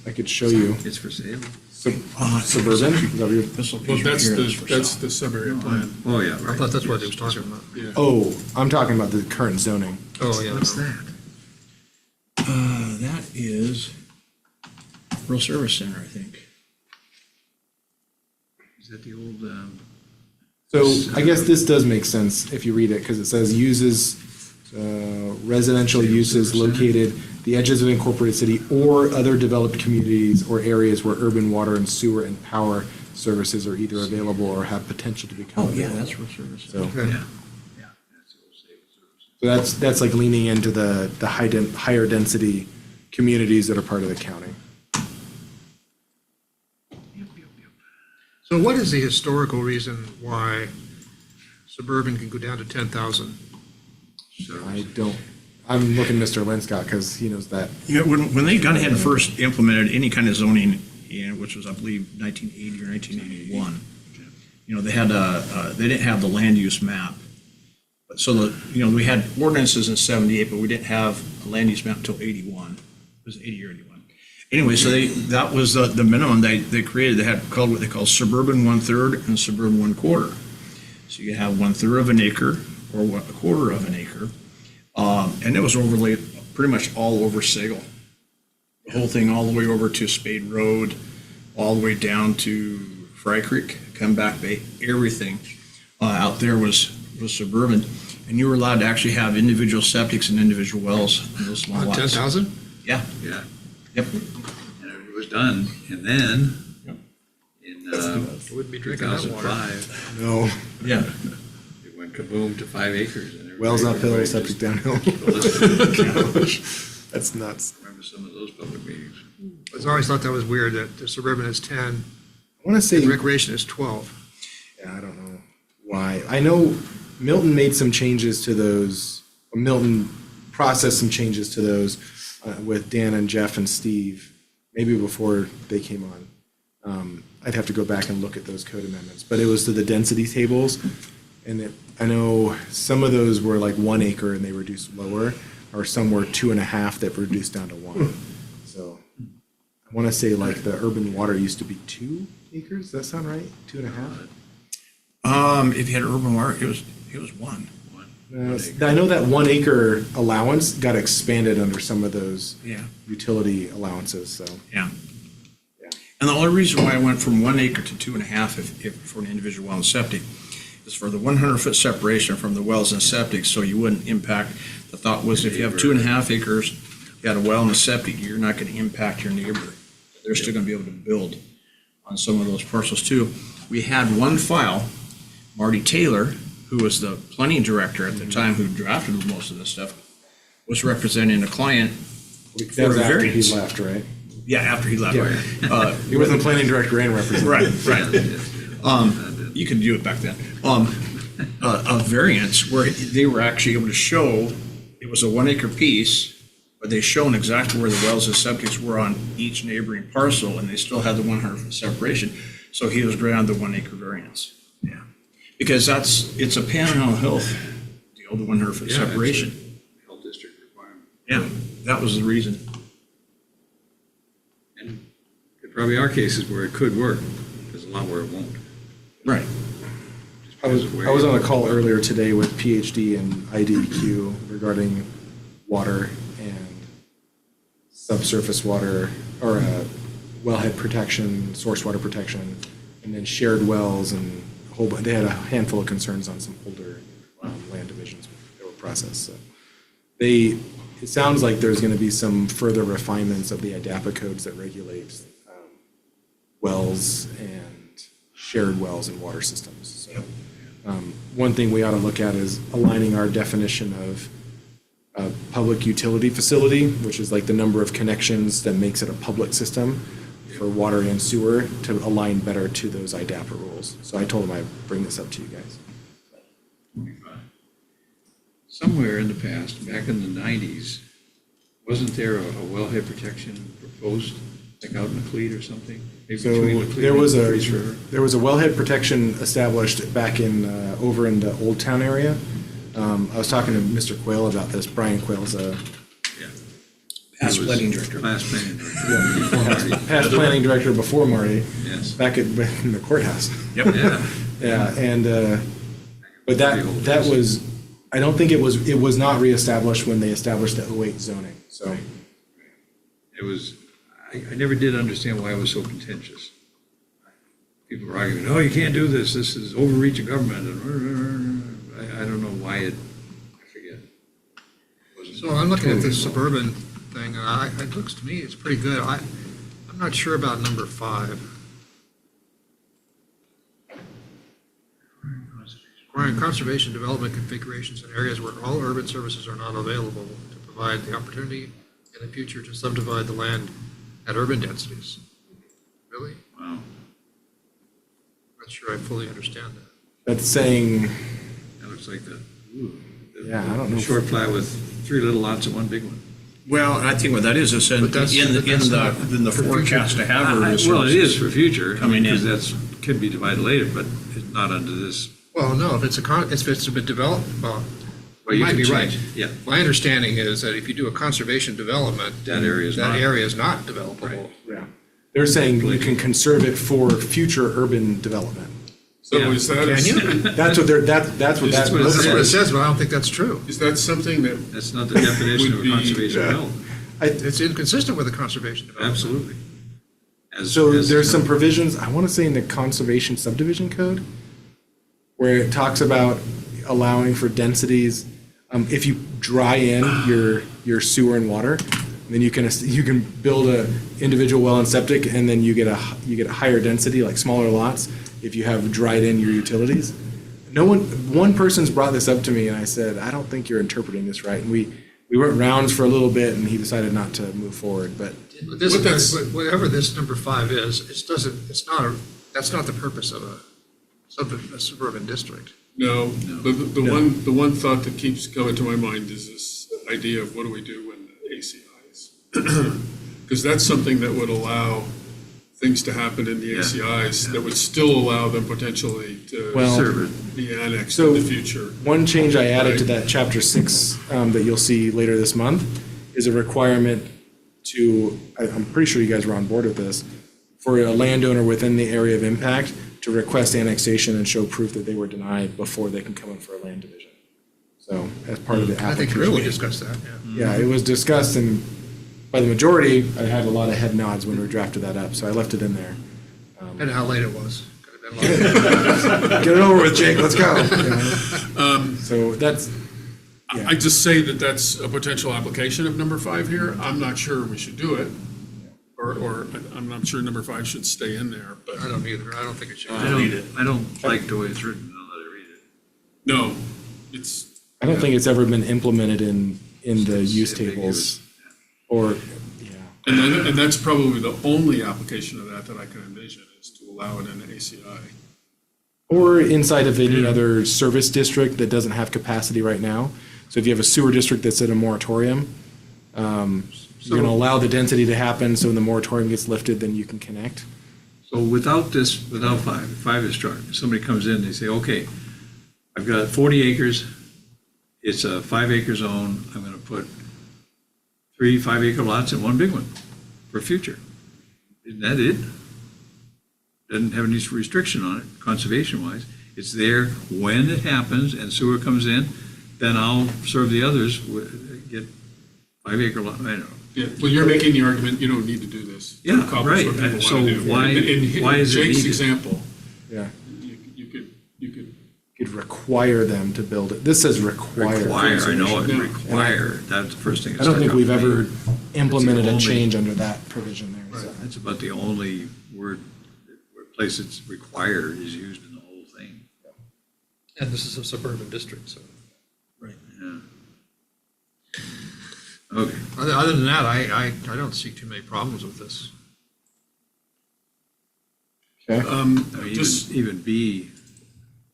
I could show you. It's for sale. Suburban? Is that what you're- This Well, location that's here is for that's sale. the sub-area plan. Oh, yeah, I right. thought that's what he Yes, was talking yes. about. Yeah. Oh, I'm talking about the current zoning. Oh, yeah. What's that? That is Rural Service Center, I think. Is that the old, So I guess this does make sense if you read it, because it says uses, residential uses located the edges of incorporated city or other developed communities or areas where urban water and sewer and power services are either available or have potential to become Oh, yeah, available. that's Rural Service Center. So, Okay. yeah. Yeah, that's the old Save Service. so that's like leaning into the higher density communities that are part of the county. So what is the historical reason why suburban can go down to 10,000? I don't, I'm looking at Mr. Linscott because he knows that. Yeah, when they got ahead and first implemented any kind of zoning, which was, I believe, 1980 or 1981, they had they didn't have the land use map. But so we had ordinances in 78, but we didn't have a land use map until 81. It was 80 or 81. Anyway, so that was the minimum they created. They had called what they call suburban 1/3 and suburban 1/4. So you have 1/3 of an acre or 1/4 of an acre. And it was overlaid pretty much all over Sagal. The whole thing all the way over to Spade Road, all the way down to Fry Creek, Comeback Bay, everything out there was suburban. And you were allowed to actually have individual septics and individual wells in those small lots. 10,000? Yeah. Yeah. Yep. And it was done, and then in Wouldn't be drinking that water. 2005, No, Yeah. it went kaboom to 5 acres. And everybody- wells uphill, everybody septic just- downhill. Gosh, That's nuts. remember some of those public meetings. I always thought that was weird that the suburban is 10, I want to say, and recreation is 12. yeah, I don't know why. I know Milton made some changes to those, or Milton processed some changes to those with Dan and Jeff and Steve, maybe before they came on. I'd have to go back and look at those code amendments, but it was to the density tables. And I know some of those were like 1 acre and they reduced lower, or some were 2.5 that reduced down to 1. So I want to say like the urban water used to be 2 acres. Does that sound right? 2.5? If you had urban water, it was 1. I know that 1 acre allowance got expanded under some of those Yeah. utility allowances, so. Yeah. Yeah. And the only reason why I went from 1 acre to 2.5 if for an individual well and septic is for the 100-foot separation from the wells and septic, so you wouldn't impact. The thought was if you have 2.5 acres, you had a well and a septic, you're not going to impact your neighbor. They're still going to be able to build on some of those parcels too. We had one file, Marty Taylor, who was the planning director at the time, who drafted most of this stuff, was representing a client That for was a after he variance. left, right? Yeah, after he left. Yeah. He wasn't planning director and representative. Right. You could do it back then. A variance where they were actually able to show it was a 1 acre piece, but they shown exactly where the wells and septics were on each neighboring parcel, and they still had the 100-foot separation. So he was granted the 1 acre variance. Yeah. Because it's a Panhandle Health deal, the 100-foot Yeah, it's a separation. Health district requirement. Yeah, that was the reason. And there probably are cases where it could work, there's a lot where it won't. Right. I was on a call earlier today with PhD and IDQ regarding water and subsurface water, or wellhead protection, source water protection, and then shared wells and a whole, they had a handful of concerns on some older land divisions that were processed, so. It sounds like there's going to be some further refinements of the IDAPA codes that regulate wells and shared wells and water systems, so. One thing we ought to look at is aligning our definition of a public utility facility, which is like the number of connections that makes it a public system for water and sewer, to align better to those IDAPA rules. So I told him I'd bring this up to you guys. Somewhere in the past, back in the 90s, wasn't there a wellhead protection proposed, like out in the Cleat or something? Maybe So between the Cleat there and was the Priest River? a wellhead protection established back in, over in the Old Town area. I was talking to Mr. Quayle about this. Brian Quayle's a Past It was planning director. Past planning director. Before Marty. past planning director before Marty, Yes. back in the courthouse. Yep. Yeah. Yeah, and, but that was, I don't think it was not reestablished when they established the 08 zoning, so. It was, I never did understand why it was so contentious. People were arguing, oh, you can't do this, this is overreach of government, and I don't know why I forget. Wasn't So I'm looking at totally this involved. suburban thing, and it looks to me, it's pretty good. I'm not sure about number 5. Requiring conservation development configurations in areas where all urban services are not available to provide the opportunity in the future to subdivide the land at urban densities. Really? Wow. not sure I fully understand that. That's saying, That looks like the yeah, I don't know. short plat with 3 little lots and 1 big one. Well, and I think what that is in But that's- but that's not the forecast to have. Well, it is for future. Coming in. Because that's, could be divided later, but it's not under this. Well, no, if it's been developed, well, Well, you you might can be right. change- Yeah. My understanding is that if you do a conservation development. That area is not. That area is not developable. Yeah. They're saying you can conserve it for future urban development. So Yeah. is that, Can you? That's what that's what that That's what it looks That's what it like. says, but I don't think that's true. is that something that, That's not the definition of Would a be- conservation yeah. development. It's inconsistent with the conservation development. Absolutely. So there's some provisions, I want to say in the conservation subdivision code, where it talks about allowing for densities. If you dry in your sewer and water, then you can build a individual well and septic, and then you get a higher density, like smaller lots, if you have dried in your utilities. One person's brought this up to me, and I said, I don't think you're interpreting this right. And we went rounds for a little bit, and he decided not to move forward, but. But this, What that's- but whatever this number 5 is, that's not the purpose of a suburban district. no, the one thought that keeps coming to my mind is this idea of what do we do when the ACIs? Because that's something that would allow things to happen in the Yeah. ACIs that would still allow them potentially Well- to be annexed So- in the future. One change I added to that chapter 6 that you'll see later this month is a requirement to, I'm pretty sure you guys were on board with this, for a landowner within the area of impact to request annexation and show proof that they were denied before they can come in for a land division. So as part of the I think application. we discussed that, yeah. Yeah, it was discussed, and by the majority, I had a lot of head nods when we drafted that up, so I left it in there. And how late it was. Could have been longer. Get it over with, Jake, let's go. You know? So that's, Yeah. I just say that that's a potential application of number 5 here. I'm not sure we should do it. Or I'm not sure number 5 should stay in there, but I don't either. I don't think it should. I don't like the way it's written, I'll let it read it. no, it's, I don't think it's ever been implemented in the use It's ambiguous. tables, or, yeah. and that's probably the only application of that I can envision is to allow it in the ACI. Or inside of any other service district that doesn't have capacity right now. So if you have a sewer district that's in a moratorium, you're gonna allow the density to happen, so when the moratorium gets lifted, then you can connect. So without 5 is struck, somebody comes in, they say, okay, I've got 40 acres, it's a 5-acre zone, I'm gonna put 3 5-acre lots and 1 big one for future. Isn't that it? Doesn't have any restriction on it, conservation-wise. It's there when it happens and sewer comes in, then I'll serve the others, get 5-acre lot, I don't know. Yeah, well, you're making the argument, you don't need to do this. Yeah, Accomplish what right. people So wanna do. why- In why is it Jake's needed? example, Yeah. you could, Could require them to build it. This says require. Require, I know it, Yeah. require, that's the first thing. I don't think we've that struck ever me. implemented a only- change under that provision there, so. That's about the only word, place it's required is used in the whole thing. And this is a suburban district, so. Yeah. Okay, Other than that, I don't see too many problems with this. Okay. I mean, just, even B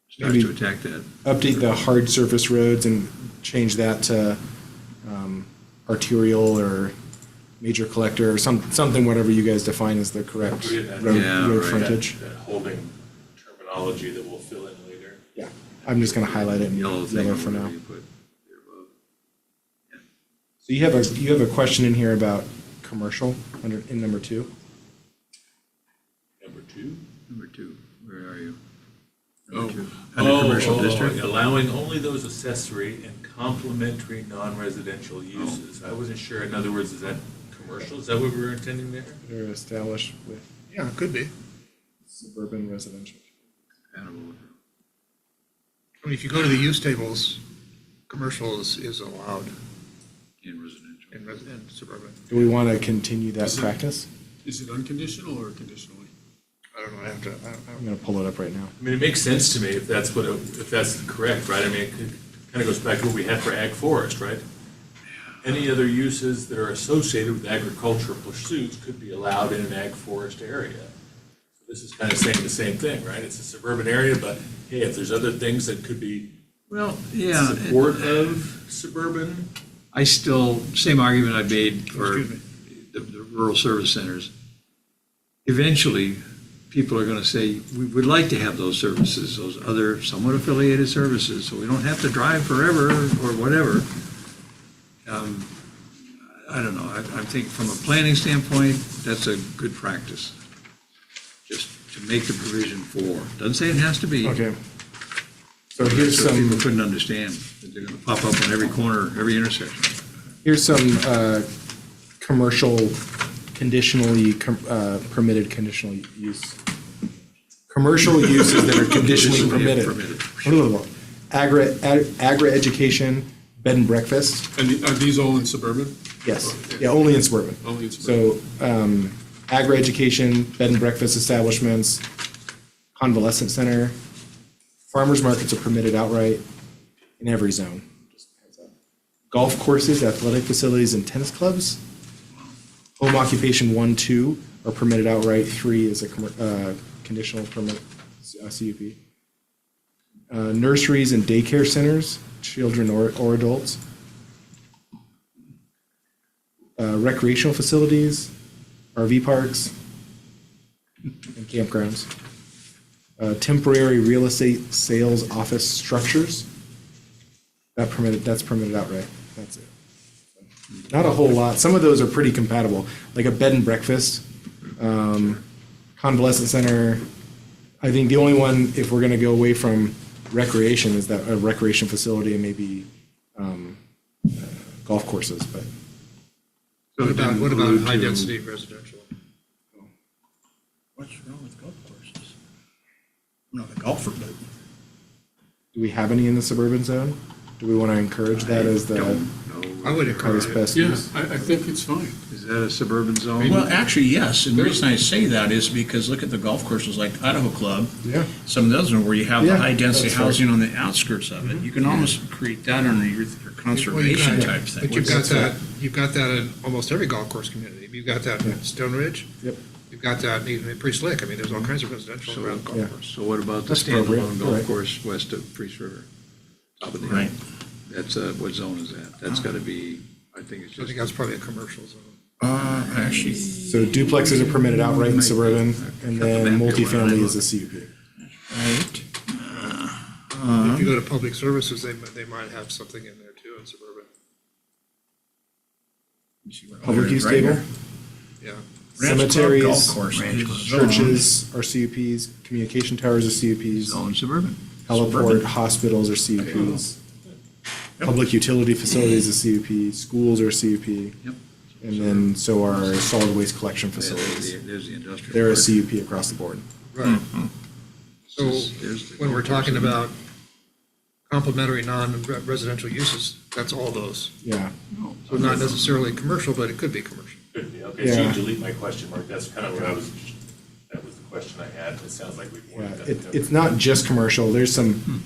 starts Maybe- to attack that. Update the hard surface roads and change that to arterial or major collector or something, whatever you guys define as the correct road Yeah, road right. frontage. That holding terminology that we'll fill in later. Yeah, I'm just gonna highlight it in Yellow thing. yellow for whatever now. you put there above. So you have a question in here about commercial in number 2? Number 2? Number 2, where are you? Oh. Number 2. Under commercial district? Allowing only those accessory and complementary non-residential uses. I wasn't sure, in other words, is that commercial? Is that what we were intending there? They're established with Yeah, it could be. suburban residential. Animal. I mean, if you go to the use tables, commercial is allowed In residential. in suburban. Do we want to continue that Is it- practice? is it unconditional or conditionally? I don't know, I have to, I'm gonna pull it up right now. I mean, it makes sense to me if that's if that's correct, right? I mean, it kind of goes back to what we had for ag forest, right? Any other uses that are associated with agricultural pursuits could be allowed in an ag forest area. So This is kind of saying the same thing, right? It's a suburban area, but hey, if there's other things that could be Well, yeah. support of suburban, I still, same argument I made for the rural service centers. Eventually, people are gonna say, we would like to have those services, those other somewhat affiliated services, so we don't have to drive forever or whatever. I don't know, I think from a planning standpoint, that's a good practice. Just to make the provision for, doesn't say it has to be. Okay. So here's So people some, couldn't understand that they're gonna pop up on every corner, every intersection. here's some commercial conditionally permitted conditional use. Commercial uses that are conditionally permitted. Agri-education, bed and breakfast, And are these all in suburban? yes, yeah, only in suburban. Only in suburban. So, agri-education, bed and breakfast establishments, convalescent center, farmers markets are permitted outright in every zone. Golf courses, athletic facilities, and tennis clubs. Home occupation 1, 2 are permitted outright, 3 is a conditional permit, CUP. Nurseries and daycare centers, children or adults. Recreational facilities, RV parks, and campgrounds. Temporary real estate sales office structures. That's permitted outright. That's it. Not a whole lot. Some of those are pretty compatible, like a bed and breakfast, convalescent center. I think the only one, if we're gonna go away from recreation, is that a recreation facility and maybe golf courses, but. What about high-density residential? What's wrong with golf courses? I'm not a golfer, but. Do we have any in the suburban zone? Do we want to encourage that as the I would encourage highest it. best Yeah, use? I think it's fine. Is that a suburban zone? Well, actually, yes, and the reason I say that is because look at the golf courses like Idaho Club. Yeah. Some of those are where you have the Yeah, high-density that's fair. housing on the outskirts of it. You can almost create that under your conservation type thing. But you've got that in almost every golf course community. You've got that in Stone Ridge. Yep. You've got that even in Priest Lake. I mean, there's all kinds of residential around golf yeah. course. So what about the That's appropriate, standalone golf right. course west of Priest River? Top of the hill? Right. That's, what zone is that? That's gotta be, I think it's I think just, that's probably a commercial zone. Actually, So duplexes are permitted outright in suburban, and then multifamily is a CUP. right. If you go to public services, they might have something in there too in suburban. Public use Right table, here. Yeah. Ranch Club cemeteries, golf course. churches are CUPs, communication towers are CUPs, zone suburban. heliport, hospitals are CUPs. Public utility facilities are CUP, schools are CUP. Yep. And then so are solid waste collection There's facilities. the industrial. They're a park. CUP across the board. Right. So There's the when we're golf course. talking about complementary non-residential uses, that's all those. Yeah. So not necessarily commercial, but it could be commercial. could be. Okay, so Yeah. you delete my question mark. That's kind of what that was the question I had. It sounds like we've Yeah, worked that. it's not just commercial, there's some,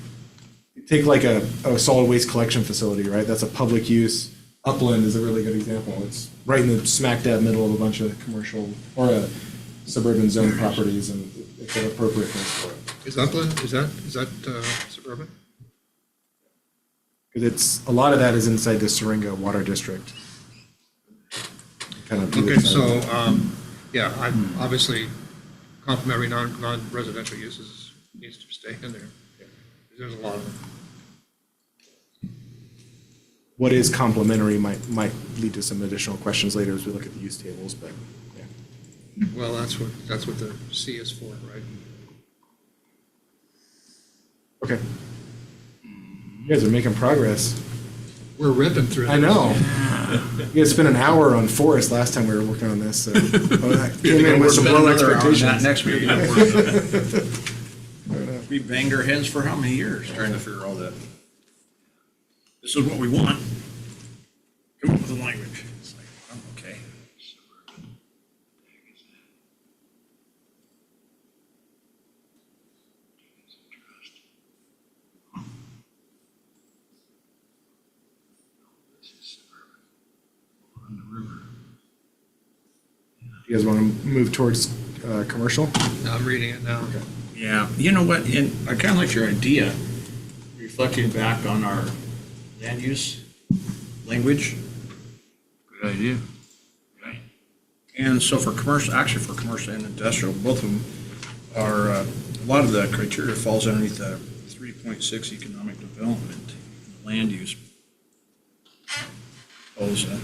take like a solid waste collection facility, right? That's a public use. Upland is a really good example. It's right in the smack dab middle of a bunch of commercial or suburban zone properties, and it's an appropriate place for it. Is Upland, is that suburban? Because it's, a lot of that is inside the Syringa Water District. Kind of view Okay, it so, as- yeah, obviously, complementary non-residential uses needs to stay in there. There's a lot of them. What is complementary might lead to some additional questions later as we look at the use tables, but, yeah. Well, that's what the C is for, right? Okay. You guys are making progress. We're ripping through. I know. You guys spent an hour on forest last time we were working on this, so. Came in with some low expectations. Next week. We banged our heads for how many years trying to figure all that? This is what we want. Come up with a language. It's like, I'm okay. You guys want to move towards commercial. I'm reading it now. Yeah, you know what, and I kind of like your idea, reflecting back on our land use language. Good idea. And so for commercial, actually for commercial and industrial, both of them are, a lot of the criteria falls underneath the 3.6 economic development, land use. Proposal.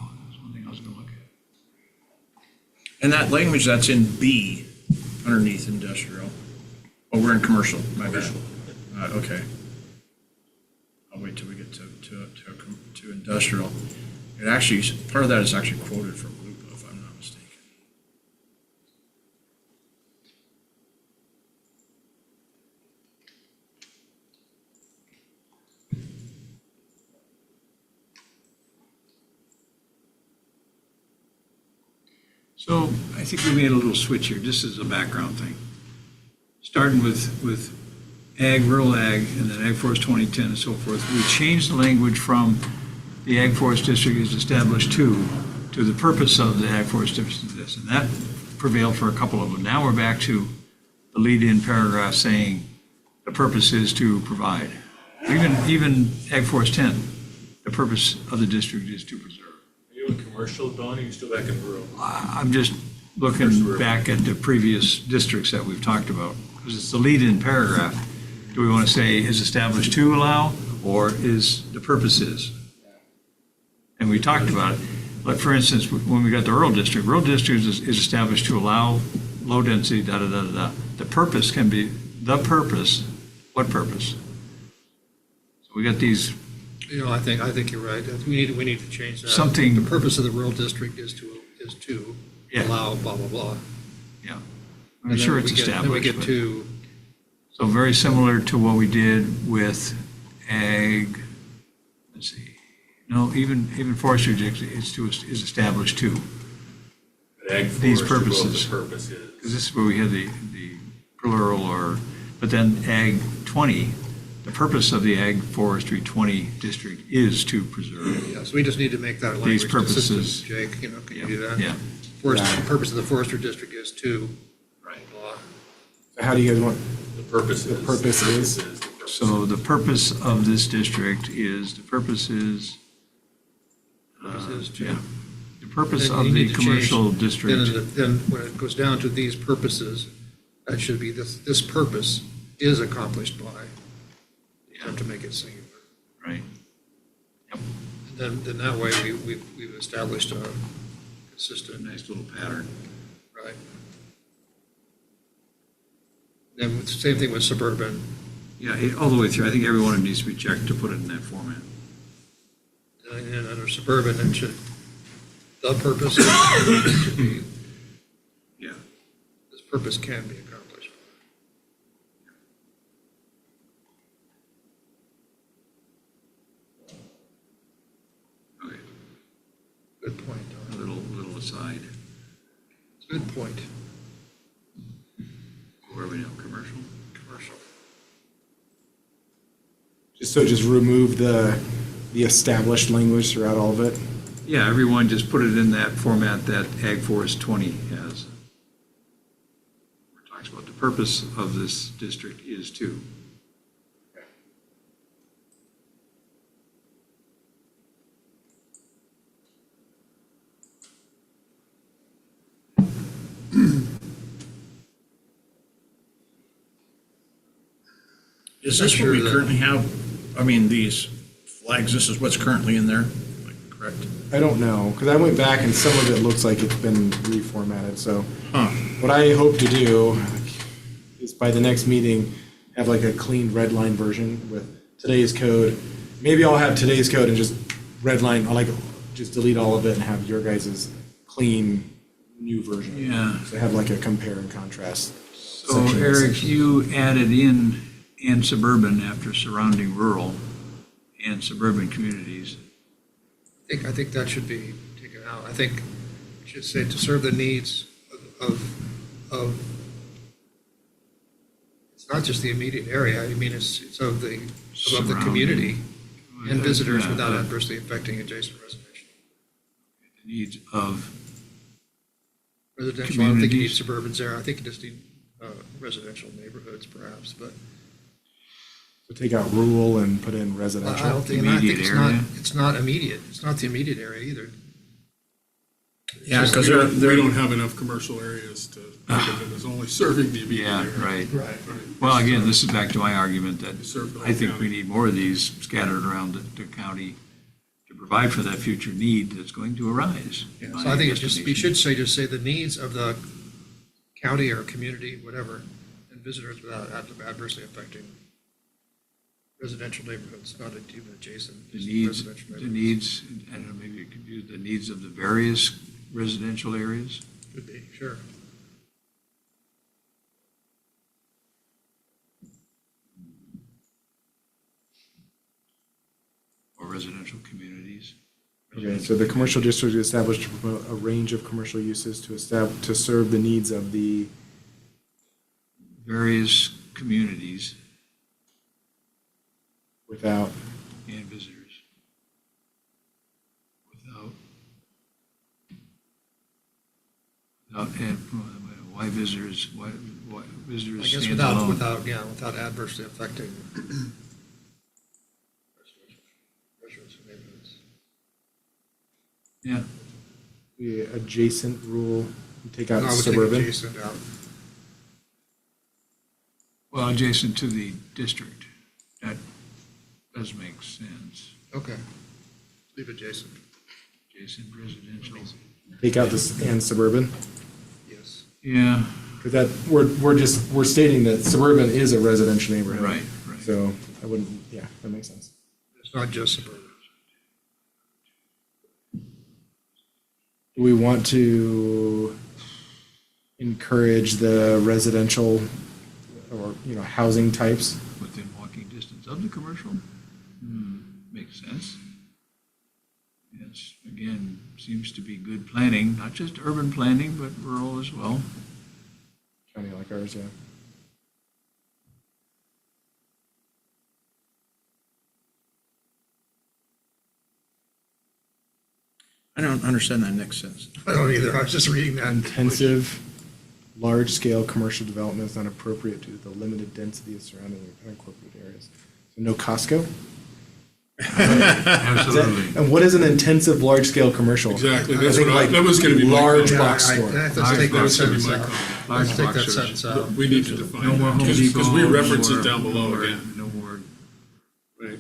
Oh, there's one thing I was gonna look at. And that language that's in B, underneath industrial. Oh, we're in commercial, my bad. Okay. I'll wait till we get to industrial. It actually, part of that is actually quoted from Lupa, if I'm not mistaken. So I think we made a little switch here, just as a background thing. Starting with ag, rural ag, and then Ag Forest 2010 and so forth, we changed the language from the Ag Forest District is established to the purpose of the Ag Forest District is this. And that prevailed for a couple of them. Now we're back to the lead-in paragraph saying the purpose is to provide. Even Ag Forest 10, the purpose of the district is to preserve. Are you in commercial, Don, or are you still back in rural? I'm just looking back at the previous districts that we've talked about, because it's the lead-in paragraph. Do we want to say is established to allow, or is the purpose is? And we talked about it. Like, for instance, when we got the rural district is established to allow low density, da-da-da-da-da. The purpose can be, the purpose, what purpose? So we got these, You know, I think you're right. We need to change that. Something- The purpose of the rural district is to Yeah. allow blah, blah, blah. yeah. And I'm then sure it's we get- established. Then we get but- to, So very similar to what we did with ag, let's see, no, even forestry is established too. Ag These forestry, well, purposes. The purpose is. Because this is where we had the plural but then ag 20, the purpose of the ag forestry 20 district is to preserve. yes, we just need to make that These language purposes- consistent, Jake, you know, can you do that? Yeah, The purpose of the forestry district is to, right. blah. How do you guys want, The purpose is. The purpose is. the purpose So the purpose of this district is, the purpose is, to. yeah. The purpose Then of you the need to change- commercial district. Then when it goes down to these purposes, that should be this purpose is accomplished by, you have to make it singular. Right. And then that way we've established a consistent, Nice little pattern. right? Then same thing with suburban, Yeah, all the way through. I think every one of them needs to be checked to put it in that format. and under suburban, it should, the purpose should be, Yeah. this purpose can be accomplished. Okay. Good point, A Don. little aside. Good point. Where are we now? Commercial? Commercial. just remove the established language throughout all of it? Yeah, everyone just put it in that format that Ag Forest 20 has. Where it talks about the purpose of this district is to. Is this what we currently have? I mean, these flags, this is what's currently in there, like, correct? I don't know, because I went back and some of it looks like it's been reformatted, so. Huh. What I hope to do is by the next meeting, have like a clean red line version with today's code. Maybe I'll have today's code and just red line, I'll like, just delete all of it and have your guys' clean new version. Yeah. So have like a compare and contrast. So section. Eric, you added in and suburban after surrounding rural and suburban communities. I think that should be taken out. I think it should say to serve the needs of not just the immediate area, I mean, it's of the Surrounding. community and visitors Yeah, without adversely affecting adjacent residential. The needs of, Residential, I don't think you need Communities. suburbans there, I think you just need residential neighborhoods perhaps, but So take out rural and put in I residential. don't think, and I think Immediate it's area. it's not immediate, it's not the immediate area either. Yeah, Just because we they're, don't have enough commercial areas to think of it as only serving the immediate yeah, area. right. Right. Well, again, this is back to my argument that Serve the whole I think we county. need more of these scattered around the county to provide for that future need that's going to arise. So I think it's just, we should say, just say the needs of the county or community, whatever, and visitors without adversely affecting residential neighborhoods, not even adjacent. The just needs, residential the neighborhoods. needs, I don't know, maybe you could use the needs of the various residential areas. Could be, sure. Or residential communities. Okay, so the commercial district is established to promote a range of commercial uses to to serve the needs of the, Various communities without, and visitors. And why visitors, why visitors I guess stands without, alone. without adversely affecting residential neighborhoods. Yeah, the adjacent rural, you take out No, I would take suburban. adjacent out. well, adjacent to the district. That does make sense. Okay. Leave adjacent, Adjacent residential. Take out this and suburban. yes. Yeah, Because that, we're stating that suburban is a residential neighborhood. right, right. So I wouldn't, yeah, that makes sense. It's not just suburban. Do we want to encourage the residential or, housing types? Within walking distance of the commercial? Makes sense. Yes, again, seems to be good planning, not just urban planning, but rural as well. County like ours, yeah. I don't understand that next sentence. I don't either, I was just reading that. Intensive, large-scale commercial development is not appropriate due to the limited density of surrounding unincorporated areas. So no Costco? Absolutely. And what is an intensive, large-scale commercial? Exactly, I that's think what like that was gonna be my large comment. box store. Let's take that That's gonna be sentence my out. comment. Let's take that box sentence out. We need to define No more that, Home because Depot. we reference no it down more- below no more- again, No more, right?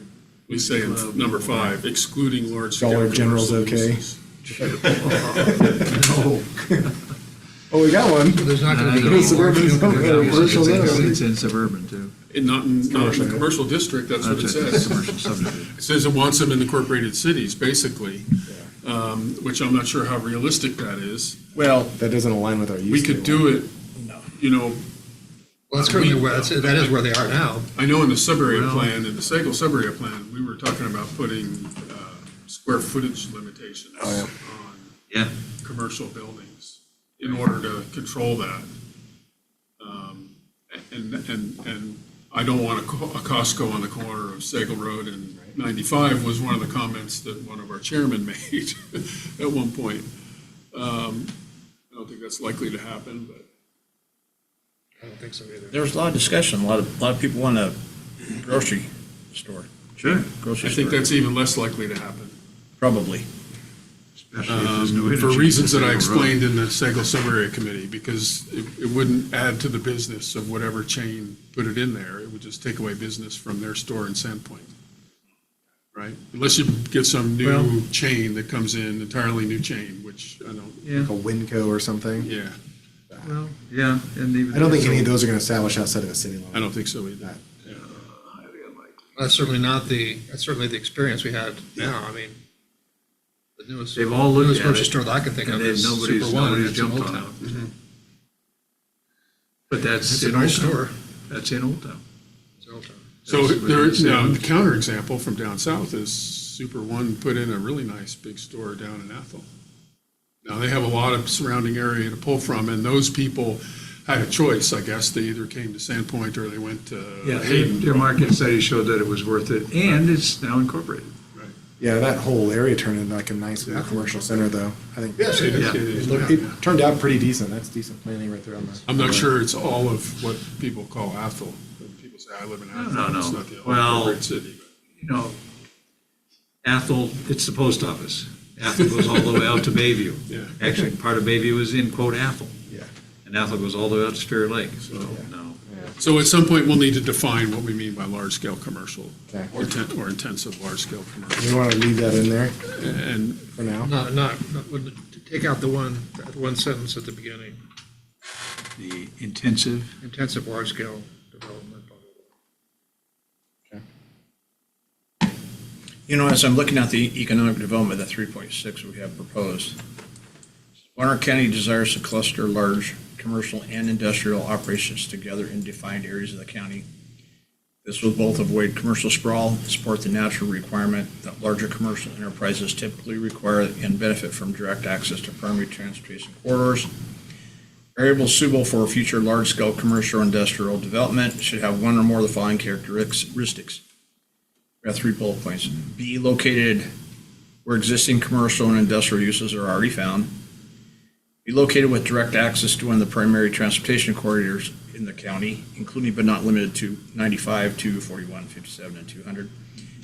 We say in number 5, excluding large-scale Dollar General's commercial okay. uses. No. Oh, we got one. There's not going to be No, any suburban more. is not very commercial it's zone. it's in suburban too. Not in the Commercial, yeah. commercial district, that's what it That's a says. commercial subdivision. It says it wants them in incorporated cities, basically, which I'm not sure how realistic that is. Well, That doesn't align with our use. We could table. do it, you know, Well, that's currently where, that is where they are now. I know in the sub-area Well- plan, in the Sagal sub-area plan, we were talking about putting square footage limitations Oh, yeah. on Yeah. commercial buildings in order to control that. And I don't want a Costco on the corner of Sagal Road and 95 was one of the comments that one of our chairmen made at one point. I don't think that's likely to happen, but I don't think so either. there was a lot of discussion, a lot of people want a grocery store. Sure. Grocery I store. think that's even less likely to happen. Probably. Especially if there's no For interchange reasons that I with Sagal Road. explained in the Sagal sub-area committee, because it wouldn't add to the business of whatever chain put it in there. It would just take away business from their store in Sandpoint. Right? Unless you get some Well- new chain that comes in, entirely new chain, which I don't, Yeah, Like a Winco or something. yeah, well, yeah, and even. I don't think any of those are going to establish outside of the city limits. I don't think so either. That's certainly that's certainly the experience we had now. I mean, the newest. They've all looked newest at grocery it, store that I can think of and is nobody's- Super One, and nobody's it's in jumped Old on Town. it. But that's It's a in Old nice Town. store. That's in Old Town. It's in Old Town. So That's what there, it now, says. the counterexample from down south is Super One put in a really nice big store down in Athol. Now, they have a lot of surrounding area to pull from, and those people had a choice, I guess. They either came to Sandpoint or they went to Yeah, Hayden. their market study showed that it was worth it, and it's now incorporated. Yeah, that whole area turned into like a nice little commercial center, though. I think Yes, it is. Yeah. It is. it turned out pretty decent. That's decent planning right there on the. I'm not sure it's all of what people call Athol. People say, I live in Athol. No. It's not the Well, great city. You know, Athol, it's the post office. Athol goes all the way out to Bayview. Yeah. Actually, part of Bayview is in quote Athol. Yeah. And Athol goes all the way out to Spirit Lake, so, no. So at some point, we'll need to define what we mean by large-scale commercial Okay. or intensive large-scale commercial. You want to leave that in there And for now? Take out the one sentence at the beginning, The intensive, intensive large-scale development, blah, blah, blah. You know, as I'm looking at the economic development, the 3.6 we have proposed, Bonner County desires to cluster large commercial and industrial operations together in defined areas of the county. This will both avoid commercial sprawl, support the natural requirement that larger commercial enterprises typically require and benefit from direct access to primary transportation corridors. Variables suitable for future large-scale commercial or industrial development should have one or more of the following characteristics. We have 3 bullet points. Be located where existing commercial and industrial uses are already found. Be located with direct access to one of the primary transportation corridors in the county, including but not limited to 95, 241, 57, and 200.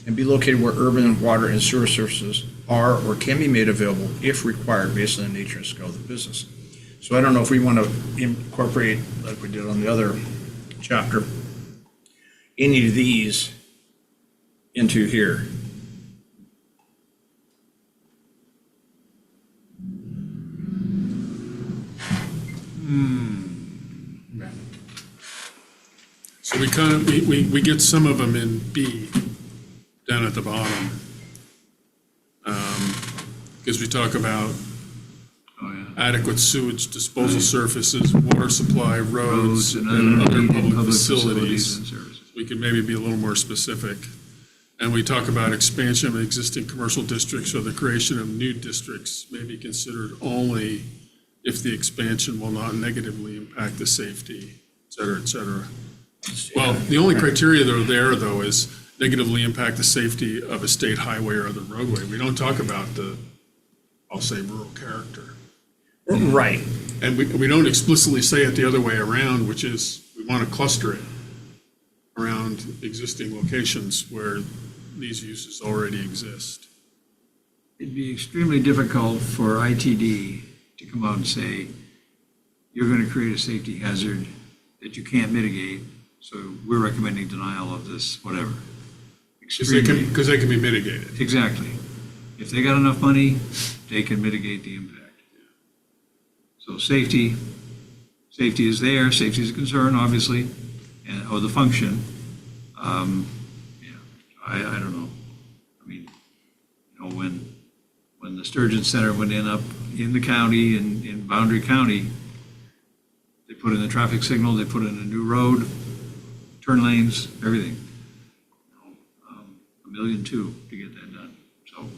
And be located where urban water and sewer services are or can be made available if required based on the nature and scale of the business. So I don't know if we want to incorporate, like we did on the other chapter, any of these into here. so we kind of, we get some of them in B down at the bottom. Because we talk about adequate sewage disposal surfaces, water supply, roads, and other public facilities. and services. We could maybe be a little more specific. And we talk about expansion of existing commercial districts or the creation of new districts may be considered only if the expansion will not negatively impact the safety, et cetera, et cetera. Well, the only criteria that are there, though, is negatively impact the safety of a state highway or other roadway. We don't talk about the, I'll say, rural character. Right. And we don't explicitly say it the other way around, which is we want to cluster it around existing locations where these uses already exist. It'd be extremely difficult for ITD to come out and say, you're going to create a safety hazard that you can't mitigate, so we're recommending denial of this, whatever. Because they can be mitigated. Exactly. If they got enough money, they can mitigate the impact. So safety is there, safety is a concern, obviously, and, or the function. I don't know. I mean, you know, when the Sturgeon Center went in up in the county, in Boundary County, they put in the traffic signal, they put in a new road, turn lanes, everything. You know, $1.2 million to get that done, so.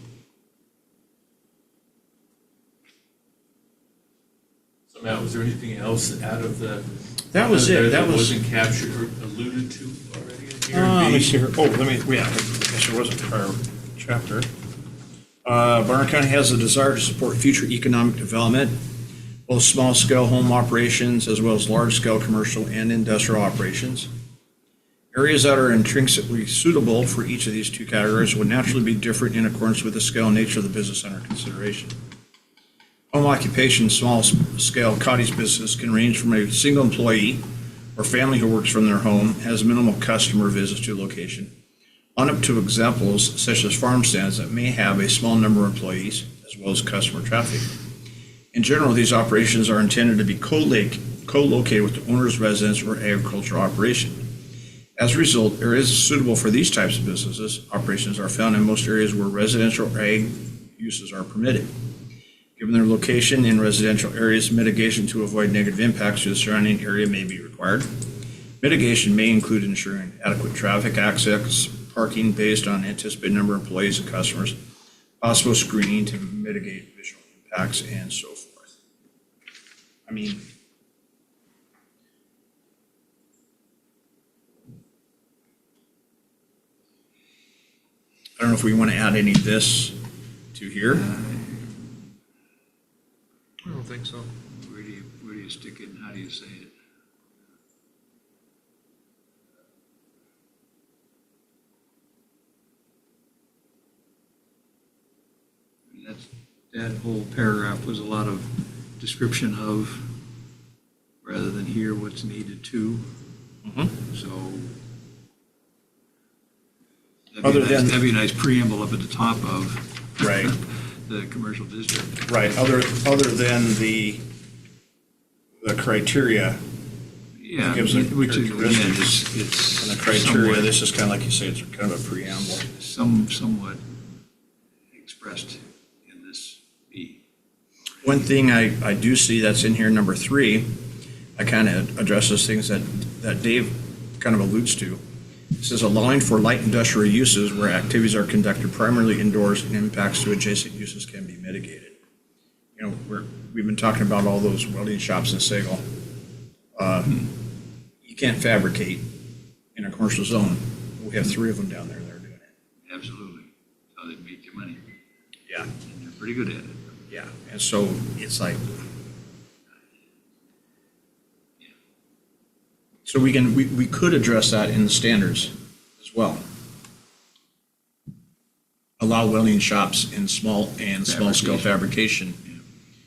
So Matt, was there anything else out of the? That was it. That That was. wasn't captured or alluded to already in here? Let me B? see here. Oh, yeah, I guess there was a prior chapter. Bonner County has a desire to support future economic development, both small-scale home operations as well as large-scale commercial and industrial operations. Areas that are intrinsically suitable for each of these two categories would naturally be different in accordance with the scale and nature of the business under consideration. Home occupation, small-scale cottage business can range from a single employee or family who works from their home, has minimal customer visits to a location, on up to examples such as farm stands that may have a small number of employees as well as customer traffic. In general, these operations are intended to be co-located with the owner's residence or agricultural operation. As a result, areas suitable for these types of businesses operations are found in most areas where residential or ag uses are permitted. Given their location in residential areas, mitigation to avoid negative impacts to the surrounding area may be required. Mitigation may include ensuring adequate traffic access, parking based on anticipated number of employees and customers, possible screening to mitigate visual impacts, and so forth. I mean, don't know if we want to add any of this to here. I don't think so. Where do you stick it and how do you say it? That whole paragraph was a lot of description of, rather than here, what's needed to. So. That'd be a nice preamble up at the top of. Right. The commercial district. Right, other than the criteria, Yeah, gives a which is, again, characteristics. it's and the criteria, somewhat- this is kind of like you say, it's kind of a preamble. somewhat expressed in this B. One thing I do see that's in here, number 3, I kind of addresses things that Dave kind of alludes to. It says allowing for light industrial uses where activities are conducted primarily indoors and impacts to adjacent uses can be mitigated. You know, we've been talking about all those welding shops in Sagal. You can't fabricate in a commercial zone. We have 3 of them down there that are doing it. Absolutely. That's how they make their money. Yeah. And they're pretty good at it. Yeah, and so it's like, so we could address that in the standards as well. Allow welding shops in small scale fabrication.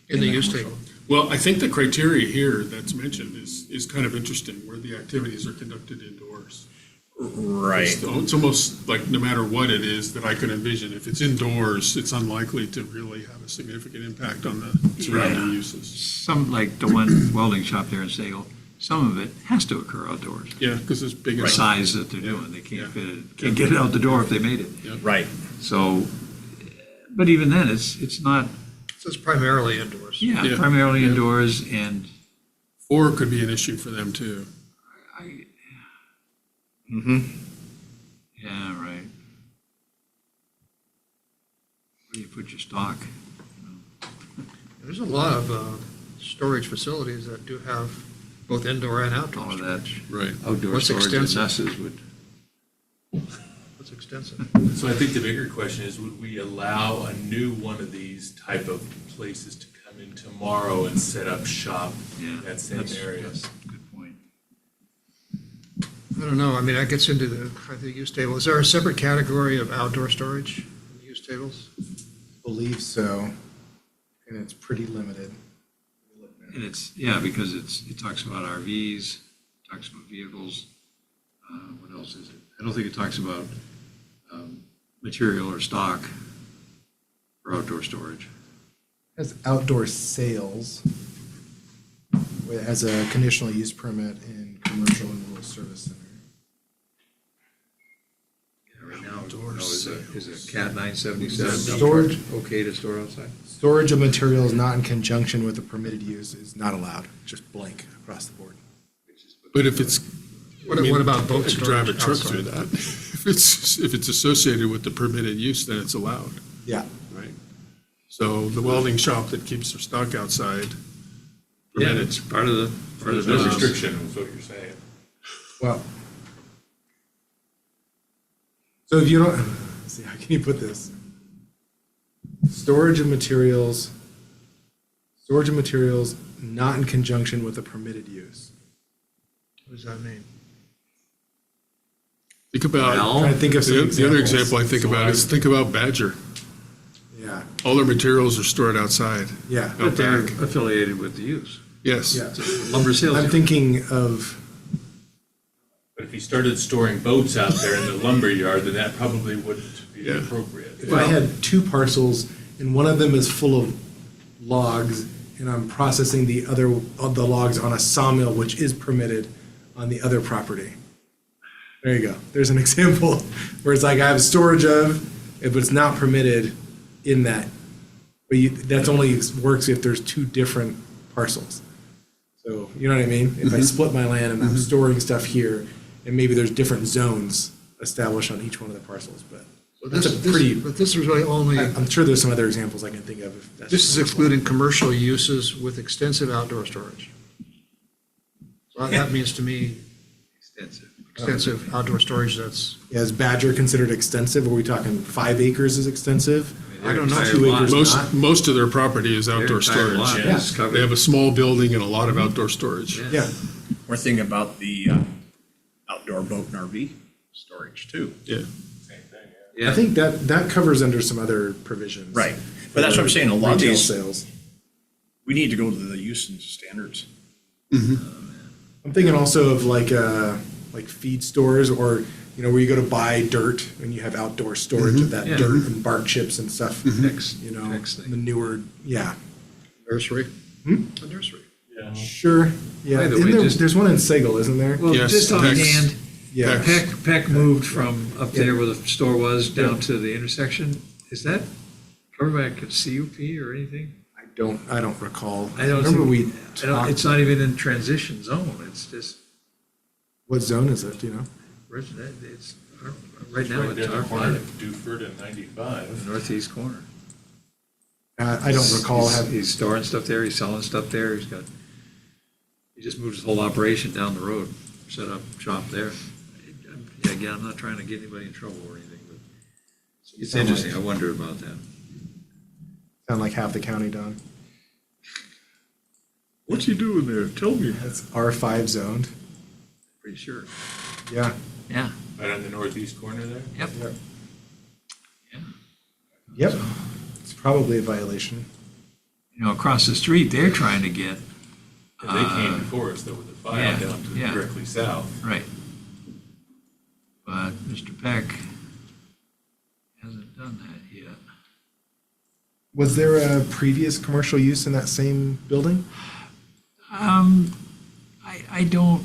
In the use table. Well, I think the criteria here that's mentioned is kind of interesting, where the activities are conducted indoors. Right. It's almost like no matter what it is that I could envision, if it's indoors, it's unlikely to really have a significant impact on the surrounding uses. Some, like the one welding shop there in Sagal, some of it has to occur outdoors. Yeah, because it's big The enough. size that they're doing, they can't fit it, can't get it out the door if they made it. Right. So, but even then, it's not, So it's primarily indoors. yeah, Yeah. primarily Yeah. indoors, and 4 could be an issue for them too. I, Mm-hmm. yeah, right. Where do you put your stock? There's a lot of storage facilities that do have both indoor and outdoor All of that storage. Right. outdoor What's storage extensive? and messes would. It's extensive. So I think the bigger question is, would we allow a new one of these type of places to come in tomorrow and set up shop in that same area? That's a good point. I don't know, I mean, that gets into the use table. Is there a separate category of outdoor storage in the use tables? Believe so, and it's pretty limited. And it's, yeah, because it talks about RVs, talks about vehicles. What else is it? I don't think it talks about material or stock for outdoor storage. Has outdoor sales, it has a conditional use permit in commercial and rural service center. Yeah, right now, is a CAT 977 Storage. okay to store outside? Storage of materials not in conjunction with the permitted use is not allowed, just blank across the board. But if it's. What I mean, about boat I could drive a storage truck outside? through that. If it's associated with the permitted use, then it's allowed, Yeah, right? So the welding shop that keeps their stock outside, Yeah, permitted. it's part of the There's no restriction, is what you're saying. well. So if you don't, let's see, how can you put this? Storage of materials not in conjunction with a permitted use. What does that mean? Think about, Well, Trying to think of some the other examples. example I think about is, think about Badger. Yeah, All their materials are stored outside. yeah. But they're back. affiliated with the use. Yes. Yeah. It's a lumber sales. I'm yard. thinking of, But if he started storing boats out there in the lumber yard, then that probably wouldn't be Yeah. appropriate. if I had 2 parcels and one of them is full of logs and I'm processing the other, of the logs on a sawmill, which is permitted on the other property. There you go. There's an example where it's like I have storage of, but it's not permitted in that. But that's only works if there's 2 different parcels. So, you know what I mean? If I split my land and I'm storing stuff here, and maybe there's different zones established on each one of the parcels, but that's a pretty, But this is really only, I'm sure there's some other examples I can think of. If that's this is excluding commercial uses with extensive outdoor storage. So that means to me, Extensive. extensive outdoor storage that's, Yeah, is Badger considered extensive? Are we talking 5 acres is extensive? I don't know. 2 acres not? Most of their property is outdoor entire lot storage. is covered. They have a small building and a lot of outdoor storage. Yeah, We're thinking about the outdoor boat and RV storage too. Yeah. Same thing, yeah. Yeah. I think that covers under some other provisions. Right. But that's what I'm saying, a lot of Retail these, sales. we need to go to the usage standards. I'm thinking also of like feed stores, or, you know, where you go to buy dirt and you have outdoor storage of that Yeah. dirt and bark chips and stuff. Fix, You know, fix thing. the newer, yeah. nursery. A nursery. Yeah. Sure, yeah. By the Isn't way, there- just- There's one in Sagal, isn't there? Well, Yes, just on Peck's. hand, Yeah. Peck moved from up there where the store was down to the intersection. Is that covered by a CUP or anything? I don't recall. I don't Remember think- we I don't, talked, it's not even in transition zone, it's just, what zone is it, do you know? it's, right now Right it's there in the corner R5, of Duford and 95. northeast corner. I don't recall He's- having, He's storing stuff there, he's selling stuff there, he just moved his whole operation down the road, set up shop there. Again, I'm not trying to get anybody in trouble or anything, but it's Sound interesting, I wonder about that. sound like half the county, Don. What's he doing there? Tell me. That's R5 zoned. Pretty sure. Yeah. Yeah. Right on the northeast corner there? Yep. Yep. Yeah. Yep. It's probably a violation. You know, across the street, they're trying to get, And they came before us though with the file yeah, down to yeah. directly south. right. But Mr. Peck hasn't done that yet. Was there a previous commercial use in that same building? I don't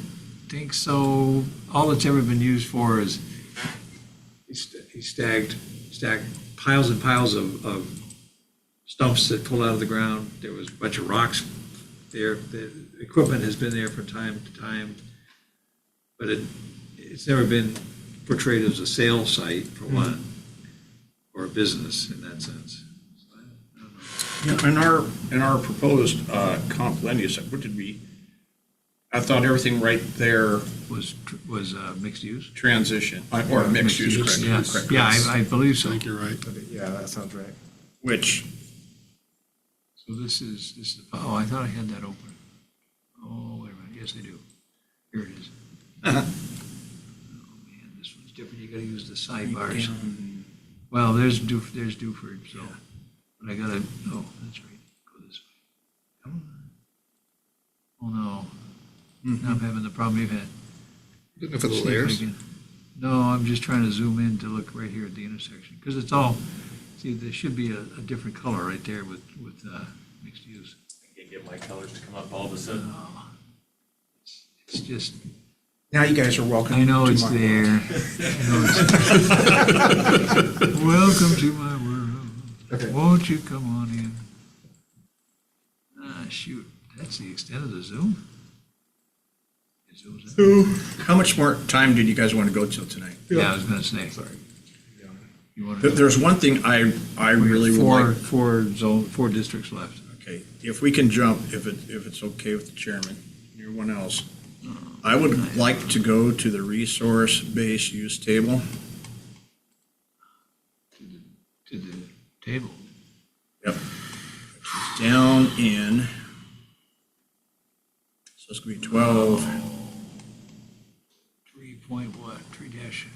think so. All it's ever been used for is he stacked piles and piles of stumps that pull out of the ground. There was a bunch of rocks there. The equipment has been there from time to time, but it's never been portrayed as a sales site for one, or a business in that sense. So I don't know. In our proposed comp land use, what did we, I thought everything right there Was mixed use? transition, or mixed use, correct? Yeah, correct. yeah, I believe I so. think you're right. Yeah, that sounds right. Which, So this is, oh, I thought I had that open. Oh, wait a minute, yes, I do. Here it is. Oh, man, this one's different, you gotta use the sidebars. Well, there's Duford, so, but I gotta, oh, that's right, go this way. Come on. Oh, no. Now I'm having the problem you've had. Looking for the See if I layers. can- No, I'm just trying to zoom in to look right here at the intersection, because it's all, see, there should be a different color right there with mixed use. I can't get my colors to come up all of a sudden. No. It's just, now you guys are welcome. I know to it's my- there. I know it's- Welcome to my world. Okay. Won't you come on in? Ah, shoot, that's the extent of the Zoom? It zooms in. How much more time did you guys want to go till tonight? Yeah, I was gonna say. Sorry. You want There's one thing I really would like. Four districts left. Okay, if we can jump, if it's okay with the chairman, and everyone else, I would like to go to the resource-based use table. To the table. Yep. Down in, so it's gonna be 12, 3 dash,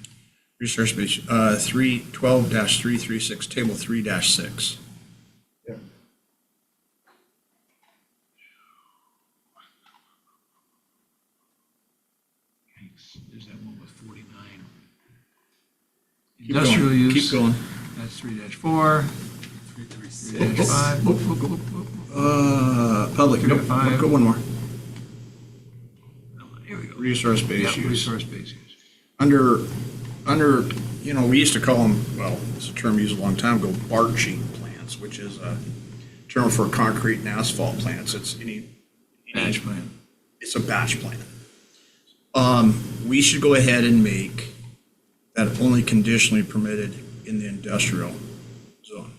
resource-based, 12-336, table 3-6. Yeah. yikes, there's that one with 49. Keep going, Industrial use. Keep going. That's 3-4, 3-5. Whoop, whoop, whoop, whoop. Public, Three to nope, five. go one more. Here we go. Resource-based Yeah, use. resource-based use. Under, you know, we used to call them, well, it's a term used a long time ago, barging plants, which is a term for concrete and asphalt plants. It's any. Batch plan. It's a batch plan. We should go ahead and make that only conditionally permitted in the industrial zone.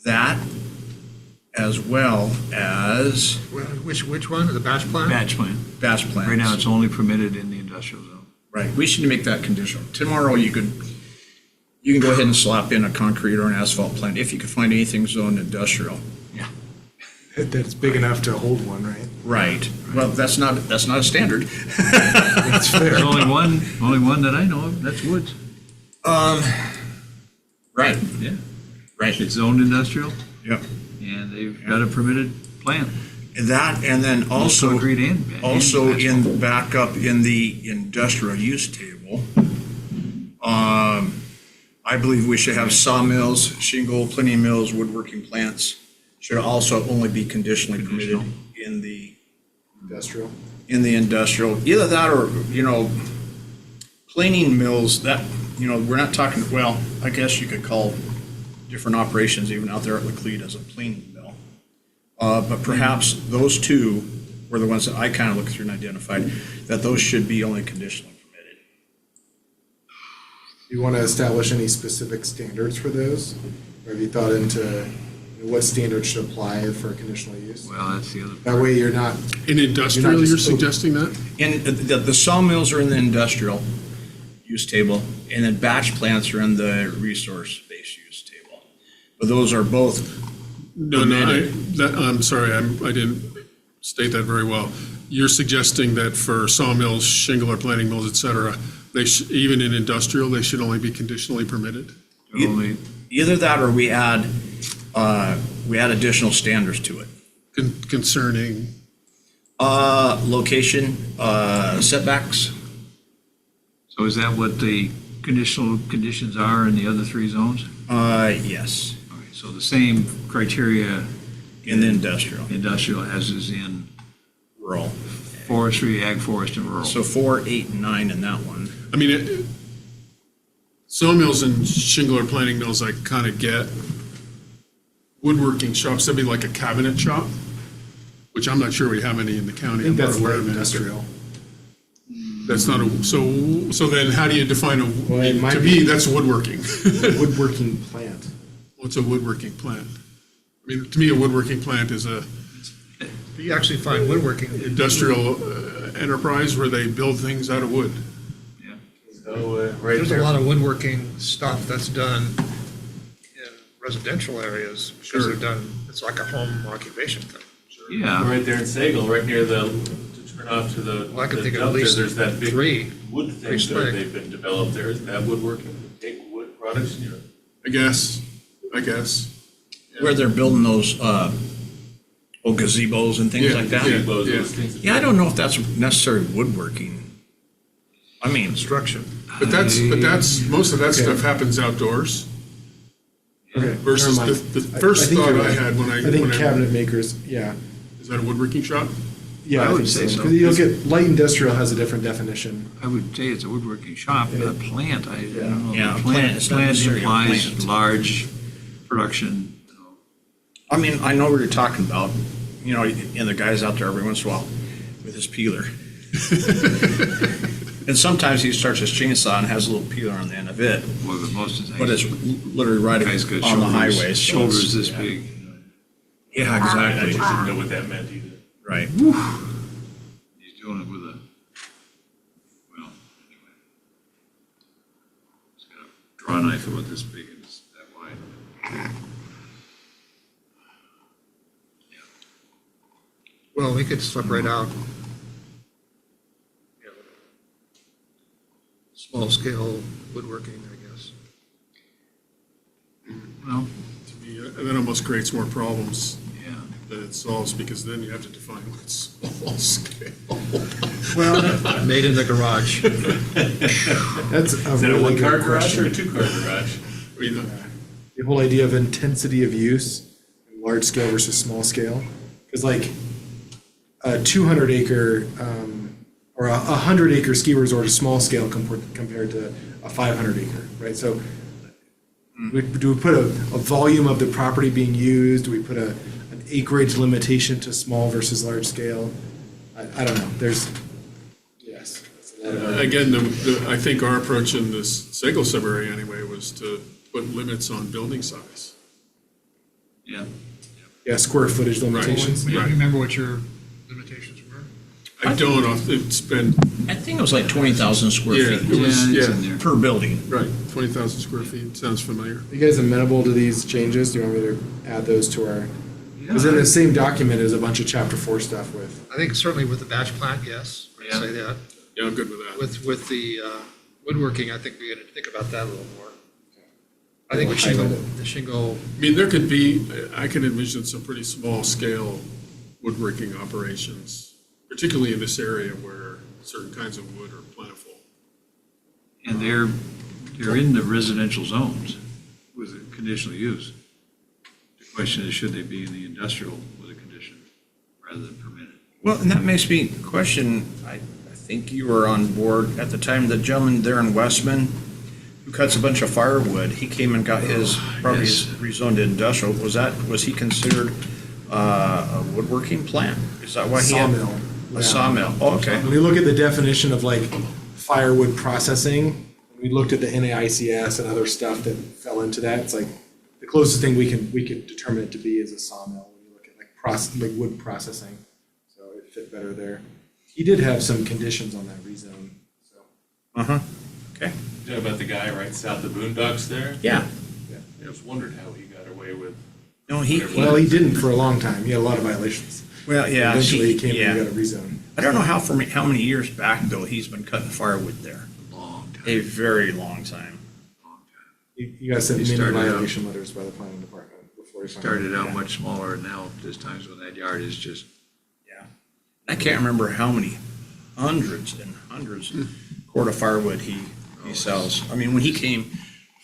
That, as well as Which one? The batch plan? Batch plan. batch plans. Right now, it's only permitted in the industrial zone. Right, we should make that conditional. Tomorrow, you can go ahead and slap in a concrete or an asphalt plant, if you can find anything zoned industrial. That's big enough to hold one, right? Right, well, that's not a standard. That's fair. There's only one that I know of, that's Woods. Right, Yeah. right, It's zoned industrial, yep. and they've got a permitted plant. That, and then also, Concrete and also asphalt. in, back up in the industrial use table, I believe we should have sawmills, shingle, planing mills, woodworking plants should also only be conditionally permitted in the Industrial. industrial. Either that or, planing mills, that, we're not talking, well, I guess you could call different operations even out there at Laclede as a planing mill. But perhaps those two were the ones that I kind of looked through and identified, that those should be only conditionally permitted. Do you want to establish any specific standards for those? Or have you thought into what standards should apply for conditional use? Well, that's the other. That way you're not, In industrial, just you're so- suggesting that? And the sawmills are in the industrial use table, and then batch plants are in the resource-based use table. But those are both, No, I'm sorry, I didn't state that very well. You're suggesting that for sawmills, shingle or planing mills, et cetera, even in industrial, they should only be conditionally permitted? Only, either that or we add additional standards to it. Concerning, Location, setbacks. so is that what the conditional conditions are in the other three zones? Yes, All right, so the same criteria in the industrial, as is in rural. forestry, ag, forest, and rural. So 4, 8, and 9 in that one. I mean, sawmills and shingle or planing mills, I kind of get. Woodworking shops, that'd be like a cabinet shop, which I'm not sure we have any in the I county. think I'm not that's aware light of any. industrial. That's not a, so then how do you define Well, it might to be- me, that's woodworking. Woodworking plant. What's a woodworking plant? I mean, to me, a woodworking plant is a You actually find woodworking. industrial enterprise where they build things out of wood. Right There's a lot of woodworking stuff that's done in residential areas because Sure. they're done, it's like a home occupation thing. Yeah, Right there in Sagal, right near to turn off to the. Well, I can the think of at dump there, least There's that big 3 wood thing pretty that slick. they've been developed there. Isn't that woodworking? Take wood products and you're. I guess. Where they're building those, gazebos and things Yeah, like that. yeah. Those things that- Yeah, I don't know if that's necessarily woodworking. I mean, Construction. But most of that stuff happens outdoors Okay. versus never mind. the first think thought you're I right. had when I think when cabinet makers, yeah. is that a woodworking shop? Yeah, I would think say so. 'Cause you'll get, light industrial has a different definition. I would say it's a woodworking shop, but a plant, I don't know. Yeah, a plant, it's not Plant necessarily a implies plant. large production. I mean, I know what you're talking about, and the guy's out there every once in a while with his peeler. And sometimes he starts his chainsaw and has a little peeler on the end of it, Well, but most of the but it's literally right guy's got on the shoulders- highway. so Shoulders it's- this big. Yeah, I exactly, just didn't know what that meant either. right. He's doing it with a, well, anyway. He's got a draw knife about this big and it's that wide. Well, we could slip right out. Small scale woodworking, I guess. Well, To me, that almost creates more problems yeah. than it solves because then you have to define what's small scale. Well, made in the garage. That's a Is that a really one-car good garage or a question. two-car garage? You know, The whole idea of intensity of use, large scale versus small scale. Because like a 200 acre, or a 100 acre ski resort is small scale compared to a 500 acre, right? So do we put a volume of the property being used? Do we put an acreage limitation to small versus large scale? I don't know. Yes. It's a lot of- again, I think our approach in this Sagal sub area anyway was to put limits on building size. Yeah. Yeah, square footage limitations. Right. Remember what your limitations were? I don't know, it's been, I think it was like 20,000 square yeah, feet it was, Yeah, it's yeah, in there. per building. right, 20,000 square feet, sounds familiar. You guys amenable to these changes? Do you want me to add those to our, because in the same document is a bunch of chapter 4 stuff with. I think certainly with the batch plant, yes, I'd say that. Yeah, I'm good with that. With the woodworking, I think we got to think about that a little more. I think the shingle, I mean, there could be, I can envision some pretty small scale woodworking operations, particularly in this area where certain kinds of wood are plentiful. And they're in the residential zones with a conditional use. The question is, should they be in the industrial with a condition rather than permitted? Well, and that makes me question, I think you were on board at the time, the gentleman there in Westman who cuts a bunch of firewood, he came and got his, probably yes. rezoned to industrial. Was he considered a woodworking plant? Is that why he had? Sawmill. Yeah. A sawmill, oh, okay. When we look at the definition of like firewood processing, we looked at the NAICS and other stuff that fell into that. It's like the closest thing we could determine it to be is a sawmill when you look at like wood processing. So it fit better there. He did have some conditions on that rezone. So Uh-huh, okay. You know about the guy right south of Boondocks there? Yeah. I just wondered how he got away with. No, he, well, he didn't for a long time. He had a lot of violations. well, yeah. Eventually, he came yeah. and got a rezone. I don't know how many years back, though, he's been cutting firewood there. Long time. A very long time. You guys sent He many started out- violation letters by the planning department before he finally. Started out much smaller, and now there's times when that yard is just, Yeah. I can't remember how many hundreds and hundreds cord of firewood he sells. I mean, when he came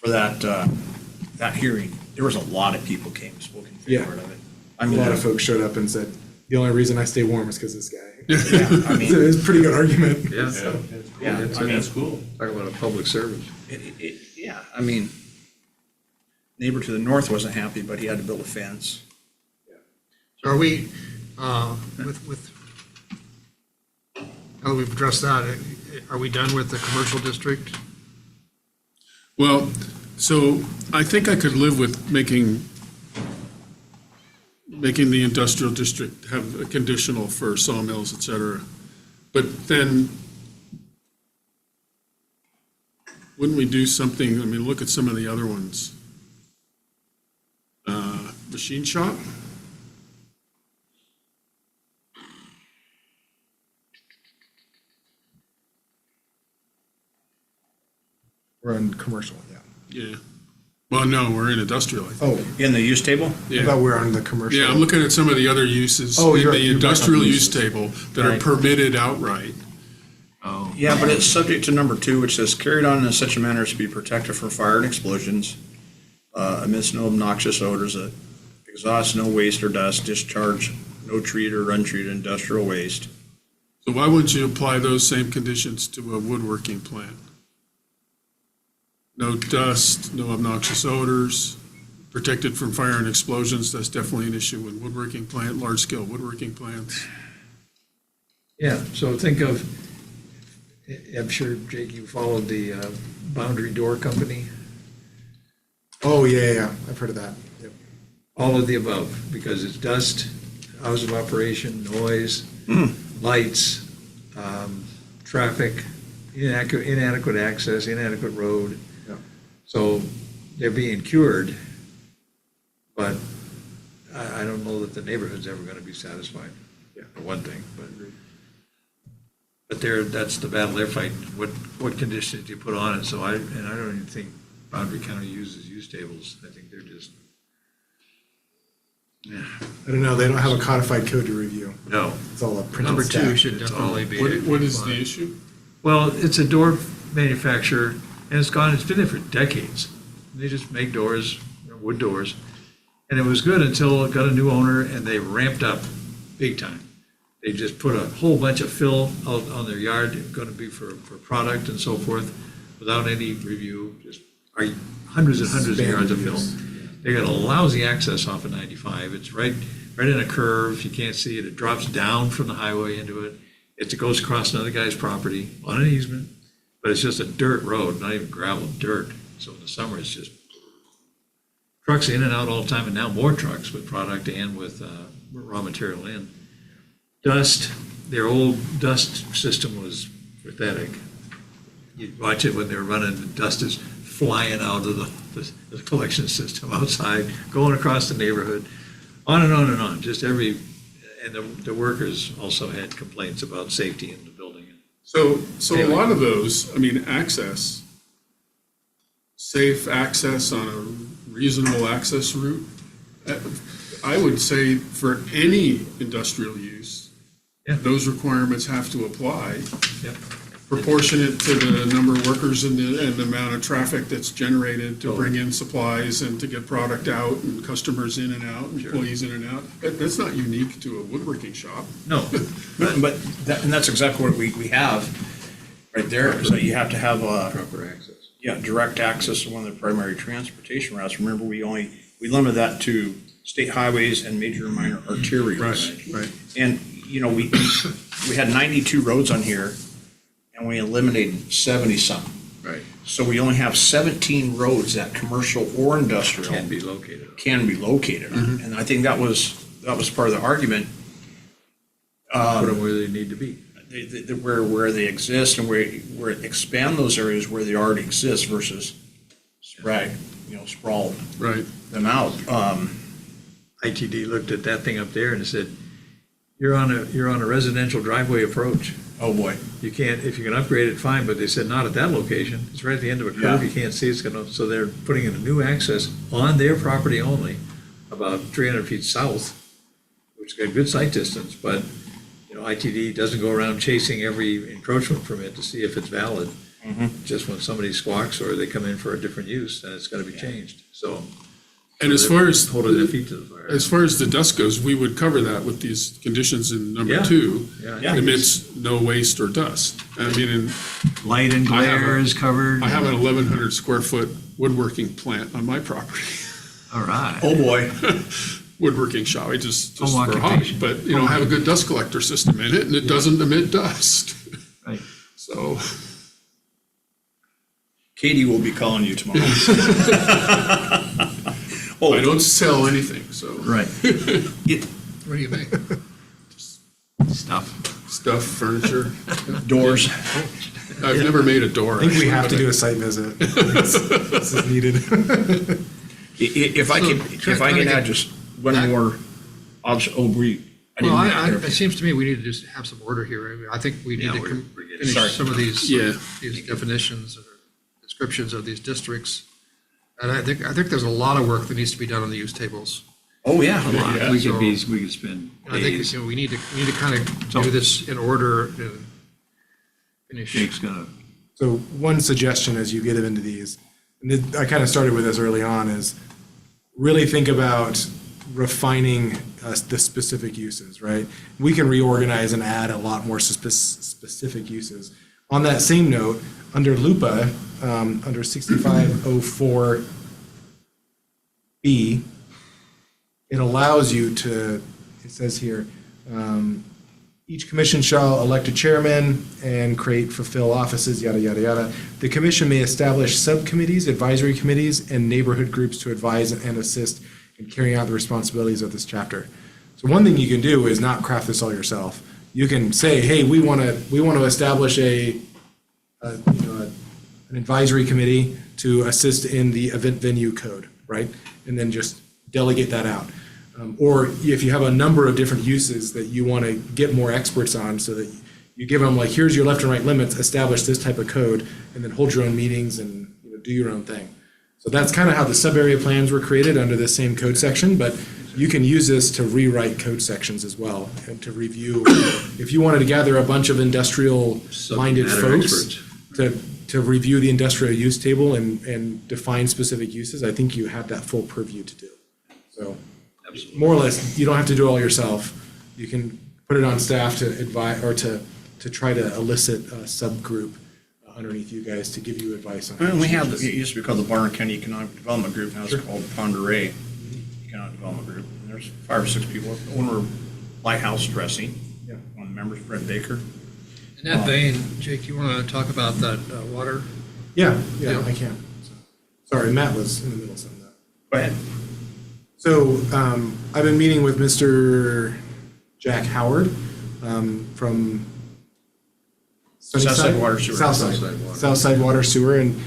for that hearing, there was a lot of people came and spoke in favor of it. I A mean, lot of folks showed up and said, the only reason I stay warm is because this guy. yeah, I mean, So it was a pretty good argument. yeah, yeah, I mean, That's cool. talk about a public service. yeah, I mean, neighbor to the north wasn't happy, but he had to build a fence. so are we, with, now that we've addressed that, are we done with the commercial district? Well, so I think I could live with making the industrial district have a conditional for sawmills, et cetera. But then, wouldn't we do something, I mean, look at some of the other ones. Machine shop? We're in commercial, yeah. Yeah. Well, no, we're in industrial, I think. Oh, In the use table? I Yeah. thought we were on the commercial. Yeah, I'm looking at some of the other uses Oh, in you're- the you're back on industrial use uses. table that are Right. permitted outright. Oh, Yeah, but it's subject to number 2, which says carried on in such a manner as to be protected from fire and explosions, amidst no obnoxious odors, exhaust no waste or dust, discharge no treated or untreated industrial waste. So why wouldn't you apply those same conditions to a woodworking plant? No dust, no obnoxious odors, protected from fire and explosions, that's definitely an issue in woodworking plant, large-scale woodworking plants. Yeah, so think of, I'm sure, Jake, you followed the Boundary Door Company, Oh, yeah, I've heard of that. Yep. all of the above, because it's dust, hours of operation, noise, lights, traffic, inadequate access, inadequate road. Yeah. So they're being cured, but I don't know that the neighborhood's ever gonna be satisfied, Yeah. for one thing, but that's the battle they're fighting, what conditions do you put on it, so I don't even think Boundary County uses use tables, I think they're just, I don't know, they don't have a codified code to review. no. It's all a printed Number 2 stat. should definitely be. What is the issue? Well, it's a door manufacturer, and it's been there for decades. They just make doors, wood doors, and it was good until it got a new owner, and they ramped up big time. They just put a whole bunch of fill out on their yard, going to be for product and so forth, without any review, just hundreds and hundreds of yards of fill. They got a lousy access off of 95. It's right in a curve. You can't see it. It drops down from the highway into it. It goes across another guy's property on an easement, but it's just a dirt road, not even gravel, dirt. So in the summer, it's just trucks in and out all the time, and now more trucks with product and with raw material in. Dust, their old dust system was pathetic. You'd watch it when they're running, the dust is flying out of the collection system outside, going across the neighborhood, on and on and on, just every, and the workers also had complaints about safety in the building. So a lot of those, I mean, safe access on a reasonable access route, I would say for any industrial use, Yeah. those requirements have to apply. Yep. Proportionate to the number of workers and the amount of traffic that's generated to bring in supplies and to get product out and customers in and out, employees in and out. That's not unique to a woodworking shop. No, And that's exactly what we have right there, is that you have to have proper access. direct access to one of the primary transportation routes. Remember, we limit that to state highways and major and minor arterials. Right. And, you know, we had 92 roads on here, and we eliminated 70-some. Right. So we only have 17 roads that commercial or industrial Can be located. can be located on. And I think that was part of the argument. Put them where they need to be. Where they exist and where expand those areas where they already exist versus sprawl Right. them out. ITD looked at that thing up there and said, you're on a residential driveway approach. Oh, boy. You can't, if you can upgrade it, fine, but they said not at that location. It's right at the end of a curve. Yeah. You can't see it's gonna, so they're putting in a new access on their property only, about 300 feet south, which got good sight distance, but, you know, ITD doesn't go around chasing every encroachment permit to see if it's valid. Just when somebody squawks or they come in for a different use, then it's gotta be changed, so. And as far as, Holding their feet to the fire. as far as the dust goes, we would cover that with these conditions in number Yeah. 2. Yeah. Emits no waste or dust. I mean, and Light and I have glare a- is covered. I have an 1,100 square foot woodworking plant on my property. All right. Oh, boy. Woodworking shop, just Home for a hobby, occupation. but, you know, I have a good dust collector system in it and it doesn't emit dust. Right. So, Katie will be calling you tomorrow. I don't sell anything, so. Right. What do you make? Stuff. Stuff, furniture. Doors. I've never made a door. I think we actually, have to but do a site visit. This is needed. If I can add just one more option, I Well, didn't. it seems to me we need to just have some order here. I mean, I think we need Yeah, to we're finish Sorry. some of these Yeah. these definitions or descriptions of these districts. And I think there's a lot of work that needs to be done on the use tables. Oh, yeah. Yeah, We so- could spend And I think, days. we need to kind of do this in order and finish. Jake's gonna, So one suggestion as you get into these, and I kind of started with this early on, is really think about refining the specific uses, right? We can reorganize and add a lot more specific uses. On that same note, under LUPA, under 6504B, it allows you to, it says here, each commission shall elect a chairman and fulfill offices, yada, yada, yada. The commission may establish subcommittees, advisory committees, and neighborhood groups to advise and assist in carrying out the responsibilities of this chapter. So one thing you can do is not craft this all yourself. You can say, hey, we want to establish an advisory committee to assist in the event venue code, right? And then just delegate that out. Or if you have a number of different uses that you want to get more experts on, so that you give them like, here's your left and right limits, establish this type of code, and then hold your own meetings and do your own thing. So that's kind of how the sub-area plans were created under this same code section, but you can use this to rewrite code sections as well and to review. If you wanted to gather a bunch of industrial-minded Subject matter folks to review the industrial use table and define specific uses, I think you have that full purview to do. So more or less, you don't have to do it all yourself. You can put it on staff to advise or to try to elicit a subgroup underneath you guys to give you advice on. We have, it used to be called the Barner County Economic Development Group, now it's called Ponderay Economic Development Group. And there's 5 or 6 people, owner Lighthouse Dressing, Yeah. one of the members, Brett Baker. In that vein, Jake, you want to talk about that water? Yeah, Yeah. I can. Sorry, Matt was in the middle of something. Go ahead. So I've been meeting with Mr. Jack Howard, from Southside Water Sewer. Southside Water Sewer, and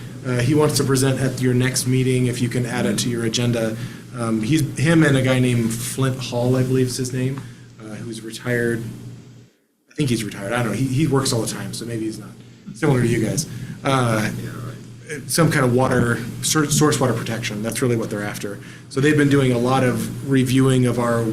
he wants to present at your next meeting, if you can add it to your agenda. Him and a guy named Flint Hall, I believe is his name, who's retired. I think he's retired. I don't know. He works all the time, so maybe he's not. Similar to you guys. Some kind of water, source water protection. That's really what they're after. So they've been doing a lot of reviewing of our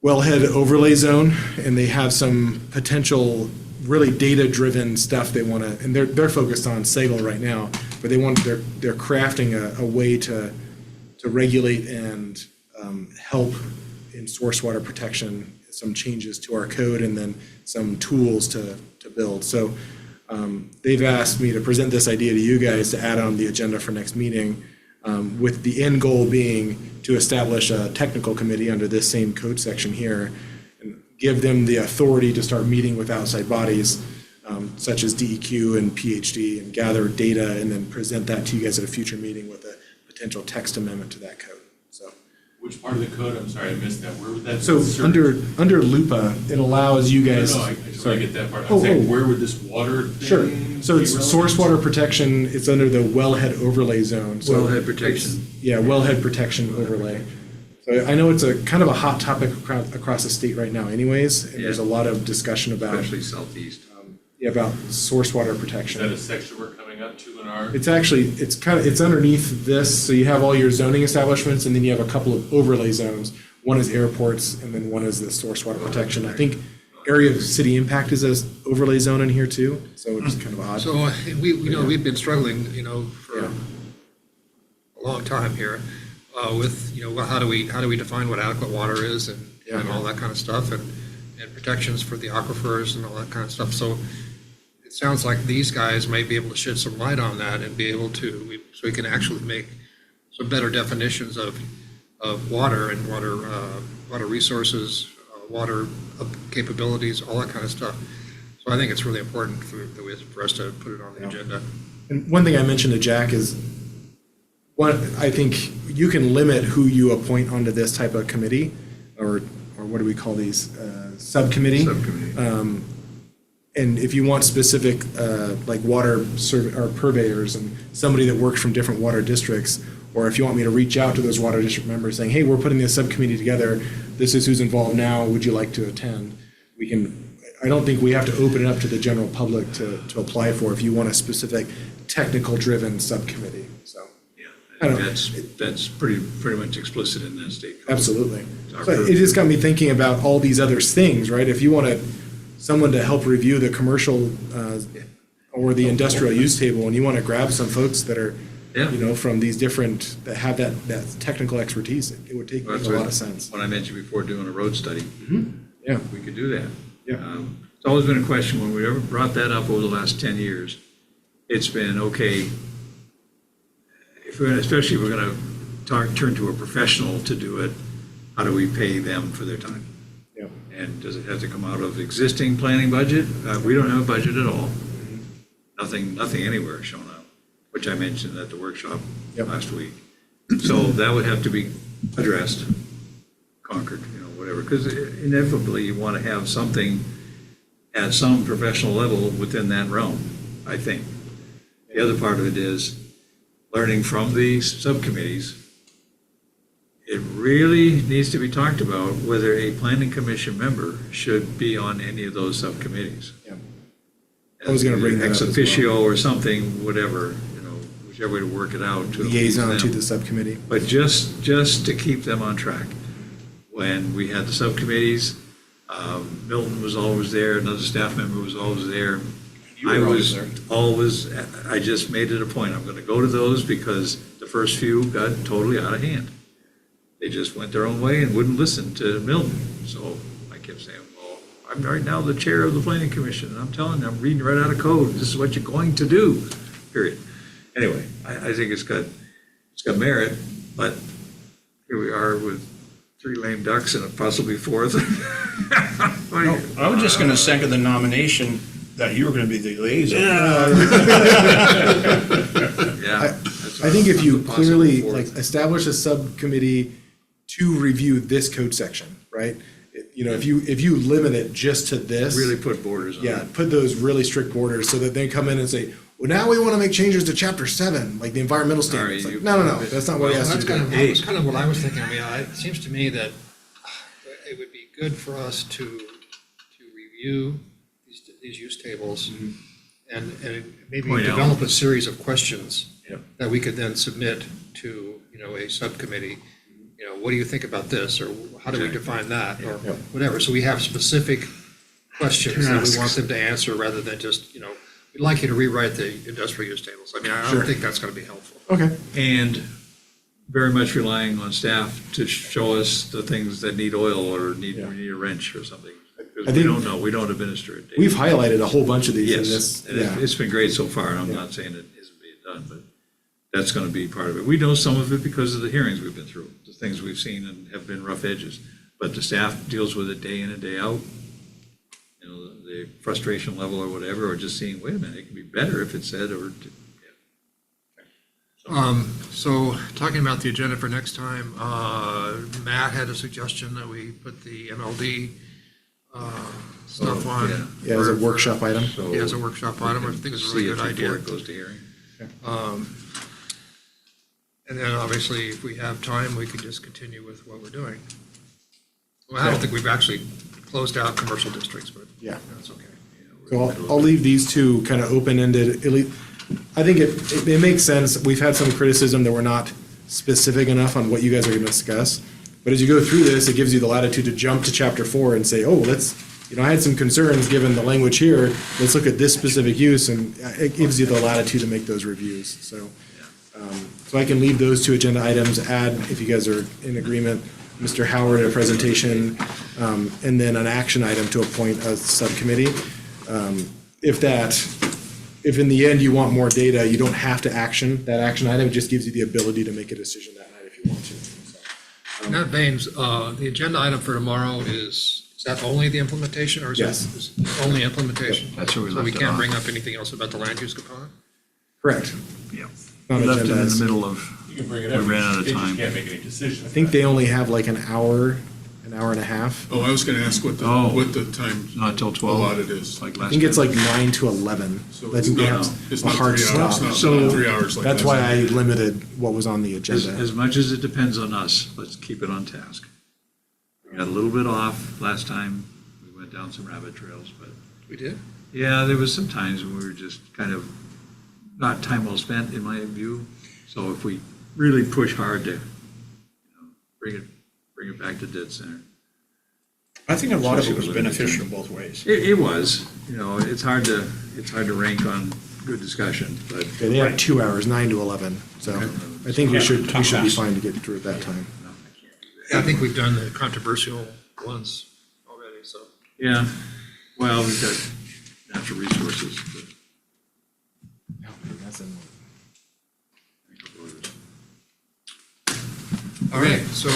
wellhead overlay zone, and they have some potential really data-driven stuff they want to, and they're focused on Sagal right now, but they're crafting a way to regulate and help in source water protection, some changes to our code, and then some tools to build. So they've asked me to present this idea to you guys to add on the agenda for next meeting, with the end goal being to establish a technical committee under this same code section here, and give them the authority to start meeting with outside bodies, such as DEQ and PhD, and gather data, and then present that to you guys at a future meeting with a potential text amendment to that code. So, Which part of the code? I'm sorry, I missed that. Where would that? so under LUPA, it allows you No, guys. no, I just want to get that part. Oh, I'm saying, oh. where would this water thing? Sure. So it's be source relevant? water protection. It's under the wellhead overlay zone. So Wellhead protection. Yeah, wellhead protection overlay. So I know it's a kind of a hot topic across the state right now anyways, and there's a lot of discussion about, Especially southeast. about source water Is that protection. a section we're coming up to in our? It's actually, it's underneath this, so you have all your zoning establishments, and then you have a couple of overlay zones. One is airports, and then one is the source water protection. I think area of city impact is a overlay zone in here too, so it's kind of odd. So we've been struggling, for Yeah. a long time here, with, well, how do we define what adequate water is and all that kind of stuff, and protections for the aquifers and all that kind of stuff. So it sounds like these guys might be able to shed some light on that and be able to, so we can actually make some better definitions of water and water resources, water capabilities, all that kind of stuff. So I think it's really important for us to put it on the agenda. And one thing I mentioned to Jack is, I think you can limit who you appoint onto this type of committee, or what do we call these, subcommittee? Subcommittee. And if you want specific, like water or purveyors and somebody that works from different water districts, or if you want me to reach out to those water district members saying, hey, we're putting this subcommittee together, this is who's involved now, would you like to attend? We can, I don't think we have to open it up to the general public to apply for if you want a specific technical-driven subcommittee, so. I don't know. That's pretty much explicit in that state code. Absolutely. So it just got me thinking about all these other things, right? If you want someone to help review the commercial or the industrial use table, and you want to grab some folks that are, from these different, that have that technical expertise, it would make a lot of sense. When I mentioned before doing a road study, Yeah. we could do that. Yeah. It's always been a question, when we ever brought that up over the last 10 years, it's been, okay, especially if we're going to turn to a professional to do it, how do we pay them for their time? Yeah. And does it have to come out of existing planning budget? We don't have a budget at all. Nothing anywhere shown up, which I mentioned at the workshop last week. So that would have to be addressed, conquered, whatever, because inevitably you want to have something at some professional level within that realm, I think. The other part of it is learning from the subcommittees. It really needs to be talked about whether a planning commission member should be on any of those subcommittees. Yeah. I was gonna bring that up Ex as officio or something, whatever, whichever way to work it out. To Liaison appease to them. the subcommittee. But just to keep them on track. When we had the subcommittees, Milton was always there, another staff member was always there. I was always, I just made it a point, I'm going to go to those because the first few got totally out of hand. They just went their own way and wouldn't listen to Milton. So I kept saying, well, I'm right now the chair of the planning commission, and I'm telling them, I'm reading right out of code, this is what you're going to do, period. Anyway, I think it's got merit, but here we are with 3 lame ducks and a possibly fourth. No, I was just gonna second the nomination that you were gonna be the liaison. Yeah. I think if you clearly Possible fourth. establish a subcommittee to review this code section, right? You know, if you limit it just to this. Really put borders on it. Yeah, put those really strict borders so that they come in and say, well, now we want to make changes to chapter 7, like the environmental standards. Sorry, Like, you- no, that's not what he Well, has to that's do. kind of what I was thinking. I mean, it seems to me that it would be good for us to review these use tables and maybe Point out. develop a series of questions Yep. that we could then submit to, a subcommittee. What do you think about this, or how do we define that, or Yep. whatever? So we have specific questions that we want them to answer rather than just, we'd like you to rewrite the industrial use tables. I mean, I Sure. don't think that's going to be helpful. Okay, And very much relying on staff to show us the things that need oil or we need a wrench or something. I Because we think- don't know, we don't administer it. we've highlighted a whole bunch of these in Yes, this. and Yeah. it's been great so far, and I'm Yeah. not saying it isn't being done, but that's gonna be part of it. We know some of it because of the hearings we've been through, the things we've seen and have been rough edges. But the staff deals with it day in and day out. The frustration level or whatever, or just seeing, wait a minute, it can be better if it said, or, So talking about the agenda for next time, Matt had a suggestion that we put the MLD stuff on. Yeah, as a workshop item. so. Yeah, as a workshop item, I think it's a really See it good idea. before it goes to hearing. And then obviously, if we have time, we could just continue with what we're doing. Well, I don't think we've actually closed out commercial districts, but Yeah. that's okay. So I'll leave these two kind of open-ended. I think it makes sense. We've had some criticism that we're not specific enough on what you guys are going to discuss. But as you go through this, it gives you the latitude to jump to chapter 4 and say, oh, I had some concerns given the language here. Let's look at this specific use, and it gives you the latitude to make those reviews. So I can leave those two agenda items, add, if you guys are in agreement, Mr. Howard a presentation, and then an action item to appoint a subcommittee. If in the end you want more data, you don't have to action that action item. It just gives you the ability to make a decision that night if you want to. So, In that vein, the agenda item for tomorrow is that only the implementation, or is Yes. it only implementation? That's where we So we left it can't off. bring up anything else about the land use component? Correct. Yeah. Not We left it in the agendized. middle of, You can bring it We up. ran out of They just time. can't make any decisions. I think they only have like an hour and a half. Oh, I was gonna ask what Oh. the time not till 12. allotted is. It's like I last think it's time. like 9 to 11. So I it's think they not, have it's a not hard 3 hours, stop. not So 3 hours like That's last why time. I limited what was on the As agenda. much as it depends on us, let's keep it on task. We got a little bit off last time. We went down some rabbit trails, but We did? yeah, there was some times when we were just kind of not time well spent, in my view. So if we really push hard to, bring it back to dead center. I think a lot of it Especially was with limited beneficial time. both ways. It was, it's hard to rank on good discussion, but Okay, they have 2 hours, 9 to 11. So I think we should be fine to get through at that time. Yeah, I think we've done the controversial ones already, so. yeah, well, we've got natural resources. but- All right, so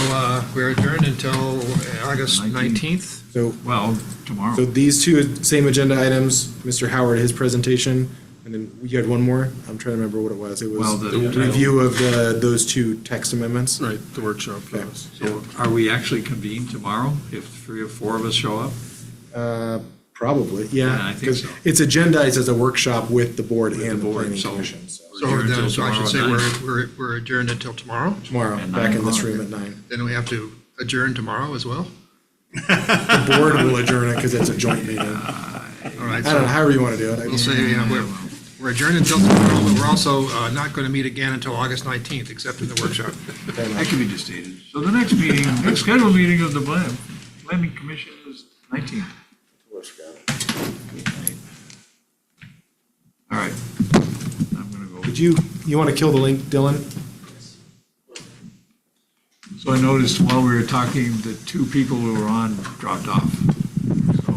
we're adjourned until August 19th. So Well, tomorrow. So these two same agenda items, Mr. Howard, his presentation, and then you had one more? I'm trying to remember what it was. It Well, was the- the review of those two text amendments. Right, the workshop, Okay. yes. So are we actually convened tomorrow if 3 or 4 of us show up? Probably, Yeah, yeah. I think Because so. it's agendized as a workshop with the board With the and the board, planning so- commission. So So Adjourn then, till so I should say tomorrow at we're adjourned until tomorrow? tomorrow, At back 9 in this o'clock. room at 9. Then we have to adjourn tomorrow as well? The board will adjourn it because it's a joint meeting. All right, I don't know, so however you want to do it. we'll say, we're adjourned until tomorrow, but we're also not going to meet again until August 19th, except in the workshop. That can be just stated. So the next meeting, next scheduled meeting of the planning commission is 19th. All right. I'm gonna go. Did you want to kill the link, Dylan? So I noticed while we were talking, the 2 people who were on dropped off. So